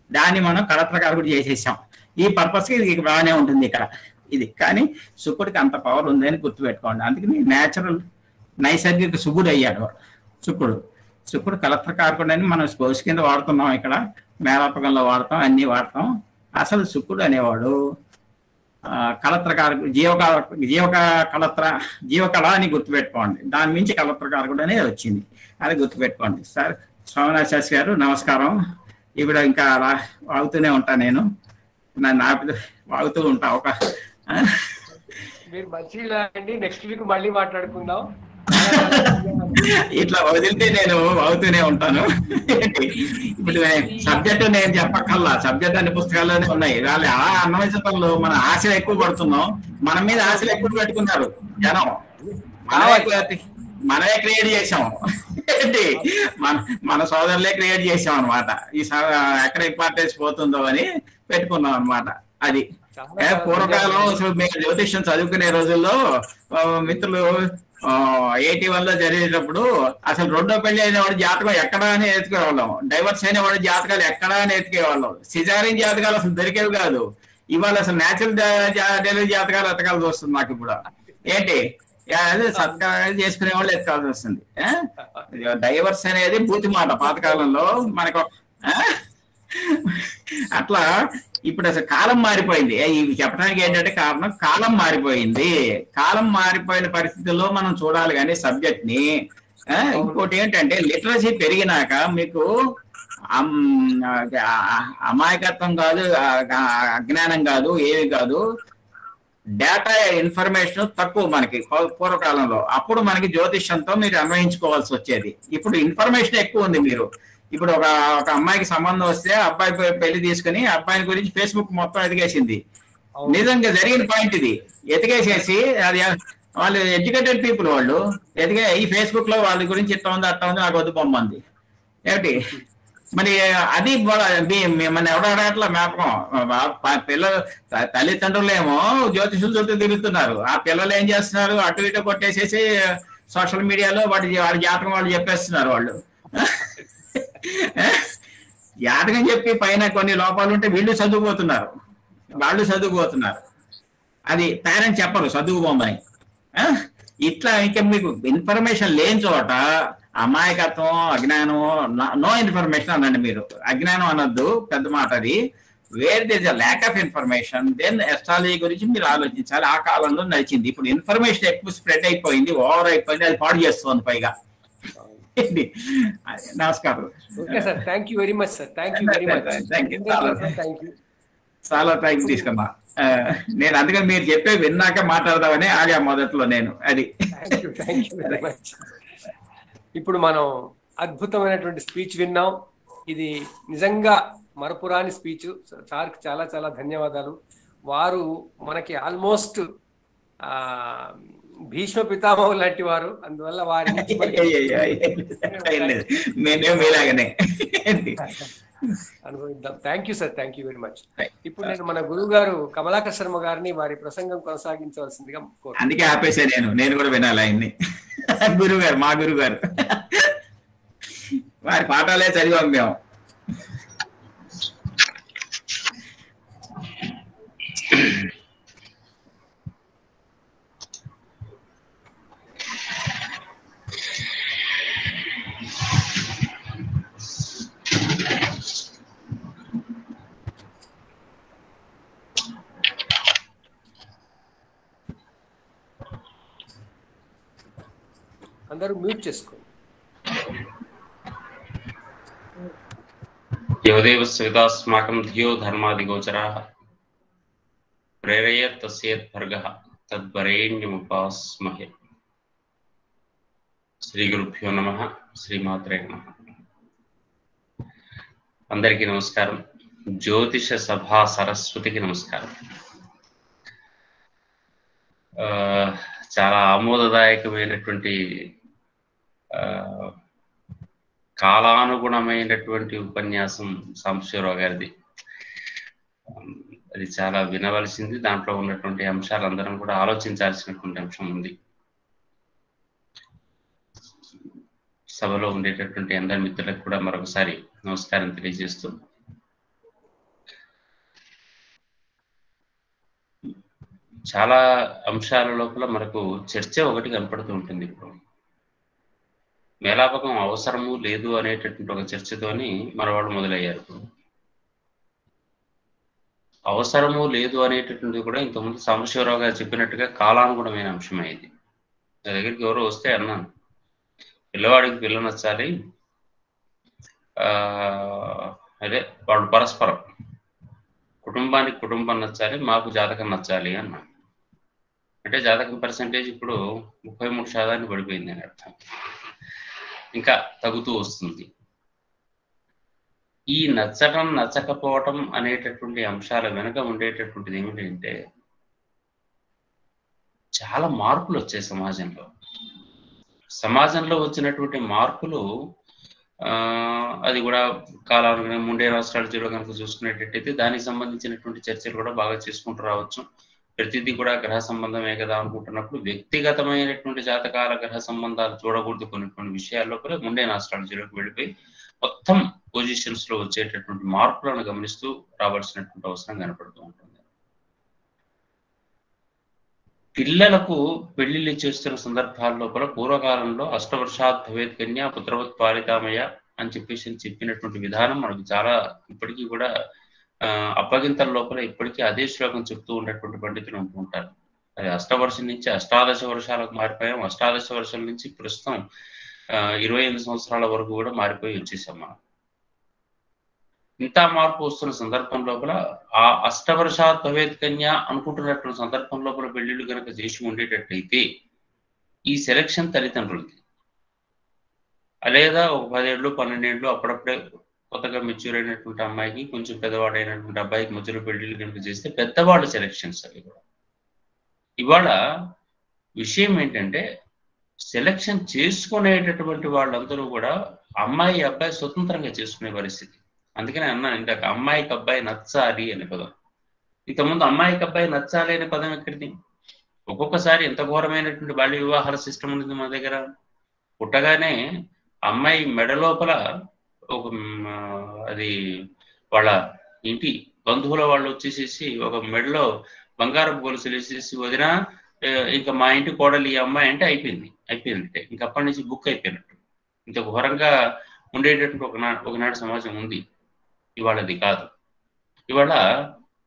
దాన్ని మనం కళత్రకారకుడు చేసేసాం. ఈ పర్పస్కి ఇది బాగానే ఉంటుంది ఇక్కడ ఇది. కానీ శుక్రుడికి అంత పవర్ ఉందని గుర్తుపెట్టుకోండి. అందుకని నైసర్గిక శుభుడు అయ్యాడు వాడు శుక్రుడు కలత్రకారకుడు అని మనం స్పోర్ట్స్ కింద వాడుతున్నాం. ఇక్కడ మేళాపకంలో వాడతాం, అన్ని వాడతాం. అసలు శుక్రుడు అనేవాడు కలత్రకారకుడు, జీవకళ అని గుర్తుపెట్టుకోండి. దాని మించి కలత్రకారకుడు అనేది వచ్చింది. అది గుర్తుపెట్టుకోండి సార్. సోమనాథ్ శాస్త్రి గారు నమస్కారం. ఇప్పుడు ఇంకా అలా వాగుతూనే ఉంటా నేను. నన్ను వాగుతూ ఉంటా. మీరు మంచిగా నెక్స్ట్ వీక్ మళ్ళీ మాట్లాడుకుందాం. ఇట్లా వదిలితే నేను అవుతూనే ఉంటాను. ఇప్పుడు సబ్జెక్ట్ నేను చెప్పక్కల్లా, సబ్జెక్ట్ అన్ని పుస్తకాల్లోనే ఉన్నాయి. వాళ్ళు ఆ అన్నవయసంలో మన ఆశలు ఎక్కువ పడుతున్నాం. మన మీద ఆశలు ఎక్కువ పెట్టుకున్నారు జనం. మనమే క్రియేట్ చేసాం. మన సోదరులే క్రియేట్ చేసాం అనమాట. ఈ ఎక్కడ ఇంపార్టెన్స్ పోతుందో అని పెట్టుకున్నాం అనమాట. అది పూర్వకాలం మేము జ్యోతిష్యం చదువుకునే రోజుల్లో మిత్రులు 81 లో జరిగేటప్పుడు అసలు రెండో పెళ్లి అయిన వాడు జాతకం ఎక్కడా అని ఎత్తుకేవాళ్ళం, డైవర్స్ అయిన వాడు జాతకాలు ఎక్కడా అని ఎత్తుకేవాళ్ళం. సిజారిన్ జాతకాలు అసలు దొరికేవి కాదు. ఇవాళ అసలు న్యాచురల్ డెలివరీ జాతకాలు ఎత్తకాల్సి వస్తుంది నాకు ఇప్పుడు. ఏంటి సత్కారాలు చేసుకునే వాళ్ళు ఎత్తుకాల్సి వస్తుంది. డైవర్స్ అనేది పూర్తి మాట పాతకాలంలో మనకు. అట్లా ఇప్పుడు అసలు కాలం మారిపోయింది. ఇవి చెప్పడానికి ఏంటంటే కాలం మారిపోయింది. కాలం మారిపోయిన పరిస్థితుల్లో మనం చూడాలి కానీ సబ్జెక్ట్ ని. ఇంకోటి ఏంటంటే లిటరసీ పెరిగినాక మీకు అమాయకత్వం కాదు, అజ్ఞానం కాదు, ఏవి కాదు, డేటా ఇన్ఫర్మేషన్ తక్కువ మనకి పూర్వకాలంలో. అప్పుడు మనకి జ్యోతిష్యంతో మీరు అన్వయించుకోవాల్సి వచ్చేది. ఇప్పుడు ఇన్ఫర్మేషన్ ఎక్కువ ఉంది. మీరు ఇప్పుడు ఒక అమ్మాయికి సంబంధం వస్తే అబ్బాయి పెళ్లి తీసుకుని అబ్బాయిని గురించి ఫేస్బుక్ మొత్తం ఎదిగేసింది. నిజంగా జరిగిన పాయింట్ ఇది. ఎతికేసేసి అది వాళ్ళు ఎడ్యుకేటెడ్ పీపుల్ వాళ్ళు ఎదిగే ఈ ఫేస్బుక్ లో వాళ్ళ గురించి ఇట్లా ఉంది అట్లా ఉంది నాకు వద్దు పొమ్మంది. ఏమిటి మరి అది మన ఎవడో అట్లా జ్ఞాపకం. పిల్లలు తల్లిదండ్రులు ఏమో జ్యోతిషుల చుట్టూ తిరుగుతున్నారు. ఆ పిల్లలు ఏం చేస్తున్నారు? అటు ఇటు కొట్టేసేసి సోషల్ మీడియాలో వాడి జాతకం వాళ్ళు చెప్పేస్తున్నారు. వాళ్ళు జాతకం చెప్పి పైన కొన్ని లోపాలు ఉంటే వీళ్ళు చదువుకోతున్నారు, వాళ్ళు చదువుకోతున్నారు. అది పేరెంట్స్ చెప్పరు చదువుకోమని. ఇట్లా ఇంకా మీకు ఇన్ఫర్మేషన్ లేని చోట అమాయకత్వం, అజ్ఞానం, నో ఇన్ఫర్మేషన్ అనండి. మీరు అజ్ఞానం అనొద్దు, పెద్ద మాట అది. Where this a lack of information then astrology గురించి మీరు ఆలోచించాలి. ఆ కాలంలో నడిచింది. ఇప్పుడు ఇన్ఫర్మేషన్ ఎక్కువ స్ప్రెడ్ అయిపోయింది, ఓవర్ అయిపోయింది, అది పాడు చేస్తుంది పైగా. నమస్కారం. Okay sir, thank you very much sir. Thank you very much. చాలా థ్యాంక్ తీసుకున్నా. నేను అందుకని మీరు చెప్పే విన్నాక మాట్లాడదామని ఆగా మొదట్లో నేను. అది ఇప్పుడు మనం అద్భుతమైనటువంటి స్పీచ్ విన్నాం. ఇది నిజంగా మరపురాని స్పీచ్. సార్కి చాలా చాలా ధన్యవాదాలు. వారు మనకి ఆల్మోస్ట్ భీష్మ పితామహు లాంటి వారు. అందువల్ల వారి అనుభవిద్దాం. Thank you sir, thank you very much. ఇప్పుడు నేను మన గురువు గారు కమలాకర్ శర్మ గారిని వారి ప్రసంగం కొనసాగించవలసిందిగా కోరుతున్నాను. అందుకే ఆపేసా నేను కూడా వినాలి ఆయన్ని. గురువు గారు, మా గురువు గారు, వారి పాఠాలే చదివాం మేము. అందరూ మ్యూట్ చేసుకోండి. యోదేవ స్వేదాస్మాకం ధియో ధర్మాదిగోచరాః ప్రేరయేత్ తస్యేత్ భర్గః తద్వరేణ్యముపాస్మహే. శ్రీ గురుభ్యో నమః. శ్రీమాత్రే నమః. అందరికీ నమస్కారం. జ్యోతిష సభా సరస్వతికి నమస్కారం. చాలా ఆమోదదాయకమైనటువంటి కాలానుగుణమైనటువంటి ఉపన్యాసం సాంబశివరావు గారిది. అది చాలా వినవలసింది. దాంట్లో ఉన్నటువంటి అంశాలు అందరం కూడా ఆలోచించాల్సినటువంటి అంశం ఉంది. సభలో ఉండేటటువంటి అందరి మిత్రులకు కూడా మరొకసారి నమస్కారం తెలియజేస్తూ, చాలా అంశాల లోపల మనకు చర్చ ఒకటి కనపడుతూ ఉంటుంది. ఇప్పుడు మేళాపకం అవసరము లేదు అనేటటువంటి ఒక చర్చతోని మన వాళ్ళు మొదలయ్యారు. ఇప్పుడు అవసరము లేదు అనేటటువంటిది కూడా ఇంతకుముందు సాంబశివరావు గారు చెప్పినట్టుగా కాలానుగుణమైన అంశం అయింది. నా దగ్గరికి ఎవరో వస్తే అన్నాను, పిల్లవాడికి పిల్ల నచ్చాలి, అదే వాళ్ళు పరస్పరం కుటుంబానికి కుటుంబం నచ్చాలి, మాకు జాతకం నచ్చాలి అన్నాను. అంటే జాతకం పర్సంటేజ్ ఇప్పుడు 33% పడిపోయింది అని అర్థం. ఇంకా తగ్గుతూ వస్తుంది. ఈ నచ్చటం నచ్చకపోవటం అనేటటువంటి అంశాల వెనుక ఉండేటటువంటిది ఏమిటంటే, చాలా మార్పులు వచ్చాయి సమాజంలో. సమాజంలో వచ్చినటువంటి మార్పులు అది కూడా కాలానుగుణంగా ముండే రాష్ట్రాల జీరో కనుక చూసుకునేటట్టయితే దానికి సంబంధించినటువంటి చర్చలు కూడా బాగా చేసుకుంటూ రావచ్చు. ప్రతిదీ కూడా గ్రహ సంబంధమే కదా అనుకుంటున్నప్పుడు వ్యక్తిగతమైనటువంటి జాతకాల గ్రహ సంబంధాలు చూడకూడదు. కొన్ని విషయాల్లో కూడా ముండే ఆస్ట్రాలజీలోకి వెళ్ళిపోయి మొత్తం పొజిషన్స్ లో వచ్చేటటువంటి మార్పులను గమనిస్తూ రావాల్సినటువంటి అవసరం కనపడుతూ ఉంటుంది. పిల్లలకు పెళ్లిళ్ళు చేస్తున్న సందర్భాల లోపల పూర్వకాలంలో అష్టవర్షాత్ భవేత్ కన్యా పుత్రవత్ పాలితామయ అని చెప్పినటువంటి విధానం మనకు చాలా ఇప్పటికీ కూడా అప్పగింతల లోపల ఇప్పటికీ అదే శ్లోకం చెప్తూ ఉన్నటువంటి పండితులు ఉంటూ ఉంటారు. అది అష్టవర్షం నుంచి అష్టాదశ వర్షాలకు మారిపోయాం. అష్టాదశ వర్షాల నుంచి ప్రస్తుతం 28 సంవత్సరాల వరకు కూడా మారిపోయి వచ్చేసాం మనం. ఇంత మార్పు వస్తున్న సందర్భం లోపల ఆ అష్టవర్షాత్ భవేత్ కన్యా అనుకుంటున్నటువంటి సందర్భం లోపల పెళ్లిళ్ళు కనుక చేసి ఉండేటట్టయితే ఈ సెలక్షన్ తల్లిదండ్రులకి, లేదా ఒక 10 ఏళ్ళు 12 ఏళ్ళు అప్పుడప్పుడే కొత్తగా మెచ్యూర్ అయినటువంటి అమ్మాయికి కొంచెం పెద్దవాడైనటువంటి అబ్బాయికి మధ్యలో పెళ్లిళ్ళు కనుక చేస్తే పెద్దవాళ్ళ సెలక్షన్స్ అవి కూడా. ఇవాళ విషయం ఏంటంటే, సెలక్షన్ చేసుకునేటటువంటి వాళ్ళందరూ కూడా అమ్మాయి అబ్బాయి స్వతంత్రంగా చేసుకునే పరిస్థితి. అందుకనే అన్నాను ఇందాక, అమ్మాయికి అబ్బాయి నచ్చాలి అనే పదం. ఇంతకుముందు అమ్మాయికి అబ్బాయి నచ్చాలి అనే పదం ఎక్కడిది? ఒక్కొక్కసారి ఎంత ఘోరమైనటువంటి బాల్య వివాహాల సిస్టమ్ ఉంది మన దగ్గర. పుట్టగానే అమ్మాయి మెడ లోపల ఒక అది వాళ్ళ ఇంటి బంధువుల వాళ్ళు వచ్చేసేసి ఒక మెడలో బంగారపు గొలుసులు వేసేసి, వదిన ఇంకా మా ఇంటి కోడలు ఈ అమ్మాయి అంటే అయిపోయింది. ఇంక అప్పటి నుంచి బుక్ అయిపోయినట్టు. ఇంత ఘోరంగా ఉండేటటువంటి ఒకనాడు సమాజం ఉంది. ఇవాళది కాదు. ఇవాళ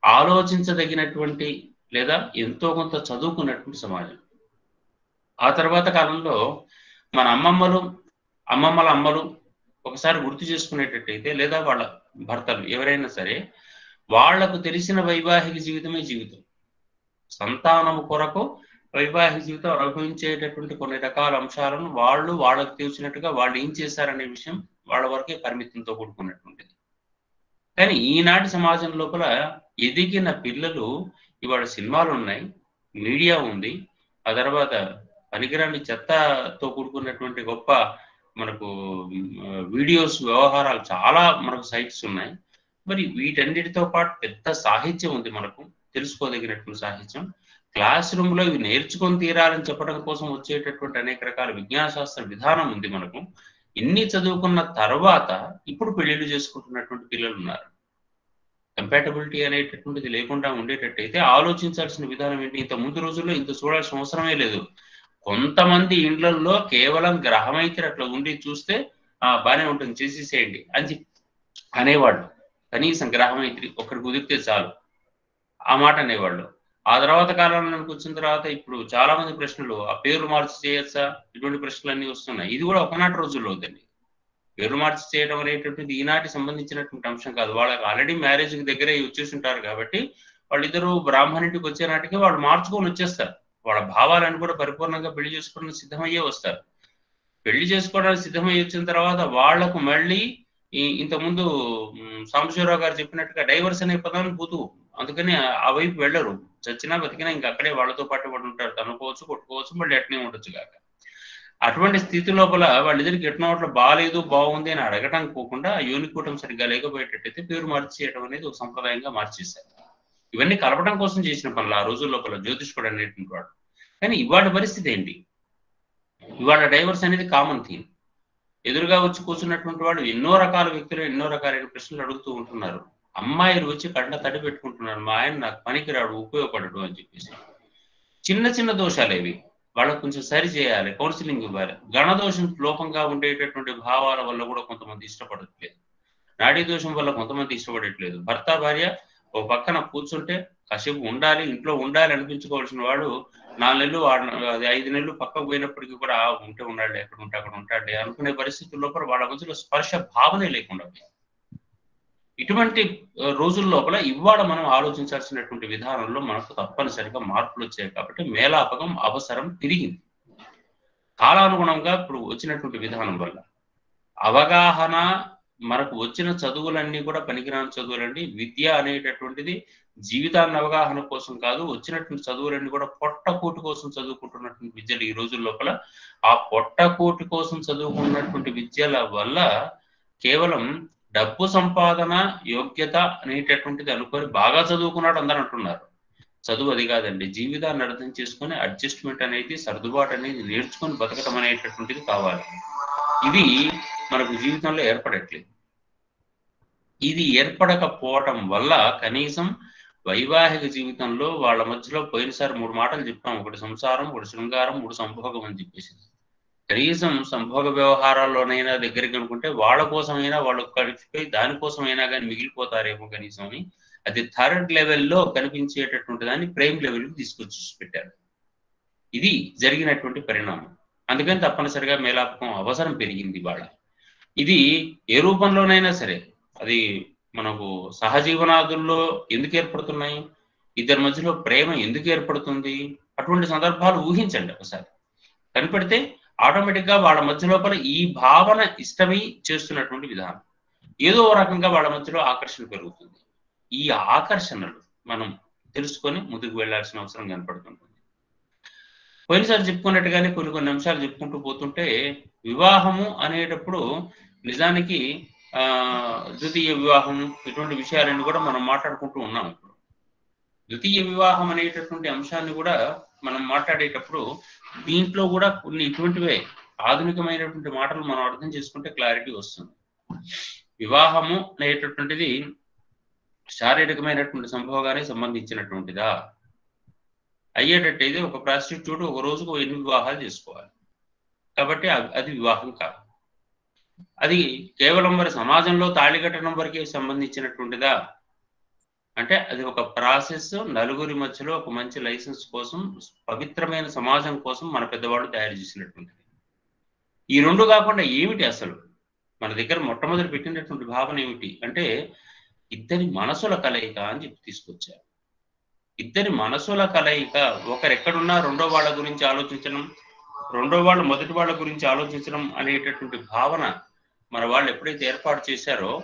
ఆలోచించదగినటువంటి లేదా ఎంతో కొంత చదువుకున్నటువంటి సమాజం. ఆ తర్వాత కాలంలో మన అమ్మమ్మల అమ్మలు ఒకసారి గుర్తు చేసుకునేటట్టయితే, లేదా వాళ్ళ భర్తలు ఎవరైనా సరే, వాళ్లకు తెలిసిన వైవాహిక జీవితమే జీవితం. సంతానము కొరకు వైవాహిక జీవితం అనుభవించేటటువంటి కొన్ని రకాల అంశాలను వాళ్ళకు తెలిసినట్టుగా వాళ్ళు ఏం చేశారనే విషయం వాళ్ళ వరకే పరిమితంతో కూడుకున్నటువంటిది. కానీ ఈనాటి సమాజం లోపల ఎదిగిన పిల్లలు ఇవాళ సినిమాలు ఉన్నాయి, మీడియా ఉంది, ఆ తర్వాత పనికిరాని చెత్తతో కూడుకున్నటువంటి గొప్ప మనకు వీడియోస్ వ్యవహారాలు చాలా మనకు సైట్స్ ఉన్నాయి. మరి వీటన్నిటితో పాటు పెద్ద సాహిత్యం ఉంది, మనకు తెలుసుకోదగినటువంటి సాహిత్యం. క్లాస్ రూమ్ లో ఇవి నేర్చుకొని తీరాలని చెప్పడం కోసం వచ్చేటటువంటి అనేక రకాల విజ్ఞాన శాస్త్ర విధానం ఉంది మనకు. ఇన్ని చదువుకున్న తర్వాత ఇప్పుడు పెళ్లిళ్ళు చేసుకుంటున్నటువంటి పిల్లలు ఉన్నారు. కంపాటబిలిటీ అనేటటువంటిది లేకుండా ఉండేటట్టయితే ఆలోచించాల్సిన విధానం ఏంటి? ఇంత ముందు రోజుల్లో ఇంత చూడాల్సిన అవసరమే లేదు. కొంతమంది ఇండ్లలో కేవలం గ్రహమైత్రి అట్లా ఉండి చూస్తే బాగానే ఉంటుంది చేసేసేయండి అని అనేవాళ్ళు. కనీసం గ్రహమైత్రి ఒక్కడికి కుదిరితే చాలు ఆ మాట అనేవాళ్ళు. ఆ తర్వాత కాలంలోకి వచ్చిన తర్వాత ఇప్పుడు చాలా మంది ప్రశ్నలు ఆ పేర్లు మార్చి చేయొచ్చా, ఇటువంటి ప్రశ్నలు అన్ని వస్తున్నాయి. ఇది కూడా ఒకనాటి రోజుల్లో అవుతుంది. పేర్లు మార్చి చేయడం అనేటువంటిది ఈనాటి సంబంధించినటువంటి అంశం కాదు. వాళ్ళకి ఆల్రెడీ మ్యారేజ్కి దగ్గరే వచ్చేసి ఉంటారు కాబట్టి వాళ్ళిద్దరూ బ్రాహ్మణింటికి వచ్చే నాటికి వాళ్ళు మార్చుకొని వచ్చేస్తారు. వాళ్ళ భావాలను కూడా పరిపూర్ణంగా పెళ్లి చేసుకోవడానికి సిద్ధమయ్యే వస్తారు. పెళ్లి చేసుకోవడానికి సిద్ధమయ్యి వచ్చిన తర్వాత వాళ్లకు మళ్ళీ ఇంతకుముందు సాంబశివరావు గారు చెప్పినట్టుగా డైవర్స్ అనే పదాన్ని పోతూ, అందుకని ఆ వైపు వెళ్ళరు. చచ్చినా బతికినా ఇంకా అక్కడే వాళ్ళతో పాటు వాళ్ళు ఉంటారు. తనుకోవచ్చు, కొట్టుకోవచ్చు, మళ్ళీ ఎట్నే ఉండొచ్చు కాక. అటువంటి స్థితి లోపల వాళ్ళిద్దరికి ఎట్నోట్లో బాగాలేదు బాగుంది అని అడగటానికి పోకుండా యోనికూటం సరిగ్గా లేకపోయేటట్టయితే పేరు మార్చి చేయడం అనేది ఒక సంప్రదాయంగా మార్చేశారు. ఇవన్నీ కలపడం కోసం చేసిన పనులు ఆ రోజుల లోపల జ్యోతిష్కుడు అనేటువంటి వాడు. కానీ ఇవాళ పరిస్థితి ఏంటి? ఇవాళ డైవర్స్ అనేది కామన్ థీమ్. ఎదురుగా వచ్చి కూర్చున్నటువంటి వాళ్ళు ఎన్నో రకాల వ్యక్తులు ఎన్నో రకాలైన ప్రశ్నలు అడుగుతూ ఉంటున్నారు. అమ్మాయిలు వచ్చి కంట తడి పెట్టుకుంటున్నారు, మా ఆయన నాకు పనికిరాడు, ఉపయోగపడడు అని చెప్పేసి. చిన్న చిన్న దోషాలు ఇవి, వాళ్ళకు కొంచెం సరి చేయాలి, కౌన్సిలింగ్ ఇవ్వాలి. గణదోషం లోపంగా ఉండేటటువంటి భావాల వల్ల కూడా కొంతమంది ఇష్టపడట్లేదు. నాడీ దోషం వల్ల కొంతమంది ఇష్టపడట్లేదు. భర్త భార్య ఓ పక్కన కూర్చుంటే కాసేపు ఉండాలి, ఇంట్లో ఉండాలి అనిపించుకోవాల్సిన వాడు 4 నెలలు 5 నెలలు పక్కకు పోయినప్పటికీ కూడా ఉంటే ఉన్నాడు, ఎక్కడ ఉంటే అక్కడ ఉంటాడు అనుకునే పరిస్థితుల లోపల వాళ్ళ మధ్యలో స్పర్శ భావనే లేకుండా. ఇటువంటి రోజుల లోపల ఇవాళ మనం ఆలోచించాల్సినటువంటి విధానంలో మనకు తప్పనిసరిగా మార్పులు వచ్చాయి. కాబట్టి మేలాపకం అవసరం పెరిగింది కాలానుగుణంగా. ఇప్పుడు వచ్చినటువంటి విధానం వల్ల అవగాహన, మనకు వచ్చిన చదువులన్నీ కూడా పనికిరాని చదువులండి. విద్య అనేటటువంటిది జీవితాన్ని అవగాహన కోసం కాదు, వచ్చినటువంటి చదువులన్నీ కూడా పొట్టకూటి కోసం చదువుకుంటున్నటువంటి విద్యలు ఈ రోజుల లోపల. ఆ పొట్టకూటి కోసం చదువుకున్నటువంటి విద్యల వల్ల కేవలం డబ్బు సంపాదన, యోగ్యత అనేటటువంటిది అనుకొని బాగా చదువుకున్నాడు అందరూ అంటున్నారు. చదువు అది కాదండి. జీవితాన్ని అర్థం చేసుకొని అడ్జస్ట్మెంట్ అనేది, సర్దుబాటు అనేది నేర్చుకొని బతకటం అనేటటువంటిది కావాలి. ఇది మనకు జీవితంలో ఏర్పడట్లేదు. ఇది ఏర్పడకపోవటం వల్ల కనీసం వైవాహిక జీవితంలో వాళ్ళ మధ్యలో పోయినసారి 3 మాటలు చెప్పాం. ఒకటి సంసారం, ఒకటి శృంగారం, 3 సంభోగం అని చెప్పేసి. కనీసం సంభోగ వ్యవహారాల్లోనైనా దగ్గరికి అనుకుంటే వాళ్ళ కోసమైనా వాళ్ళు కలిసిపోయి దానికోసమైనా కానీ మిగిలిపోతారేమో కనీసం అని, అది 3rd లెవెల్లో కనిపించేటటువంటి దాన్ని ప్రైమ్ లెవెల్కి తీసుకొచ్చి పెట్టారు. ఇది జరిగినటువంటి పరిణామం. అందుకని తప్పనిసరిగా మేలాపకం అవసరం పెరిగింది వాళ్ళ. ఇది ఏ రూపంలోనైనా సరే, అది మనకు సహజీవనాదుల్లో ఎందుకు ఏర్పడుతున్నాయి, ఇద్దరి మధ్యలో ప్రేమ ఎందుకు ఏర్పడుతుంది, అటువంటి సందర్భాలు ఊహించండి ఒకసారి. కనిపెడితే ఆటోమేటిక్గా వాళ్ళ మధ్య లోపల ఈ భావన ఇష్టమై చేస్తున్నటువంటి విధానం ఏదో రకంగా వాళ్ళ మధ్యలో ఆకర్షణ పెరుగుతుంది. ఈ ఆకర్షణలు మనం తెలుసుకొని ముందుకు వెళ్లాల్సిన అవసరం కనపడుతుంటుంది. పోయినసారి చెప్పుకున్నట్టుగానే కొన్ని అంశాలు చెప్పుకుంటూ పోతుంటే, వివాహము అనేటప్పుడు నిజానికి ద్వితీయ వివాహం ఇటువంటి విషయాలన్నీ కూడా మనం మాట్లాడుకుంటూ ఉన్నాం. ఇప్పుడు ద్వితీయ వివాహం అనేటటువంటి అంశాన్ని కూడా మనం మాట్లాడేటప్పుడు దీంట్లో కూడా కొన్ని ఇటువంటివే ఆధునికమైనటువంటి మాటలు మనం అర్థం చేసుకుంటే క్లారిటీ వస్తుంది. వివాహము అనేటటువంటిది శారీరకమైనటువంటి సంభోగానికి సంబంధించినటువంటిదా అయ్యేటట్టయితే ఒక ప్రాస్టిట్యూట్ ఒక రోజుకు 8 వివాహాలు చేసుకోవాలి. కాబట్టి అది వివాహం కాదు. అది కేవలం మరి సమాజంలో తాళి కట్టడం వరకే సంబంధించినటువంటిదా అంటే అది ఒక ప్రాసెస్. నలుగురి మధ్యలో ఒక మంచి లైసెన్స్ కోసం, పవిత్రమైన సమాజం కోసం మన పెద్దవాళ్ళు తయారు చేసినటువంటిది. ఈ 2 కాకుండా ఏమిటి అసలు మన దగ్గర మొట్టమొదటి పెట్టినటువంటి భావన ఏమిటి అంటే, ఇద్దరి మనసుల కలయిక అని చెప్పి తీసుకొచ్చారు. ఇద్దరి మనసుల కలయిక, ఒకరు ఎక్కడున్నా రెండో వాళ్ళ గురించి ఆలోచించడం, రెండో వాళ్ళు మొదటి వాళ్ళ గురించి ఆలోచించడం అనేటటువంటి భావన మన వాళ్ళు ఎప్పుడైతే ఏర్పాటు చేశారో,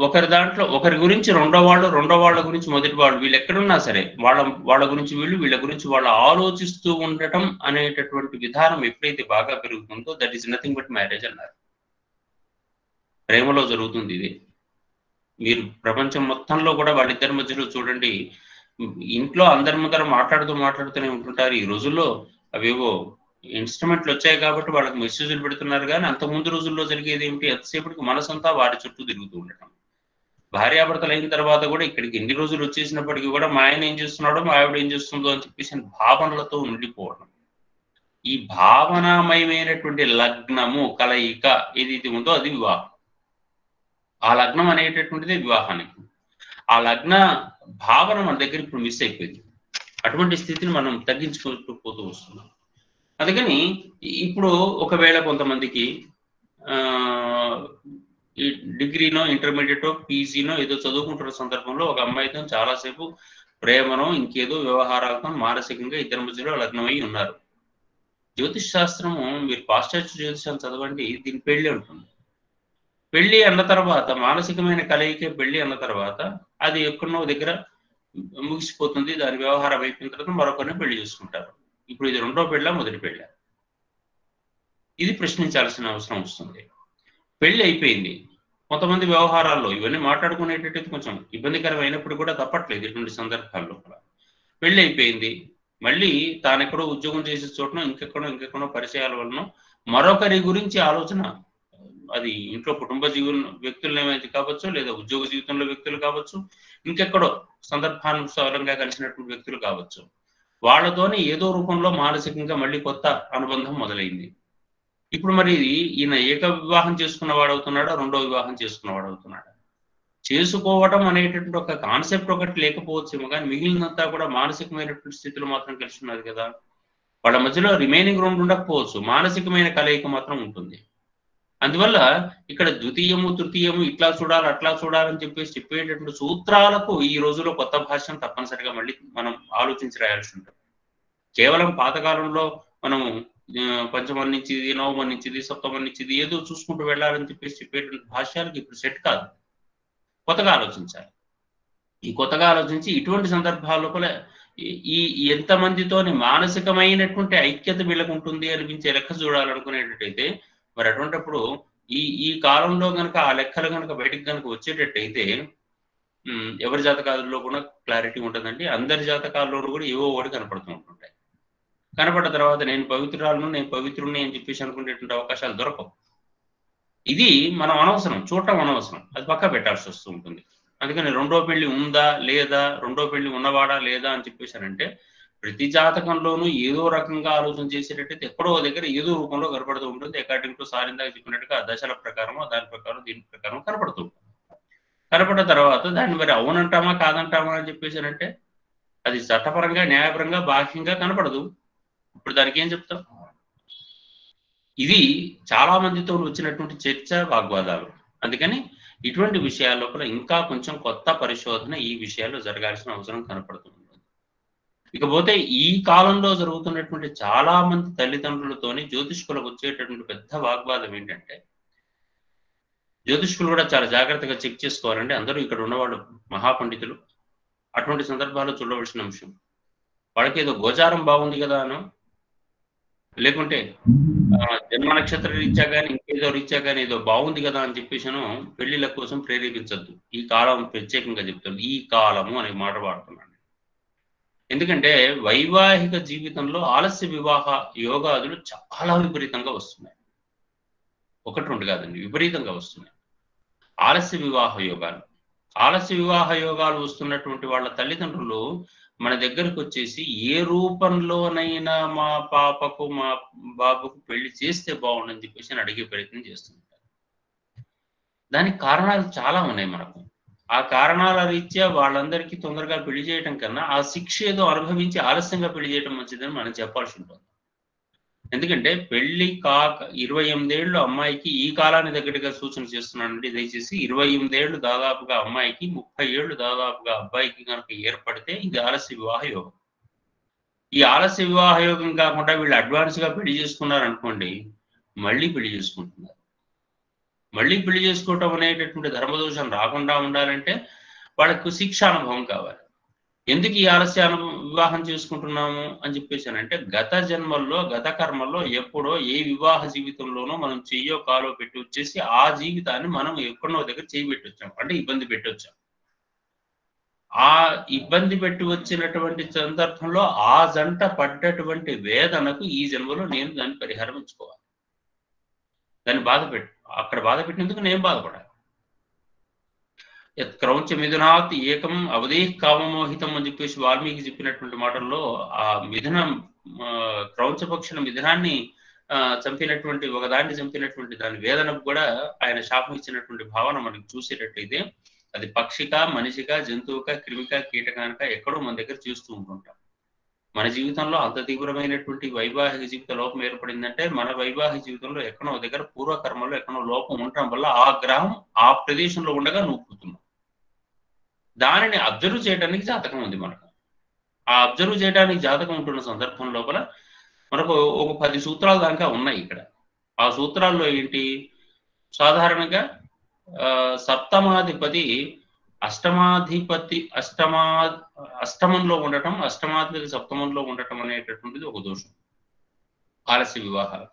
ఒకరి దాంట్లో ఒకరి గురించి రెండో వాళ్ళ గురించి మొదటి వాళ్ళు, వీళ్ళు ఎక్కడున్నా సరే వాళ్ళ గురించి వీళ్ళ గురించి వాళ్ళు ఆలోచిస్తూ ఉండటం అనేటటువంటి విధానం ఎప్పుడైతే బాగా పెరుగుతుందో, that is nothing but marriage అన్నారు. ప్రేమలో జరుగుతుంది ఇది. మీరు ప్రపంచం మొత్తంలో కూడా వాళ్ళిద్దరి మధ్యలో చూడండి, ఇంట్లో అందరి ముందర మాట్లాడుతూనే ఉంటుంటారు. ఈ రోజుల్లో అవేవో ఇన్స్ట్రుమెంట్లు వచ్చాయి కాబట్టి వాళ్ళకి మెసేజ్లు పెడుతున్నారు. కానీ అంత ముందు రోజుల్లో జరిగేది ఏమిటి, ఎంతసేపటికి మనసంతా వారి చుట్టూ తిరుగుతూ ఉండటం. భార్యాభర్తలు అయిన తర్వాత కూడా ఇక్కడికి ఎన్ని రోజులు వచ్చేసినప్పటికీ కూడా మా ఆయన ఏం చేస్తున్నాడో మా ఆవిడ ఏం చేస్తుందో అని చెప్పేసి భావనలతో ఉండిపోవడం. ఈ భావనామయమైనటువంటి లగ్నము కలయిక ఏదైతే ఉందో అది వివాహం. ఆ లగ్నం అనేటటువంటిది వివాహానికి. ఆ లగ్న భావన మన దగ్గర ఇప్పుడు మిస్ అయిపోయింది. అటువంటి స్థితిని మనం తగ్గించుకుంటూ పోతూ వస్తున్నాం. అందుకని ఇప్పుడు ఒకవేళ కొంతమందికి ఈ డిగ్రీనో ఇంటర్మీడియటో పీజీనో ఏదో చదువుకుంటున్న సందర్భంలో ఒక అమ్మాయితో చాలాసేపు ప్రేమనో ఇంకేదో వ్యవహారాలతో మానసికంగా ఇద్దరి మధ్యలో లగ్నమై ఉన్నారు. జ్యోతిష్ శాస్త్రము మీరు పాశ్చాత్య జ్యోతిషాన్ని చదవండి, దీని పెళ్లి ఉంటుంది. పెళ్లి అన్న తర్వాత మానసికమైన కలయికే పెళ్లి అన్న తర్వాత అది ఎక్కడో దగ్గర ముగిసిపోతుంది. దాని వ్యవహారం అయిపోయిన తర్వాత మరొకరిని పెళ్లి చేసుకుంటారు. ఇప్పుడు ఇది రెండో పెళ్ళ మొదటి పెళ్ళ, ఇది ప్రశ్నించాల్సిన అవసరం వస్తుంది. పెళ్లి అయిపోయింది, కొంతమంది వ్యవహారాల్లో ఇవన్నీ మాట్లాడుకునేటట్టు కొంచెం ఇబ్బందికరమైనప్పుడు కూడా తప్పట్లేదు ఇటువంటి సందర్భాల్లో కూడా. పెళ్లి అయిపోయింది, మళ్ళీ తానెక్కడో ఉద్యోగం చేసే చోటనో ఇంకెక్కడో పరిచయాల వలన మరొకరి గురించి ఆలోచన, అది ఇంట్లో కుటుంబ వ్యక్తులు ఏమైతే కావచ్చు, లేదా ఉద్యోగ జీవితంలో వ్యక్తులు కావచ్చు, ఇంకెక్కడో సందర్భానుసారంగా కలిసినటువంటి వ్యక్తులు కావచ్చు, వాళ్ళతోనే ఏదో రూపంలో మానసికంగా మళ్ళీ కొత్త అనుబంధం మొదలైంది. ఇప్పుడు మరి ఈయన ఏక వివాహం చేసుకున్నవాడు అవుతున్నాడా, రెండో వివాహం చేసుకున్నవాడు అవుతున్నాడా? చేసుకోవటం అనేటటువంటి ఒక కాన్సెప్ట్ ఒకటి లేకపోవచ్చేమో, కానీ మిగిలినంతా కూడా మానసికమైనటువంటి స్థితిలో మాత్రం కలిసి ఉన్నది కదా. వాళ్ళ మధ్యలో రిమైనింగ్ రెండు ఉండకపోవచ్చు, మానసికమైన కలయిక మాత్రం ఉంటుంది. అందువల్ల ఇక్కడ ద్వితీయము తృతీయము ఇట్లా చూడాలి అట్లా చూడాలని చెప్పేటటువంటి సూత్రాలకు ఈ రోజులో కొత్త భాషను తప్పనిసరిగా మళ్ళీ మనం ఆలోచించి రాయాల్సి ఉంటుంది. కేవలం పాతకాలంలో మనము పంచమన్నించిది, నవమన్నించిది, సప్తమన్నించిది ఏదో చూసుకుంటూ వెళ్ళాలని చెప్పేటువంటి భాష్యాలకు ఇప్పుడు సెట్ కాదు. కొత్తగా ఆలోచించాలి. ఈ కొత్తగా ఆలోచించి ఇటువంటి సందర్భాల లోపల ఈ ఎంతమందితోని మానసికమైనటువంటి ఐక్యత వీళ్ళకు ఉంటుంది అనిపించే లెక్క చూడాలనుకునేటట్టయితే మరి అటువంటిప్పుడు ఈ కాలంలో కనుక ఆ లెక్కలు కనుక బయటికి కనుక వచ్చేటట్టయితే ఎవరి జాతకాలలో కూడా క్లారిటీ ఉంటుందండి. అందరి జాతకాల్లోనూ కూడా ఏవో ఒకటి కనపడుతూ ఉంటుంటాయి. కనపడ్డ తర్వాత నేను పవిత్రాలను, నేను పవిత్రుడిని అని చెప్పేసి అనుకునేటువంటి అవకాశాలు దొరకవు. ఇది మనం అనవసరం, చూడటం అనవసరం, అది పక్కా పెట్టాల్సి వస్తూ ఉంటుంది. అందుకని రెండో పెళ్లి ఉందా లేదా, రెండో పెళ్లి ఉన్నవాడా లేదా అని చెప్పేసానంటే ప్రతి జాతకంలోనూ ఏదో రకంగా ఆలోచన చేసేటట్టయితే ఎక్కడో దగ్గర ఏదో రూపంలో కనపడుతూ ఉంటుంది. అకార్డింగ్ టు సారిందాక చెప్పినట్టుగా దశల ప్రకారం దాని ప్రకారం దీని ప్రకారం కనపడుతూ ఉంటుంది. కనపడ్డ తర్వాత దాన్ని మరి అవునంటామా కాదంటామా అని చెప్పేసానంటే అది చట్టపరంగా న్యాయపరంగా బాహ్యంగా కనపడదు. ఇప్పుడు దానికి ఏం చెప్తాం? ఇది చాలా మందితో వచ్చినటువంటి చర్చ, వాగ్వాదాలు. అందుకని ఇటువంటి విషయాల లోపల ఇంకా కొంచెం కొత్త పరిశోధన ఈ విషయాల్లో జరగాల్సిన అవసరం కనపడుతుంది. ఇకపోతే ఈ కాలంలో జరుగుతున్నటువంటి చాలా మంది తల్లిదండ్రులతోని జ్యోతిష్కులకు వచ్చేటటువంటి పెద్ద వాగ్వాదం ఏంటంటే, జ్యోతిష్కులు కూడా చాలా జాగ్రత్తగా చెక్ చేసుకోవాలండి. అందరూ ఇక్కడ ఉన్నవాళ్ళు మహాపండితులు. అటువంటి సందర్భాల్లో చూడవలసిన అంశం, వాళ్ళకి ఏదో గోచారం బాగుంది కదా అనో, లేకుంటే జన్మ నక్షత్ర రీత్యా కానీ ఇంకేదో రీత్యా కానీ ఏదో బాగుంది కదా అని చెప్పేసాను పెళ్లిళ్ళ కోసం ప్రేరేపించద్దు. ఈ కాలం ప్రత్యేకంగా చెప్తాను, ఈ కాలము అనే మాట వాడుతున్నాను. ఎందుకంటే వైవాహిక జీవితంలో ఆలస్య వివాహ యోగాదులు చాలా విపరీతంగా వస్తున్నాయి. ఒకటి రెండు కాదండి, విపరీతంగా వస్తున్నాయి ఆలస్య వివాహ యోగాలు. ఆలస్య వివాహ యోగాలు వస్తున్నటువంటి వాళ్ళ తల్లిదండ్రులు మన దగ్గరకు వచ్చేసి ఏ రూపంలోనైనా మా పాపకు మా బాబుకు పెళ్లి చేస్తే బాగుండని చెప్పేసి అడిగే ప్రయత్నం చేస్తుంటారు. దానికి కారణాలు చాలా ఉన్నాయి మనకు. ఆ కారణాల రీత్యా వాళ్ళందరికీ తొందరగా పెళ్లి చేయడం కన్నా ఆ శిక్ష ఏదో అనుభవించి ఆలస్యంగా పెళ్లి చేయడం మంచిదని మనం చెప్పాల్సి ఉంటుంది. ఎందుకంటే పెళ్లి కాక 28 ఏళ్ళు అమ్మాయికి, ఈ కాలాన్ని దగ్గరగా సూచన చేస్తున్నానండి దయచేసి, 28 ఏళ్ళు దాదాపుగా అమ్మాయికి, 30 ఏళ్ళు దాదాపుగా అబ్బాయికి కనుక ఏర్పడితే ఇది ఆలస్య వివాహ యోగం. ఈ ఆలస్య వివాహ యోగం కాకుండా వీళ్ళు అడ్వాన్స్ గా పెళ్లి చేసుకున్నారు అనుకోండి, మళ్ళీ పెళ్లి చేసుకుంటున్నారు. మళ్ళీ పెళ్లి చేసుకోవటం అనేటటువంటి ధర్మదోషం రాకుండా ఉండాలంటే వాళ్ళకు శిక్షానుభవం కావాలి. ఎందుకు ఈ ఆలస్య వివాహం చేసుకుంటున్నాము అని చెప్పేసానంటే, గత జన్మల్లో గత కర్మల్లో ఎప్పుడో ఏ వివాహ జీవితంలోనో మనం చెయ్యో కాలో పెట్టి వచ్చేసి ఆ జీవితాన్ని మనం ఎక్కడో దగ్గర చేయి పెట్టి వచ్చాం, అంటే ఇబ్బంది పెట్టి వచ్చాం. ఆ ఇబ్బంది పెట్టి వచ్చినటువంటి సందర్భంలో ఆ జంట పడ్డటువంటి వేదనకు ఈ జన్మలో నేను దాన్ని పరిహారం ఇచ్చుకోవాలి. దాన్ని అక్కడ బాధ పెట్టినందుకు నేను బాధపడాలి. క్రౌంచ మిథునాత్ ఏకం అవధి కామమోహితం అని చెప్పేసి వాల్మీకి చెప్పినటువంటి మాటల్లో ఆ మిథునం క్రౌంచ పక్షుల మిథునాన్ని చంపినటువంటి ఒకదాన్ని చంపినటువంటి దాని వేదనకు కూడా ఆయన శాపం ఇచ్చినటువంటి భావన మనకి చూసేటట్లయితే అది పక్షిక, మనిషిక, జంతువుక, క్రిమిక, కీటకానిక ఎక్కడో మన దగ్గర చూస్తూ ఉంటుంటాం. మన జీవితంలో అంత తీవ్రమైనటువంటి వైవాహిక జీవిత లోపం ఏర్పడిందంటే మన వైవాహిక జీవితంలో ఎక్కడో దగ్గర పూర్వకర్మలో ఎక్కడో లోపం ఉండటం వల్ల ఆ గ్రహం ఆ ప్రదేశంలో ఉండగా నువ్వు పుడుతున్నావు. దానిని అబ్జర్వ్ చేయడానికి జాతకం ఉంది మనకు. ఆ అబ్జర్వ్ చేయడానికి జాతకం ఉంటున్న సందర్భం లోపల మనకు ఒక 10 సూత్రాలు దాకా ఉన్నాయి ఇక్కడ. ఆ సూత్రాల్లో ఏంటి? సాధారణంగా సప్తమాధిపతి అష్టమంలో ఉండటం, అష్టమాధిపతి సప్తమంలో ఉండటం అనేటటువంటిది ఒక దోషం ఆలస్య వివాహాలు.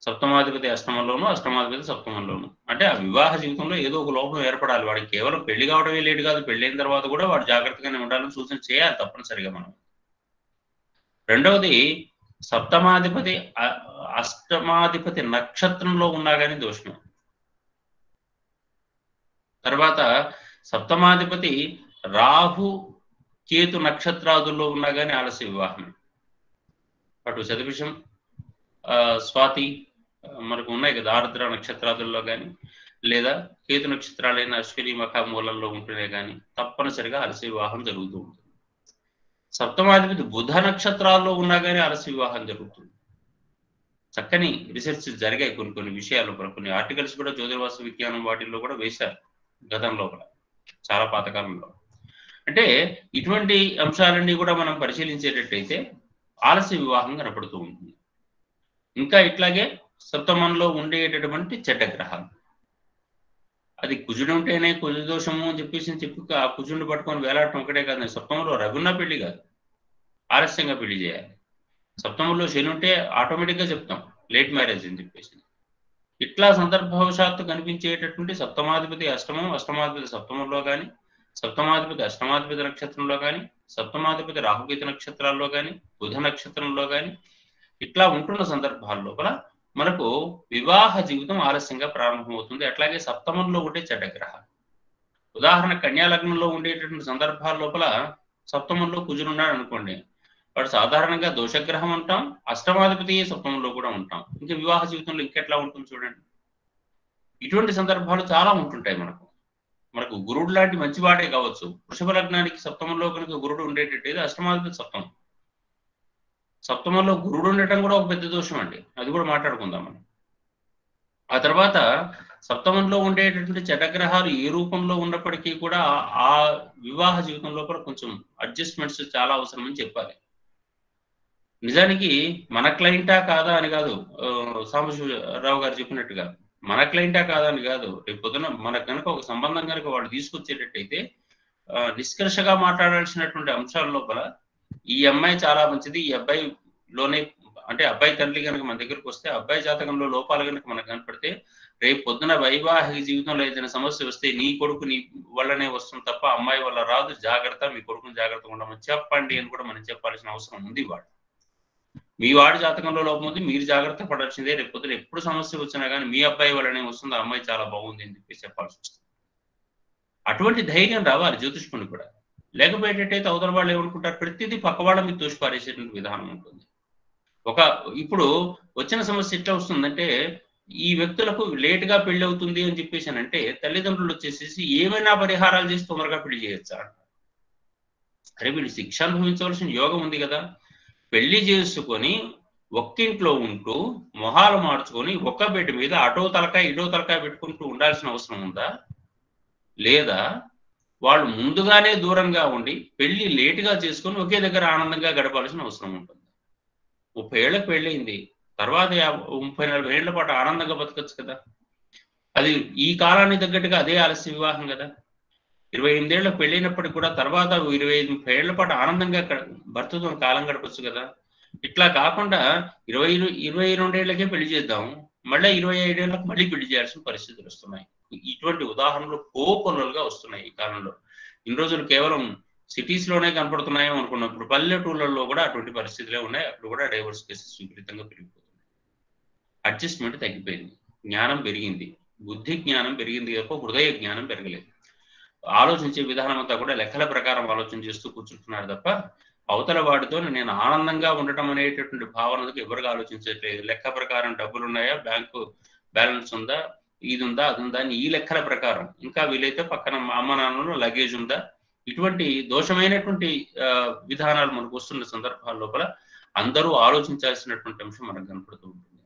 సప్తమాధిపతి అష్టమంలోను, అష్టమాధిపతి సప్తమంలోను. అంటే ఆ వివాహ జీవితంలో ఏదో ఒక లోపం ఏర్పడాలి. వాడికి కేవలం పెళ్లి కావడమే లేటు కాదు, పెళ్ళైన తర్వాత కూడా వాడు జాగ్రత్తగానే ఉండాలని సూచన చేయాలి తప్పనిసరిగా మనం. రెండవది, సప్తమాధిపతి అష్టమాధిపతి నక్షత్రంలో ఉన్నా కానీ దోషమే. తర్వాత సప్తమాధిపతి రాహు కేతు నక్షత్రాదుల్లో ఉన్నా కానీ ఆలస్య వివాహమే. అటు శతభిషం, స్వాతి మనకు ఉన్నాయి కదా, ఆర్ద్ర నక్షత్రాదుల్లో కానీ లేదా కేతు నక్షత్రాలైన అశ్విని మఖ మూలంలో ఉంటేనే కానీ తప్పనిసరిగా ఆలస్య వివాహం జరుగుతూ ఉంటుంది. సప్తమాధిపతి బుధ నక్షత్రాల్లో ఉన్నా కానీ ఆలస్య వివాహం జరుగుతుంది. చక్కని రీసెర్చ్ జరిగాయి కొన్ని విషయాలు, కొన్ని ఆర్టికల్స్ కూడా జ్యోతిర్వాస్తు విజ్ఞానం వాటిల్లో కూడా వేశారు గతంలో కూడా, చాలా పాతకాలంలో. అంటే ఇటువంటి అంశాలన్నీ కూడా మనం పరిశీలించేటట్టయితే ఆలస్య వివాహం కనపడుతూ ఉంటుంది. ఇంకా ఇట్లాగే సప్తమంలో ఉండేటటువంటి చెడ్డ గ్రహాలు, అది కుజుడు ఉంటేనే కుజ దోషము అని చెప్పి ఆ కుజుడిని పట్టుకొని వేలాడటం ఒకటే కాదు. సప్తమంలో రఘున్న పెళ్లి కాదు, ఆలస్యంగా పెళ్లి చేయాలి. సప్తమంలో శని ఉంటే ఆటోమేటిక్గా చెప్తాం లేట్ మ్యారేజ్ అని చెప్పేసి. ఇట్లా సందర్భవశాత్తు కనిపించేటటువంటి సప్తమాధిపతి అష్టమం, అష్టమాధిపతి సప్తమంలో కానీ, సప్తమాధిపతి అష్టమాధిపతి నక్షత్రంలో కానీ, సప్తమాధిపతి రాహుకేతు నక్షత్రాల్లో కానీ, బుధ నక్షత్రంలో కానీ ఇట్లా ఉంటున్న సందర్భాల లోపల మనకు వివాహ జీవితం ఆలస్యంగా ప్రారంభమవుతుంది. అట్లాగే సప్తమంలో ఉండే చెడ్డ గ్రహాలు, ఉదాహరణ కన్యా లగ్నంలో ఉండేటటువంటి సందర్భాల లోపల సప్తమంలో కుజుడున్నాడు అనుకోండి, వాడు సాధారణంగా దోషగ్రహం అంటాం, అష్టమాధిపతి సప్తమంలో కూడా ఉంటాం. ఇంకా వివాహ జీవితంలో ఇంకెట్లా ఉంటుంది చూడండి. ఇటువంటి సందర్భాలు చాలా ఉంటుంటాయి. మనకు గురుడు లాంటి మంచివాడే కావచ్చు, వృషభ లగ్నానికి సప్తమంలో కనుక గురుడు ఉండేటట్టయితే అష్టమాధిపతి సప్తమంలో గురుడు ఉండటం కూడా ఒక పెద్ద దోషం అండి, అది కూడా మాట్లాడుకుందాం మనం. ఆ తర్వాత సప్తమంలో ఉండేటటువంటి చెడ్డగ్రహాలు ఏ రూపంలో ఉన్నప్పటికీ కూడా ఆ వివాహ జీవితంలో కూడా కొంచెం అడ్జస్ట్మెంట్స్ చాలా అవసరమని చెప్పాలి. నిజానికి మన క్లయింటా కాదా అని కాదు, సాంబశివరావు గారు చెప్పినట్టుగా మన క్లయింటా కాదా అని కాదు, రేపు పొద్దున మనకు కనుక ఒక సంబంధం కనుక వాళ్ళు తీసుకొచ్చేటట్టయితే నిష్కర్షగా మాట్లాడాల్సినటువంటి అంశాల లోపల ఈ అమ్మాయి చాలా మంచిది, ఈ అబ్బాయిలోనే అంటే అబ్బాయి తండ్రి కనుక మన దగ్గరకు వస్తే అబ్బాయి జాతకంలో లోపాలు కనుక మనకు కనపడితే రేపు పొద్దున వైవాహిక జీవితంలో ఏదైనా సమస్య వస్తే నీ కొడుకు నీ వల్లనే వస్తుంది తప్ప అమ్మాయి వల్ల రాదు, జాగ్రత్త, మీ కొడుకుని జాగ్రత్తగా ఉండమని చెప్పండి అని కూడా మనం చెప్పాల్సిన అవసరం ఉంది. మీ వాడి జాతకంలో లోపం ఉంది, మీరు జాగ్రత్త పడాల్సిందే. రేపు పొద్దున ఎప్పుడు సమస్య వచ్చినా కానీ మీ అబ్బాయి వల్లనే వస్తుంది, ఆ అమ్మాయి చాలా బాగుంది అని చెప్పి చెప్పాల్సి వస్తుంది. అటువంటి ధైర్యం రావాలి జ్యోతిష్కుని కూడా. లేకపోయేటట్టయితే అవతల వాళ్ళు ఏమనుకుంటారు, ప్రతిదీ పక్క వాళ్ళ మీద తోసిపారేసేటువంటి విధానం ఉంటుంది. ఇప్పుడు వచ్చిన సమస్య ఎట్లా వస్తుందంటే, ఈ వ్యక్తులకు లేటుగా పెళ్లి అవుతుంది అని చెప్పేసి అంటే తల్లిదండ్రులు వచ్చేసేసి ఏమైనా పరిహారాలు చేసి తొందరగా పెళ్లి చేయొచ్చా? అరే వీళ్ళు శిక్ష అనుభవించవలసిన యోగం ఉంది కదా. పెళ్లి చేసుకొని ఒక్కింట్లో ఉంటూ మొహాలు మార్చుకొని ఒక్క బెడ్ మీద అటో తలకాయ ఇటో తలకాయ పెట్టుకుంటూ ఉండాల్సిన అవసరం ఉందా? లేదా వాళ్ళు ముందుగానే దూరంగా ఉండి పెళ్లి లేటుగా చేసుకొని ఒకే దగ్గర ఆనందంగా గడపాల్సిన అవసరం ఉంటుంది. 30 ఏళ్ళకి పెళ్ళయింది, తర్వాత 30-40 ఏళ్ల పాటు ఆనందంగా బతకచ్చు కదా. అది ఈ కాలానికి తగ్గట్టుగా అదే ఆలస్య వివాహం కదా. 28 ఏళ్ళకి పెళ్ళైనప్పటికీ కూడా తర్వాత 25-30 ఏళ్ల పాటు ఆనందంగా భర్తతో కాలం గడపచ్చు కదా. ఇట్లా కాకుండా 22 ఏళ్లకే పెళ్లి చేద్దాం, మళ్ళీ 25 ఏళ్ళకి మళ్ళీ పెళ్లి చేయాల్సిన పరిస్థితులు వస్తున్నాయి. ఇటువంటి ఉదాహరణలు కోకొల్లలుగా వస్తున్నాయి ఈ కాలంలో. ఇన్ని రోజులు కేవలం సిటీస్ లోనే కనపడుతున్నాయో అనుకున్నప్పుడు పల్లెటూళ్ళల్లో కూడా అటువంటి పరిస్థితులే ఉన్నాయి. అప్పుడు కూడా డైవర్స్ కేసెస్ విపరీతంగా పెరిగిపోతున్నాయి. అడ్జస్ట్మెంట్ తగ్గిపోయింది, జ్ఞానం పెరిగింది, బుద్ధి జ్ఞానం పెరిగింది తప్ప హృదయ జ్ఞానం పెరగలేదు. ఆలోచించే విధానం అంతా కూడా లెక్కల ప్రకారం ఆలోచన చేస్తూ కూర్చుంటున్నారు తప్ప అవతల వాడితో నేను ఆనందంగా ఉండటం అనేటటువంటి భావనకు ఎవరికి ఆలోచించట్లేదు. లెక్క ప్రకారం డబ్బులు ఉన్నాయా, బ్యాంకు బ్యాలెన్స్ ఉందా, ఇది ఉందా అది ఉందా అని ఈ లెక్కల ప్రకారం, ఇంకా వీలైతే పక్కన అమ్మ నాన్నలో లగేజ్ ఉందా, ఇటువంటి దోషమైనటువంటి విధానాలు మనకు వస్తున్న సందర్భాల లోపల అందరూ ఆలోచించాల్సినటువంటి అంశం మనకు కనపడుతూ ఉంటుంది.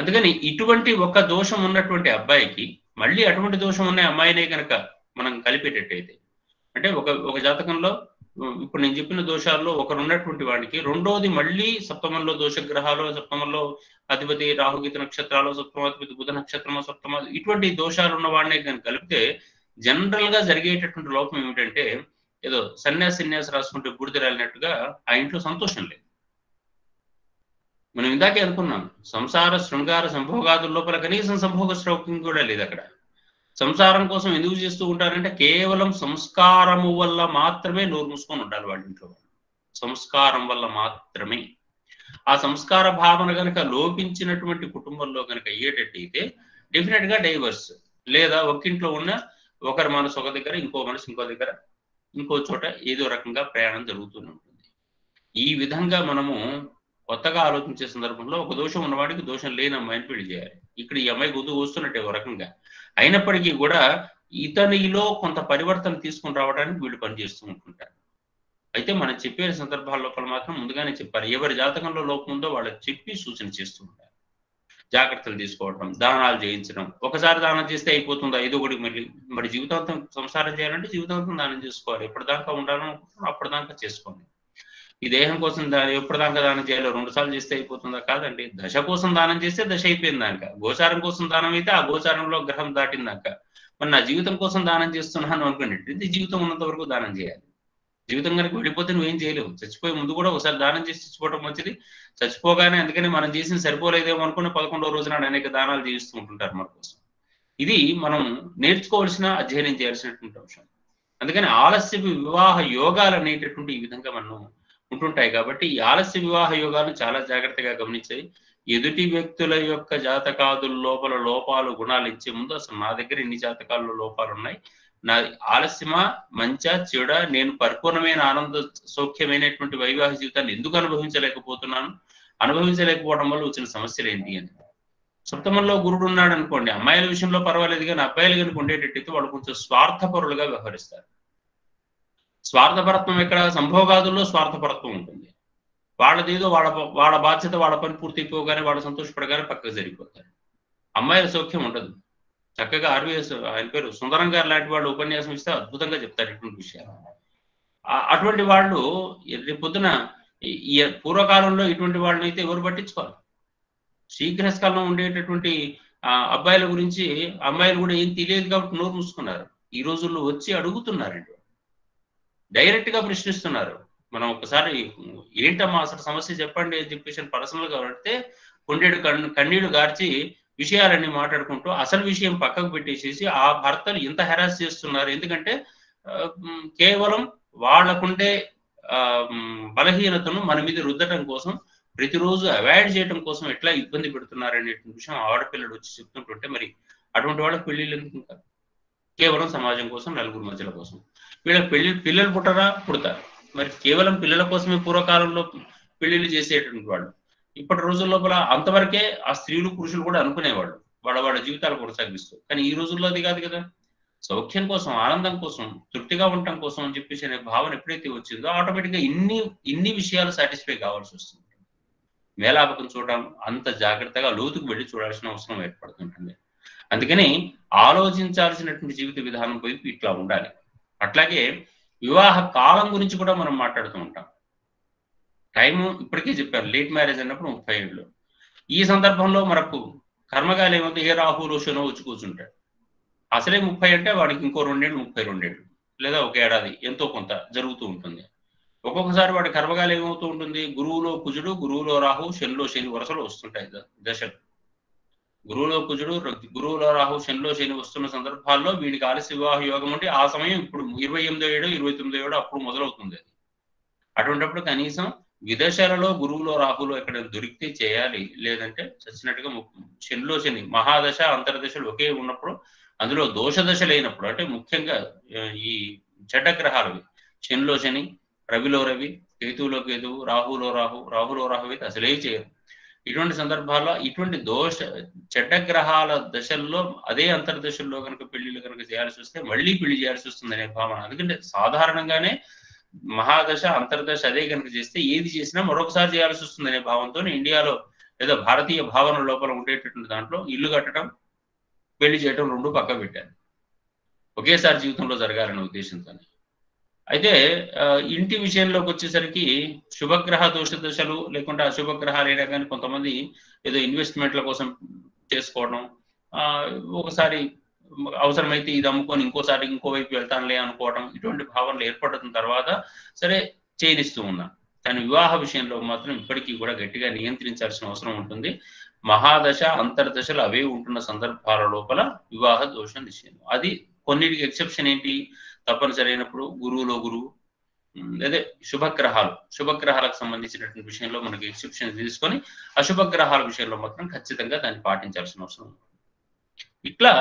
అందుకని ఇటువంటి ఒక దోషం ఉన్నటువంటి అబ్బాయికి మళ్ళీ అటువంటి దోషం ఉన్న అమ్మాయినే కనుక మనం కలిపేటట్టయితే, అంటే ఒక జాతకంలో ఇప్పుడు నేను చెప్పిన దోషాల్లో ఒకరు ఉన్నటువంటి వాడికి రెండోది మళ్ళీ సప్తమంలో దోషగ్రహాలు, సప్తమంలో అధిపతి రాహుగీత నక్షత్రాలు, సప్తమాధిపతి బుధ నక్షత్రము, ఇటువంటి దోషాలు ఉన్న వాడిని కనుక కలిపితే జనరల్ గా జరిగేటటువంటి లోపం ఏమిటంటే, ఏదో సన్యాసి రాసుకుంటే బుడిద రాలినట్టుగా ఆ ఇంట్లో సంతోషం లేదు. మనం ఇందాకే అనుకున్నాం, సంసార శృంగార సంభోగాదుల లోపల కనీసం సంభోగ శ్రౌక్యం కూడా లేదు. అక్కడ సంసారం కోసం ఎందుకు చేస్తూ ఉంటారంటే కేవలం సంస్కారము వల్ల మాత్రమే నోరు మూసుకొని ఉండాలి వాళ్ళ ఇంట్లో. సంస్కారం వల్ల మాత్రమే. ఆ సంస్కార భావన కనుక లోపించినటువంటి కుటుంబంలో కనుక అయ్యేటట్టయితే డెఫినెట్ గా డైవర్స్, లేదా ఒక్కింట్లో ఉన్న ఒకరి మనసు ఒక దగ్గర, ఇంకో మనసు ఇంకో దగ్గర, ఇంకో చోట ఏదో రకంగా ప్రయాణం జరుగుతూనే ఉంటుంది. ఈ విధంగా మనము కొత్తగా ఆలోచించే సందర్భంలో ఒక దోషం ఉన్నవాడికి దోషం లేని అమ్మాయిని పెళ్లి చేయాలి. ఇక్కడ ఈ అమ్మాయి గుర్తు వస్తున్నట్టే ఒక రకంగా అయినప్పటికీ కూడా ఇతనిలో కొంత పరివర్తన తీసుకుని రావడానికి వీళ్ళు పనిచేస్తూ ఉంటుంటారు. అయితే మనం చెప్పే సందర్భాల లోపల మాత్రం ముందుగానే చెప్పారు, ఎవరి జాతకంలో లోపం ఉందో వాళ్ళకి చెప్పి సూచన చేస్తూ ఉంటారు. జాగ్రత్తలు తీసుకోవడం, దానాలు చేయించడం. ఒకసారి దానం చేస్తే అయిపోతుందా, ఏదో ఒకటి మరి జీవితాంతం సంసారం చేయాలంటే జీవితాంతం దానం చేసుకోవాలి. ఎప్పటిదాకా ఉండాలో అప్పటిదాకా చేసుకోండి. ఈ దేహం కోసం ఎప్పటిదాకా దానం చేయాలో 2 సార్లు చేస్తే అయిపోతుందా? కాదండి. దశ కోసం దానం చేస్తే దశ అయిపోయిందాక, గోచారం కోసం దానం అయితే ఆ గోచారంలో గ్రహం దాటిందాక. మరి నా జీవితం కోసం దానం చేస్తున్నాను అనుకోండి, ఇది జీవితం ఉన్నంత వరకు దానం చేయాలి. జీవితం కనుక వెళ్ళిపోతే నువ్వేం చేయలేవు. చచ్చిపోయే ముందు కూడా ఒకసారి దానం చేసి చచ్చిపోవడం మంచిది. చచ్చిపోగానే అందుకని మనం చేసిన సరిపోలేదేమో అనుకుని 11వ రోజు నాడు అనేక దానాలు చేయిస్తూ ఉంటుంటారు మన కోసం. ఇది మనం నేర్చుకోవాల్సిన, అధ్యయనం చేయాల్సినటువంటి అంశం. అందుకని ఆలస్య వివాహ యోగాలు అనేటటువంటి ఈ విధంగా మనం ఉంటుంటాయి. కాబట్టి ఈ ఆలస్య వివాహ యోగాలను చాలా జాగ్రత్తగా గమనించాయి. ఎదుటి వ్యక్తుల యొక్క జాతకాదుల లోపల లోపాలు గుణాలు ఇచ్చే ముందు అసలు నా దగ్గర ఎన్ని జాతకాల్లో లోపాలు ఉన్నాయి, నా ఆలస్యమా మంచా చెడా, నేను పరిపూర్ణమైన ఆనంద సౌఖ్యమైనటువంటి వైవాహిక జీవితాన్ని ఎందుకు అనుభవించలేకపోతున్నాను, అనుభవించలేకపోవడం వల్ల వచ్చిన సమస్యలు ఏంటి అని. సప్తమంలో గురుడు ఉన్నాడు అనుకోండి, అమ్మాయిల విషయంలో పర్వాలేదు, కానీ అబ్బాయిలు కనుక ఉండేటట్టయితే వాళ్ళు కొంచెం స్వార్థపరులుగా వ్యవహరిస్తారు. స్వార్థపరత్వం ఎక్కడ? సంభోగాదుల్లో స్వార్థపరత్వం ఉంటుంది. వాళ్ళదేదో వాళ్ళ బాధ్యత, వాళ్ళ పని పూర్తి అయిపోగానే వాళ్ళు సంతోషపడగానే పక్కకు జరిగిపోతారు. అమ్మాయిల సౌఖ్యం ఉండదు. చక్కగా ఆర్వీఎస్, ఆయన పేరు సుందరం గారు లాంటి వాళ్ళు ఉపన్యాసం ఇస్తే అద్భుతంగా చెప్తారు ఇటువంటి విషయాలు. అటువంటి వాళ్ళు రేపు పొద్దున పూర్వకాలంలో ఇటువంటి వాళ్ళని అయితే ఎవరు పట్టించుకోవాలి? శ్రీగ్రహస్థలంలో ఉండేటటువంటి అబ్బాయిల గురించి అమ్మాయిలు కూడా ఏం తెలియదు కాబట్టి నోరు మూసుకున్నారు. ఈ రోజుల్లో వచ్చి అడుగుతున్నారండి, డైరెక్ట్ గా ప్రశ్నిస్తున్నారు. మనం ఒకసారి ఏంటమ్మా అసలు సమస్య చెప్పండి అని చెప్పేసి పర్సనల్ గా అడిగితే కన్నీళ్లు గార్చి విషయాలన్నీ మాట్లాడుకుంటూ అసలు విషయం పక్కకు పెట్టేసేసి ఆ భర్తలు ఎంత హెరాస్ చేస్తున్నారు, ఎందుకంటే కేవలం వాళ్ళకుండే బలహీనతను మన మీద రుద్దటం కోసం, ప్రతిరోజు అవాయిడ్ చేయడం కోసం ఎట్లా ఇబ్బంది పెడుతున్నారు అనే విషయం ఆడపిల్లలు వచ్చి చెప్తుంటుంటే, మరి అటువంటి వాళ్ళకి పెళ్లిళ్ళు ఎందుకు? ఇంకా కేవలం సమాజం కోసం, నలుగురు మధ్యల కోసం. వీళ్ళకి పిల్లలు పుడతారు. మరి కేవలం పిల్లల కోసమే పూర్వకాలంలో పెళ్లిళ్ళు చేసేటువంటి వాళ్ళు. ఇప్పటి రోజుల లోపల అంతవరకే ఆ స్త్రీలు పురుషులు కూడా అనుకునేవాళ్ళు వాళ్ళ జీవితాలు కొనసాగిస్తూ. కానీ ఈ రోజుల్లో అది కాదు కదా. సౌఖ్యం కోసం, ఆనందం కోసం, తృప్తిగా ఉండటం కోసం అని చెప్పేసి అనే భావన ఎప్పుడైతే వచ్చిందో ఆటోమేటిక్గా ఇన్ని విషయాలు సాటిస్ఫై కావాల్సి వస్తుంది. మేలాపకం చూడడం అంత జాగ్రత్తగా లోతుకు వెళ్ళి చూడాల్సిన అవసరం ఏర్పడుతుంటుంది. అందుకని ఆలోచించాల్సినటువంటి జీవిత విధానం వైపు ఇట్లా ఉండాలి. అట్లాగే వివాహ కాలం గురించి కూడా మనం మాట్లాడుతూ ఉంటాం. టైము ఇప్పటికే చెప్పారు, లేట్ మ్యారేజ్ అన్నప్పుడు 30 ఏళ్ళు. ఈ సందర్భంలో మనకు కర్మగాలు ఏమవుతుంది, ఏ రాహులో శనో వచ్చి కూర్చుంటాడు. అసలే 30 అంటే వాడికి ఇంకో 2 ఏళ్ళు, 32 ఏళ్ళు, లేదా 1 ఏడాది ఎంతో కొంత జరుగుతూ ఉంటుంది. ఒక్కొక్కసారి వాడి కర్మగాలు ఏమవుతూ ఉంటుంది, గురువులో కుజుడు, గురువులో రాహు, శనిలో శని వరుసలో వస్తుంటాయి దశలు. గురువులో కుజుడు, గురువులో రాహు, శనిలో శని వస్తున్న సందర్భాల్లో వీడికి ఆలస్య వివాహ యోగం ఉంటే ఆ సమయం ఇప్పుడు 28వ ఏడు, 29వ ఏడు అప్పుడు మొదలవుతుంది. అటువంటిప్పుడు కనీసం విదశలలో గురువులో రాహులో ఎక్కడ దొరికితే చేయాలి, లేదంటే చచ్చినట్టుగా శనిలో శని మహాదశ అంతర్దశలు ఒకే ఉన్నప్పుడు అందులో దోష దశలైనప్పుడు అంటే ముఖ్యంగా ఈ చెడ్డ గ్రహాలు శనిలో శని, రవిలో రవి, కేతువులో కేతువు, రాహులో రాహు, రాహులో రాహు అయితే అసలే చేయరు. ఇటువంటి సందర్భాల్లో ఇటువంటి చెడ్డ గ్రహాల దశల్లో అదే అంతర్దశల్లో కనుక పెళ్లిళ్ళు కనుక చేయాల్సి వస్తే మళ్ళీ పెళ్లి చేయాల్సి వస్తుంది అనే భావన. ఎందుకంటే సాధారణంగానే మహాదశ అంతర్దశ అదే కనుక చేస్తే ఏది చేసినా మరొకసారి చేయాల్సి వస్తుంది అనే భావంతో ఇండియాలో లేదా భారతీయ భావన లోపల ఉండేటటువంటి దాంట్లో ఇల్లు కట్టడం, పెళ్లి చేయడం రెండు పక్క పెట్టారు, ఒకేసారి జీవితంలో జరగాలనే ఉద్దేశంతో. అయితే ఇంటి విషయంలోకి వచ్చేసరికి శుభగ్రహ దోష దశలు లేకుంటే అశుభగ్రహాలు అయినా కానీ కొంతమంది ఏదో ఇన్వెస్ట్మెంట్ల కోసం చేసుకోవడం, ఒకసారి అవసరమైతే ఇది అమ్ముకొని ఇంకోసారి ఇంకోవైపు వెళ్తానులే అనుకోవడం, ఇటువంటి భావనలు ఏర్పడుతున్న తర్వాత సరే చేయనిస్తూ ఉన్నాం. కానీ వివాహ విషయంలో మాత్రం ఇప్పటికీ కూడా గట్టిగా నియంత్రించాల్సిన అవసరం ఉంటుంది. మహాదశ అంతర్దశలు అవే ఉంటున్న సందర్భాల లోపల వివాహ దోషం నిశ్చయం. అది కొన్నిటికి ఎక్సెప్షన్ ఏంటి, తప్పనిసరి అయినప్పుడు గురువులో గురువు అదే శుభగ్రహాలకు సంబంధించినటువంటి విషయంలో మనకి ఎక్సెప్షన్ తీసుకొని అశుభగ్రహాల విషయంలో మాత్రం ఖచ్చితంగా దాన్ని పాటించాల్సిన అవసరం ఉంది. ఇట్లా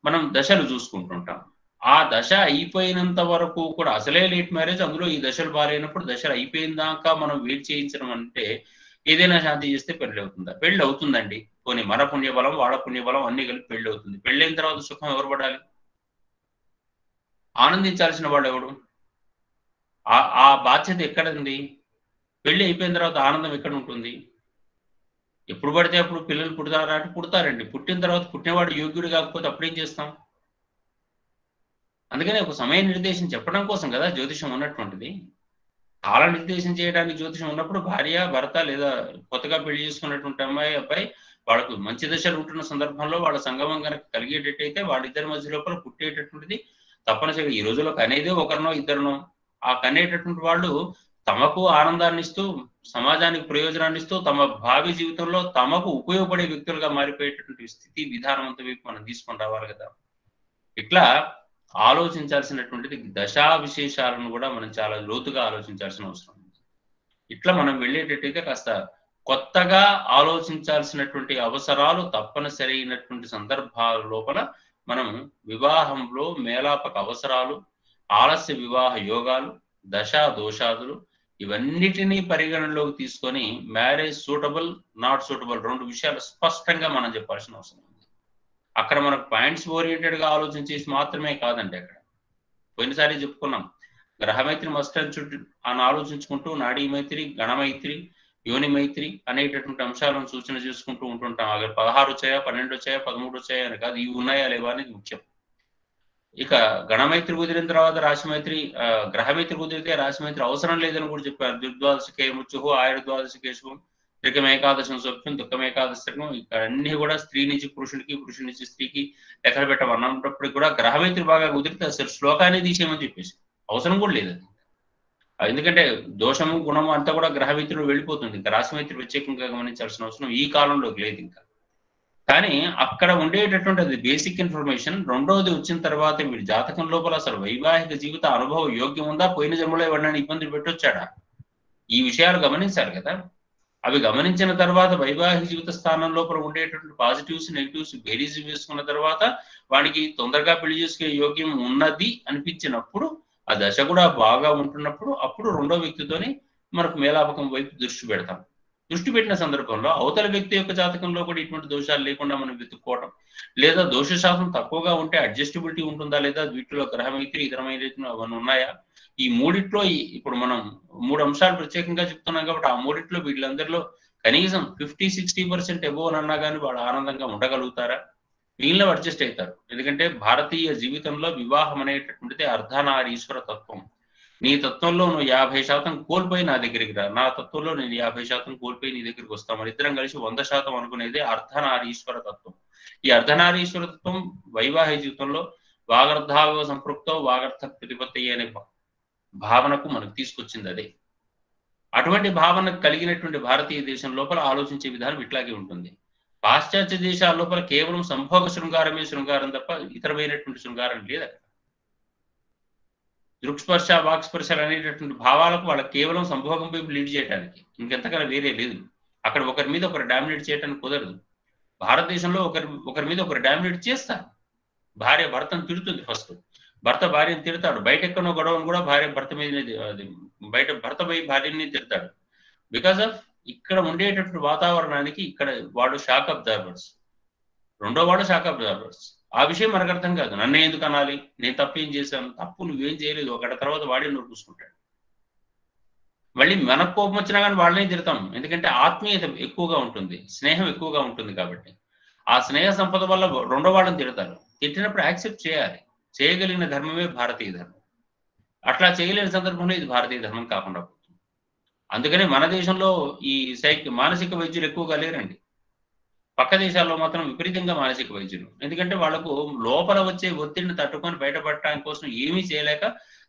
మనం దశలు చూసుకుంటుంటాం. ఆ దశ అయిపోయినంత వరకు కూడా అసలే లేట్ మ్యారేజ్, అందులో ఈ దశలు బారైనప్పుడు దశలు అయిపోయిన దాకా మనం వెయిట్ చేయించడం అంటే ఏదైనా శాంతి చేస్తే పెళ్లి అవుతుందా? పెళ్లి అవుతుందండి. పోనీ మన పుణ్యబలం వాళ్ళ పుణ్యబలం అన్ని కలిపి పెళ్లి అవుతుంది. పెళ్ళైన తర్వాత సుఖం ఎవరు పడాలి? ఆనందించాల్సిన వాళ్ళు ఎవడు? ఆ బాధ్యత ఎక్కడ ఉంది? పెళ్లి అయిపోయిన తర్వాత ఆనందం ఎక్కడ ఉంటుంది? ఎప్పుడు పడితే అప్పుడు పిల్లలు పుడతారా అంటే పుడతారండి. పుట్టిన తర్వాత పుట్టినవాడు యోగ్యుడు కాకపోతే అప్పుడేం చేస్తాం? అందుకని ఒక సమయ నిర్దేశం చెప్పడం కోసం కదా జ్యోతిషం ఉన్నటువంటిది. కాల నిర్దేశం చేయడానికి జ్యోతిషం ఉన్నప్పుడు భార్య భర్త లేదా కొత్తగా పెళ్లి చేసుకున్నటువంటి అమ్మాయి అబ్బాయి వాళ్ళకు మంచి దశలు ఉంటున్న సందర్భంలో వాళ్ళ సంగమం కనుక కలిగేటట్టయితే వాళ్ళిద్దరి మధ్య లోపల పుట్టేటటువంటిది తప్పనిసరిగా ఈ రోజుల్లో కనేదే ఒకరినో ఇద్దరినో. ఆ కనేటటువంటి వాళ్ళు తమకు ఆనందాన్ని ఇస్తూ సమాజానికి ప్రయోజనాన్ని ఇస్తూ తమ భావి జీవితంలో తమకు ఉపయోగపడే వ్యక్తులుగా మారిపోయేటటువంటి స్థితి విధానం అంత వైపు మనం తీసుకొని రావాలి కదా. ఇట్లా ఆలోచించాల్సినటువంటిది దశా విశేషాలను కూడా మనం చాలా లోతుగా ఆలోచించాల్సిన అవసరం ఉంది. ఇట్లా మనం వెళ్ళేటట్టయితే కాస్త కొత్తగా ఆలోచించాల్సినటువంటి అవసరాలు తప్పనిసరి అయినటువంటి సందర్భాల లోపల మనం వివాహంలో మేళాపక అవసరాలు, ఆలస్య వివాహ యోగాలు, దశా దోషాదులు ఇవన్నిటినీ పరిగణనలోకి తీసుకొని మ్యారేజ్ సూటబుల్ నాట్ సూటబుల్ రెండు విషయాలు స్పష్టంగా మనం చెప్పాల్సిన అవసరం ఉంది. అక్కడ మనకు పాయింట్స్ ఓరియంటెడ్ గా ఆలోచించేసి మాత్రమే కాదండి. అక్కడ పోయినసారి చెప్పుకున్నాం, గ్రహమైత్రి మస్ట్ అని ఆలోచించుకుంటూ నాడీ మైత్రి, గణమైత్రి, యోని మైత్రి అనేటటువంటి అంశాలను సూచన చేసుకుంటూ ఉంటుంటాం. అక్కడ 16 వచ్చాయా, 12 వచ్చాయా, 13 వచ్చాయా అని కాదు, ఇవి ఉన్నాయా లేవా అనేది ముఖ్యం. ఇక గణమైత్రి కుదిరిన తర్వాత రాశిమైత్రి, గ్రహమైత్రి కుదిరితే రాశిమైత్రి అవసరం లేదని కూడా చెప్పారు. దుర్ద్వాదశకే ముచ్చుహు, ఆయుర్ద్వాదశకేశవం, త్రికం ఏకాదశం సౌఖ్యం, దుఃఖం ఏకాదశకం, ఇక్కడ అన్ని కూడా స్త్రీ నుంచి పురుషుడికి, పురుషుడి నుంచి స్త్రీకి లెక్కలు పెట్టమన్నప్పటికీ కూడా గ్రహమైత్రి బాగా కుదిరితే అసలు శ్లోకాన్ని తీసేయమని చెప్పేసి అవసరం కూడా లేదు. ఎందుకంటే దోషము గుణము అంతా కూడా గ్రహమైత్రిలో వెళ్ళిపోతుంది. ఇంకా రాశిమైత్రి ప్రత్యేకంగా గమనించాల్సిన అవసరం ఈ కాలంలోకి లేదు ఇంకా. కానీ అక్కడ ఉండేటటువంటి అది బేసిక్ ఇన్ఫర్మేషన్. రెండవది వచ్చిన తర్వాత వీడి జాతకం లోపల అసలు వైవాహిక జీవిత అనుభవం యోగ్యం ఉందా, పోయిన జన్మలో ఎవరినైనా ఇబ్బంది పెట్టొచ్చాడా, ఈ విషయాలు గమనించాలి కదా. అవి గమనించిన తర్వాత వైవాహిక జీవిత స్థానం లోపల ఉండేటటువంటి పాజిటివ్స్ నెగిటివ్స్ బేరీజ్ వేసుకున్న తర్వాత వాడికి తొందరగా పెళ్లి చేసుకునే యోగ్యం ఉన్నది అనిపించినప్పుడు, ఆ దశ కూడా బాగా ఉంటున్నప్పుడు అప్పుడు రెండో వ్యక్తితోని మనకు మేలాపకం వైపు దృష్టి పెడతాం. దృష్టి పెట్టిన సందర్భంలో అవతల వ్యక్తి యొక్క జాతకంలో కూడా ఇటువంటి దోషాలు లేకుండా మనం వెతుక్కోవడం, లేదా దోష శాతం తక్కువగా ఉంటే అడ్జస్టబిలిటీ ఉంటుందా లేదా, వీటిలో గ్రహమైత్రి ఇతరమైన అవన్నీ ఉన్నాయా, ఈ మూడిట్లో ఇప్పుడు మనం 3 అంశాలు ప్రత్యేకంగా చెప్తున్నాం కాబట్టి ఆ మూడిట్లో వీళ్ళందరిలో కనీసం 50-60% ఎబోవ్ అన్నా కానీ వాళ్ళు ఆనందంగా ఉండగలుగుతారా, వీళ్ళని అడ్జస్ట్ అవుతారు. ఎందుకంటే భారతీయ జీవితంలో వివాహం అనేటటువంటిది అర్ధనారీశ్వర తత్వం. నీ తత్వంలో నువ్వు 50% కోల్పోయి నా దగ్గరికి రా, నా తత్వంలో నేను 50% కోల్పోయి నీ దగ్గరికి వస్తాం, మన ఇద్దరం కలిసి 100% అనుకునేది అర్ధనారీశ్వర తత్వం. ఈ అర్ధనారీశ్వర తత్వం వైవాహిక జీవితంలో వాగర్ధావ సంపృక్తో వాగర్థ ప్రతిపత్తి అనే భావనకు మనకు తీసుకొచ్చింది అదే. అటువంటి భావన కలిగినటువంటి భారతీయ దేశం లోపల ఆలోచించే విధానం ఇట్లాగే ఉంటుంది. పాశ్చాత్య దేశాల లోపల కేవలం సంభోగ శృంగారమే శృంగారం తప్ప ఇతరమైనటువంటి శృంగారం లేదు. అక్కడ దృక్స్పర్శ వాక్స్పర్శలు అనేటటువంటి భావాలకు వాళ్ళకి కేవలం సంభోగం వైపు లీడ్ చేయడానికి ఇంకెంతకన్నా వేరే లేదు. అక్కడ ఒకరి మీద ఒకరు డామినేట్ చేయడానికి కుదరదు. భారతదేశంలో ఒకరి మీద ఒకరు డామినేట్ చేస్తారు. భార్య భర్తను తిడుతుంది ఫస్ట్, భర్త భార్యను తిడతాడు, బయట ఎక్కడో గొడవను కూడా భార్య భర్త మీద బయట భర్త పోయి భార్యని తిడతాడు. బికాస్ ఆఫ్ ఇక్కడ ఉండేటటువంటి వాతావరణానికి ఇక్కడ వాడు షాక్ అబ్జర్వర్స్, రెండో వాడు షాక్ అబ్జర్వర్స్. ఆ విషయం మనకు అర్థం కాదు. నన్ను ఎందుకు అనాలి, నేను తప్పు ఏం చేశాను, తప్పు నువ్వేం చేయలేదు, ఒకటి తర్వాత వాడే నువ్వు చూసుకుంటాడు. మళ్ళీ మనకు కోపం వచ్చినా కానీ వాళ్ళనే తిడతాం, ఎందుకంటే ఆత్మీయత ఎక్కువగా ఉంటుంది, స్నేహం ఎక్కువగా ఉంటుంది. కాబట్టి ఆ స్నేహ సంపద వల్ల రెండో వాళ్ళని తిడతారు. తిట్టినప్పుడు యాక్సెప్ట్ చేయాలి. చేయగలిగిన ధర్మమే భారతీయ ధర్మం. అట్లా చేయలేని సందర్భంలో ఇది భారతీయ ధర్మం కాకుండా పోతుంది. అందుకనే మన దేశంలో ఈ మానసిక వైద్యులు ఎక్కువగా లేరండి. పక్క దేశాల్లో మాత్రం విపరీతంగా మానసిక వైద్యులు. ఎందుకంటే వాళ్ళకు లోపల వచ్చే ఒత్తిడిని తట్టుకొని బయటపడటానికి కోసం ఏమీ చేయలేక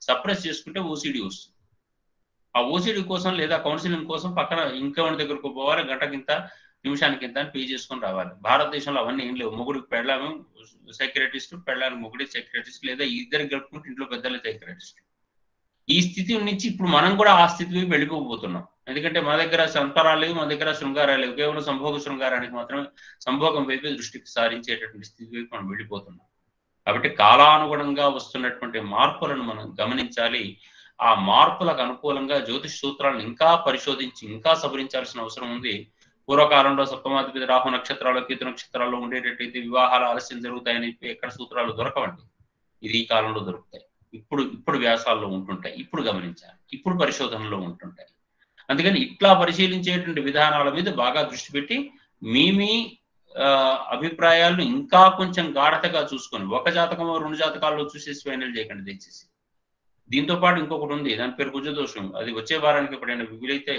సప్రెస్ చేసుకుంటే ఓసిడి వస్తుంది. ఆ ఓసిడి కోసం లేదా కౌన్సిలింగ్ కోసం పక్కన ఇంకెవరి దగ్గరకు పోవాలి, గంటకింత నిమిషానికింత అని పే చేసుకొని రావాలి. భారతదేశంలో అవన్నీ ఏం లేవు. మొగుడికి పెళ్ళాము సైకియాట్రిస్ట్, పెళ్ళానికి మొగుడి సైకియాట్రిస్ట్, లేదా ఇద్దరు గడుపుకుంటే ఇంట్లో పెద్దల సైకియాట్రిస్ట్. ఈ స్థితి నుంచి ఇప్పుడు మనం కూడా ఆ స్థితికి వెళ్ళిపోబోతున్నాం. ఎందుకంటే మన దగ్గర సంతరాలు లేవు, మన దగ్గర శృంగారాలు లేవు, కేవలం సంభోగ శృంగారానికి మాత్రమే, సంభోగం వైపు దృష్టికి సారించేటటువంటి స్థితి వైపు మనం వెళ్ళిపోతున్నాం. కాబట్టి కాలానుగుణంగా వస్తున్నటువంటి మార్పులను మనం గమనించాలి. ఆ మార్పులకు అనుకూలంగా జ్యోతిష్ సూత్రాలను ఇంకా పరిశోధించి ఇంకా సవరించాల్సిన అవసరం ఉంది. పూర్వకాలంలో సప్తమాధిపతి రాహు నక్షత్రాలు, కేతు నక్షత్రాల్లో ఉండేటట్టయితే వివాహాలు ఆలస్యం జరుగుతాయని ఎక్కడ సూత్రాలు దొరకవండి. ఇది ఈ కాలంలో దొరుకుతాయి. ఇప్పుడు వ్యాసాల్లో ఉంటుంటాయి, ఇప్పుడు గమనించాలి, ఇప్పుడు పరిశోధనలో ఉంటుంటాయి. అందుకని ఇట్లా పరిశీలించేటువంటి విధానాల మీద బాగా దృష్టి పెట్టి మీ అభిప్రాయాలను ఇంకా కొంచెం గాఢతగా చూసుకొని, ఒక జాతకమో రెండు జాతకాల్లో చూసేసి ఫైనల్ చేయకండి దయచేసి. దీంతో పాటు ఇంకొకటి ఉంది, దాని పేరు కుజదోషం. అది వచ్చే వారానికి ఎప్పుడైనా వీలైతే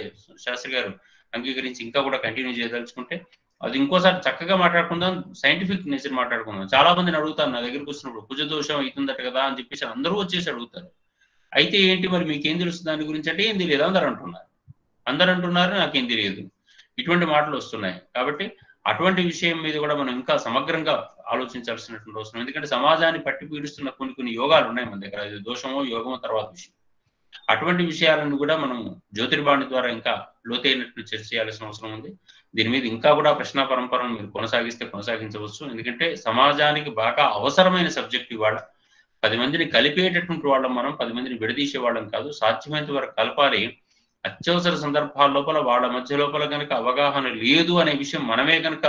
శాస్త్రి గారు అంగీకరించి ఇంకా కూడా కంటిన్యూ చేయదలుచుకుంటే అది ఇంకోసారి చక్కగా మాట్లాడుకుందాం, సైంటిఫిక్ నేచర్ మాట్లాడుకుందాం. చాలా మందిని అడుగుతారు నా దగ్గరికి వచ్చినప్పుడు, కుజదోషం అవుతుందట కదా అని చెప్పేసి అందరూ వచ్చేసి అడుగుతారు. అయితే ఏంటి మరి మీకేం తెలుసు దాని గురించి అంటే, ఏం తెలియదు అందరూ అంటున్నారు, నాకేం తెలియదు, ఇటువంటి మాటలు వస్తున్నాయి. కాబట్టి అటువంటి విషయం మీద కూడా మనం ఇంకా సమగ్రంగా ఆలోచించాల్సినటువంటి అవసరం. ఎందుకంటే సమాజాన్ని పట్టి పీడిస్తున్న కొన్ని యోగాలు ఉన్నాయి మన దగ్గర, అది దోషమో యోగమో తర్వాత విషయం. అటువంటి విషయాలను కూడా మనం జ్యోతిర్బాణి ద్వారా ఇంకా లోతైనట్లు చర్చ చేయాల్సిన అవసరం ఉంది. దీని మీద ఇంకా కూడా ప్రశ్న పరంపరను మీరు కొనసాగించవచ్చు. ఎందుకంటే సమాజానికి బాగా అవసరమైన సబ్జెక్ట్ ఇవాళ. 10 మందిని కలిపేటటువంటి వాళ్ళం మనం, 10 మందిని విడదీసే వాళ్ళం కాదు. సాధ్యమైనంత వరకు కలపాలి. అత్యవసర సందర్భాల లోపల వాళ్ళ మధ్య లోపల కనుక అవగాహన లేదు అనే విషయం మనమే కనుక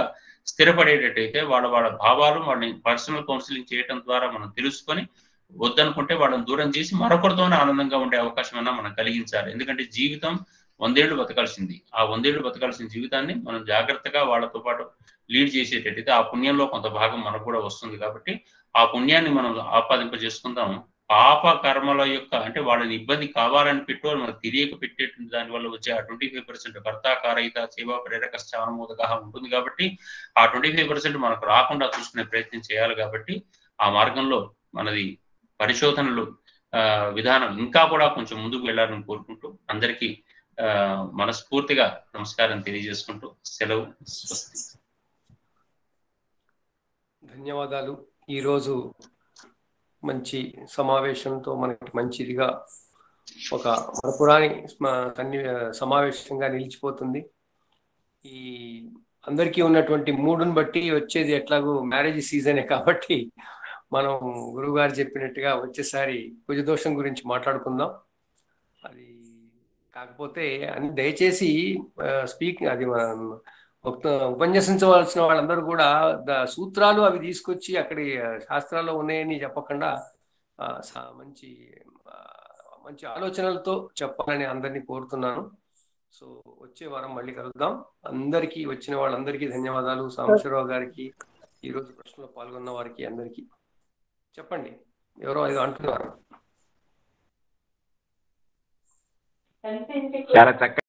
స్థిరపడేటట్టయితే వాళ్ళ భావాలు వాళ్ళని పర్సనల్ కౌన్సిలింగ్ చేయడం ద్వారా మనం తెలుసుకొని వద్దనుకుంటే వాళ్ళని దూరం చేసి మరొకరితోనే ఆనందంగా ఉండే అవకాశం అన్నా మనం కలిగించాలి. ఎందుకంటే జీవితం 100 ఏళ్ళు బతకాల్సింది. ఆ 100 ఏళ్ళు బతకాల్సిన జీవితాన్ని మనం జాగ్రత్తగా వాళ్ళతో పాటు లీడ్ చేసేటట్టయితే ఆ పుణ్యంలో కొంత భాగం మనకు కూడా వస్తుంది. కాబట్టి ఆ పుణ్యాన్ని మనం ఆపాదింపజేసుకుందాం. పాప కర్మల యొక్క అంటే వాళ్ళని ఇబ్బంది కావాలని పెట్టో మనకు తెలియక పెట్టేటువంటి దానివల్ల వచ్చే ఆ 25% కర్తాకారయిత సేవా ప్రేరక స్థానమోదక ఉంటుంది. కాబట్టి ఆ 25% మనకు రాకుండా చూసుకునే ప్రయత్నం చేయాలి. కాబట్టి ఆ మార్గంలో మనది పరిశోధనలు విధానం ఇంకా కూడా కొంచెం ముందుకు వెళ్ళాలని కోరుకుంటూ అందరికీ మనస్ఫూర్తిగా నమస్కారం తెలియజేసుకుంటూ సెలవు. స్వస్తి. ధన్యవాదాలు. ఈరోజు మంచి సమావేశంతో మనకి మంచిదిగా ఒక మరపురాని సమావేశంగా నిలిచిపోతుంది. ఈ అందరికీ ఉన్నటువంటి మూడుని బట్టి వచ్చేది ఎట్లాగూ మ్యారేజ్ సీజనే కాబట్టి మనం గురువుగారు చెప్పినట్టుగా వచ్చేసారి కుజదోషం గురించి మాట్లాడుకుందాం. అది కాకపోతే అని దయచేసి అది ఉపన్యసించవలసిన వాళ్ళందరూ కూడా సూత్రాలు అవి తీసుకొచ్చి అక్కడి శాస్త్రాల్లో ఉన్నాయని చెప్పకుండా మంచి మంచి ఆలోచనలతో చెప్పాలని అందరినీ కోరుతున్నాను. సో వచ్చే వారం మళ్ళీ కలుద్దాం. అందరికీ వచ్చిన వాళ్ళందరికీ ధన్యవాదాలు. సాంబశివరావు గారికి, ఈరోజు ప్రశ్నలో పాల్గొన్న వారికి అందరికీ చెప్పండి. ఎవరో ఏదో అంటున్నారు. చాలా చక్కగా